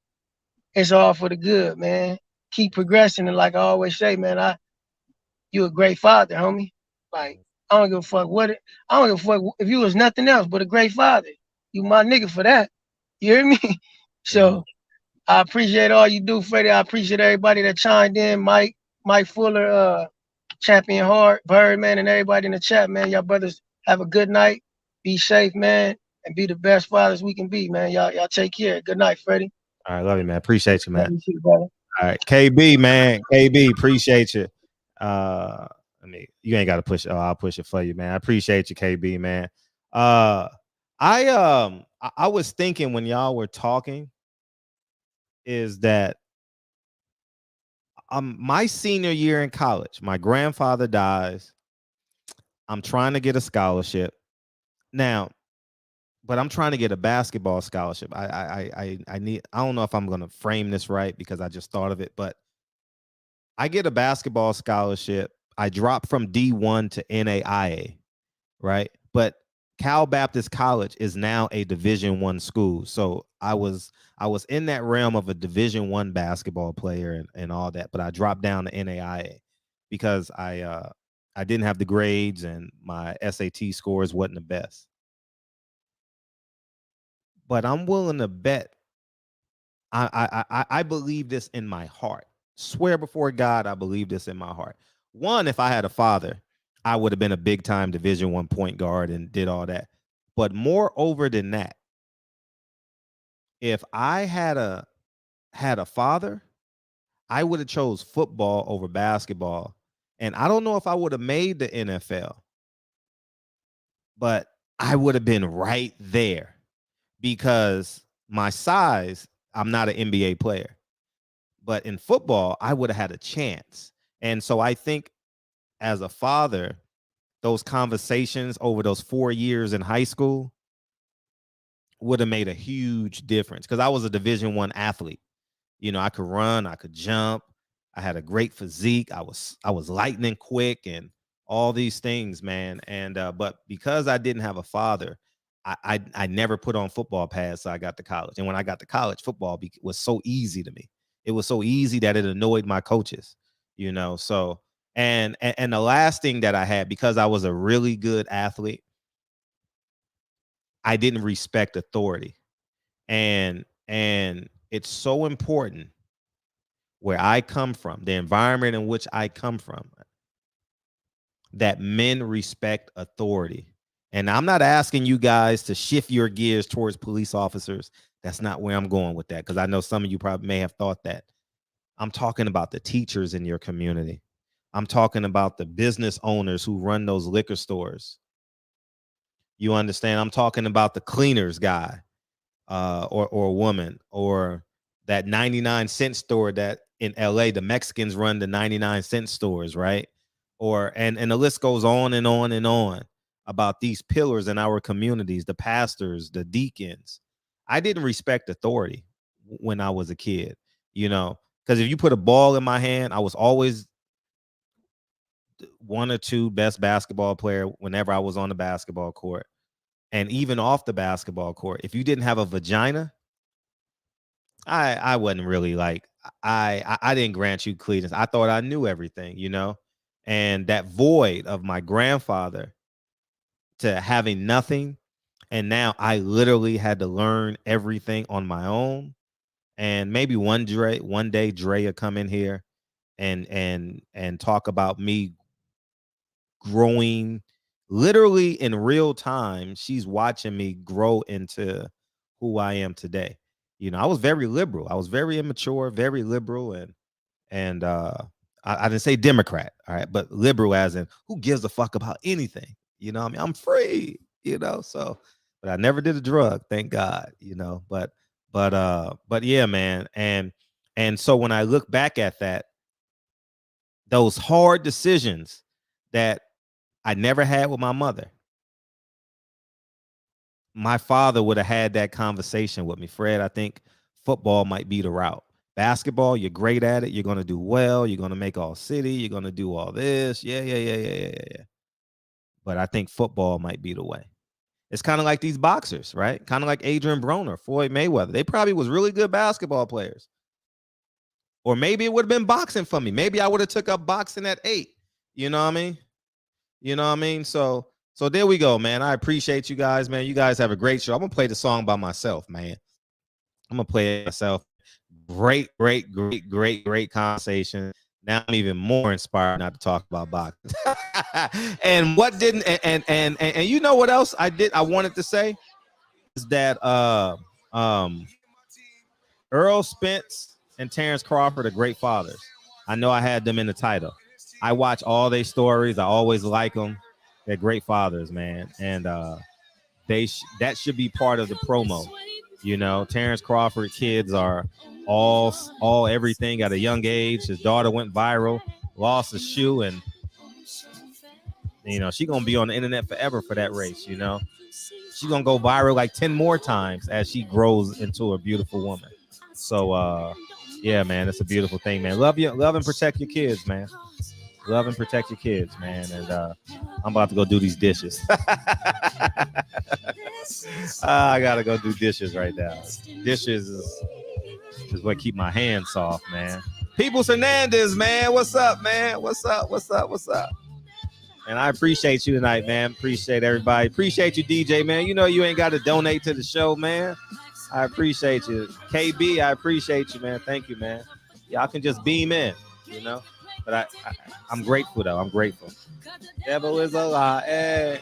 [SPEAKER 12] it's all for the good, man. Keep progressing. And like I always say, man, you a great father, homie. Like, I don't give a fuck I don't give a fuck if you was nothing else but a great father. You my nigga for that. You hear me? So I appreciate all you do, Freddie. I appreciate everybody that chimed in. Mike Fuller, Champion Hard, Birdman, and everybody in the chat, man. Y'all brothers have a good night. Be safe, man, and be the best fathers we can be, man. Y'all take care. Good night, Freddie.
[SPEAKER 5] All right, love you, man. Appreciate you, man.
[SPEAKER 12] Love you too, brother.
[SPEAKER 5] All right, KB, man. KB, appreciate you. I mean, you ain't got to push it. Oh, I'll push it for you, man. I appreciate you, KB, man. I was thinking when y'all were talking is that my senior year in college, my grandfather dies. I'm trying to get a scholarship now, but I'm trying to get a basketball scholarship. I don't know if I'm going to frame this right because I just thought of it, but I get a basketball scholarship. I drop from D1 to NAIA, right? But Cal Baptist College is now a Division I school. So I was in that realm of a Division I basketball player and all that, but I dropped down to NAIA because I didn't have the grades and my SAT scores wasn't the best. But I'm willing to bet I believe this in my heart. Swear before God, I believe this in my heart. One, if I had a father, I would have been a big time Division I point guard and did all that. But moreover than that, if I had a father, I would have chose football over basketball. And I don't know if I would have made the NFL, but I would have been right there because my size, I'm not an NBA player. But in football, I would have had a chance. And so I think as a father, those conversations over those 4 years in high school would have made a huge difference because I was a Division I athlete. You know, I could run, I could jump, I had a great physique, I was lightning quick and all these things, man. And but because I didn't have a father, I never put on football pads, so I got to college. And when I got to college, football was so easy to me. It was so easy that it annoyed my coaches, you know. So and the last thing that I had, because I was a really good athlete, I didn't respect authority. And it's so important where I come from, the environment in which I come from, that men respect authority. And I'm not asking you guys to shift your gears towards police officers. That's not where I'm going with that, because I know some of you probably may have thought that. I'm talking about the teachers in your community. I'm talking about the business owners who run those liquor stores. You understand? I'm talking about the cleaners guy or woman, or that 99-cent store that in LA, the Mexicans run the 99-cent stores, right? And the list goes on and on and on about these pillars in our communities, the pastors, the deacons. I didn't respect authority when I was a kid, you know, because if you put a ball in my hand, I was always one or two best basketball player whenever I was on the basketball court. And even off the basketball court, if you didn't have a vagina, I wasn't really like, I didn't grant you credence. I thought I knew everything, you know, and that void of my grandfather to having nothing, and now I literally had to learn everything on my own. And maybe one day Dre will come in here and talk about me growing literally in real time. She's watching me grow into who I am today. You know, I was very liberal. I was very immature, very liberal, and I didn't say Democrat, all right, but liberal as in who gives a fuck about anything. You know what I mean? I'm free, you know. So, but I never did a drug, thank God, you know. But yeah, man. And so when I look back at that, those hard decisions that I never had with my mother, my father would have had that conversation with me. Fred, I think football might be the route. Basketball, you're great at it. You're going to do well. You're going to make all city. You're going to do all this. Yeah. But I think football might be the way. It's kind of like these boxers, right? Kind of like Adrian Broner, Floyd Mayweather. They probably was really good basketball players. Or maybe it would have been boxing for me. Maybe I would have took up boxing at 8. You know what I mean? You know what I mean? So there we go, man. I appreciate you guys, man. You guys have a great show. I'm going to play the song by myself, man. I'm going to play it myself. Great conversation. Now I'm even more inspired not to talk about boxing. And what didn't and you know what else I wanted to say is that Earl Spence and Terrence Crawford are great fathers. I know I had them in the title. I watch all their stories. I always like them. They're great fathers, man. And that should be part of the promo. You know, Terrence Crawford kids are all everything at a young age. His daughter went viral, lost a shoe, and you know, she's gonna be on the internet forever for that race, you know. She's gonna go viral like 10 more times as she grows into a beautiful woman. So yeah, man, it's a beautiful thing, man. Love and protect your kids, man. Love and protect your kids, man. And I'm about to go do these dishes. I gotta go do dishes right now. Dishes is what keep my hands soft, man. Peoples Hernandez, man. What's up, man? What's up? And I appreciate you tonight, man. Appreciate everybody. Appreciate you, DJ, man. You know you ain't got to donate to the show, man. I appreciate you. KB, I appreciate you, man. Thank you, man. Y'all can just beam in, you know. But I'm grateful, though. I'm grateful. Devil is a lie. Hey.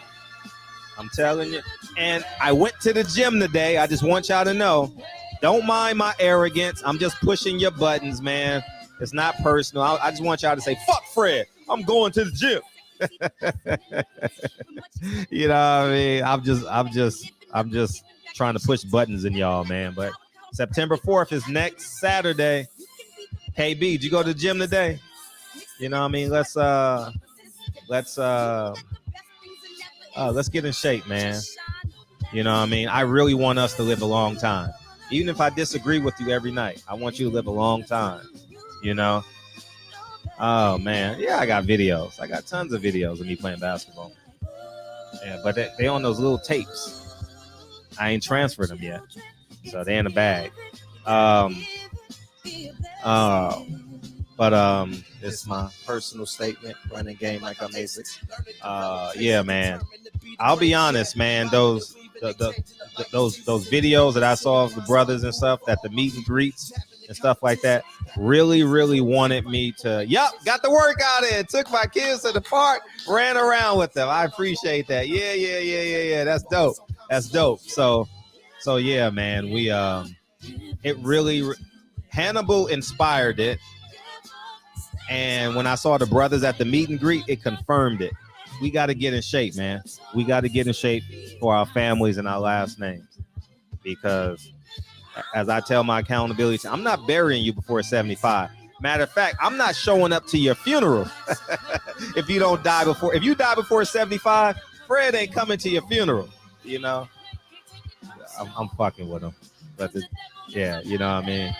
[SPEAKER 5] I'm telling you. And I went to the gym today. I just want y'all to know. Don't mind my arrogance. I'm just pushing your buttons, man. It's not personal. I just want y'all to say, fuck Fred. I'm going to the gym. You know what I mean? I'm just trying to push buttons in y'all, man. But September 4th is next Saturday. KB, did you go to the gym today? You know what I mean? Let's get in shape, man. You know what I mean? I really want us to live a long time. Even if I disagree with you every night, I want you to live a long time. You know? Oh, man. Yeah, I got videos. I got tons of videos of me playing basketball. Yeah, but they on those little tapes. I ain't transferred them yet. So they in the bag. But it's my personal statement. Running game like I'm ASICS. Yeah, man. I'll be honest, man. Those videos that I saw of the brothers and stuff, at the meet and greets and stuff like that, really wanted me to. Yup, got the workout in. Took my kids to the park, ran around with them. I appreciate that. Yeah. That's dope. So yeah, man. It really Hannibal inspired it. And when I saw the brothers at the meet and greet, it confirmed it. We got to get in shape, man. We got to get in shape for our families and our last names. Because as I tell my accountability, I'm not burying you before 75. Matter of fact, I'm not showing up to your funeral. If you die before 75, Fred ain't coming to your funeral. You know, I'm fucking with him. But yeah, you know what I mean?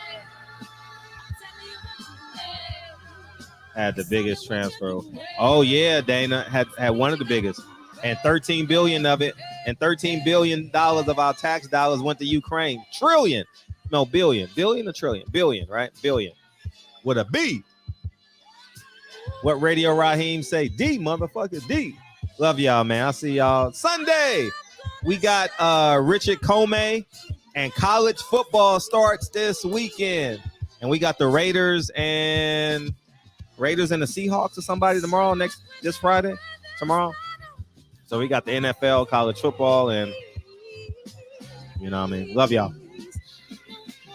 [SPEAKER 5] Had the biggest transfer. Oh yeah, Dana had one of the biggest, and 13 billion of it, and $13 billion of our tax dollars went to Ukraine. Billion or trillion? Billion, right? Billion. with a B. What Radio Raheem say? D, motherfucker, D. Love y'all, man. I'll see y'all Sunday. We got Richard Comey, and college football starts this weekend. And we got the Raiders and the Seahawks or somebody tomorrow, this Friday, tomorrow. So we got the NFL, college football, and you know what I mean? Love y'all.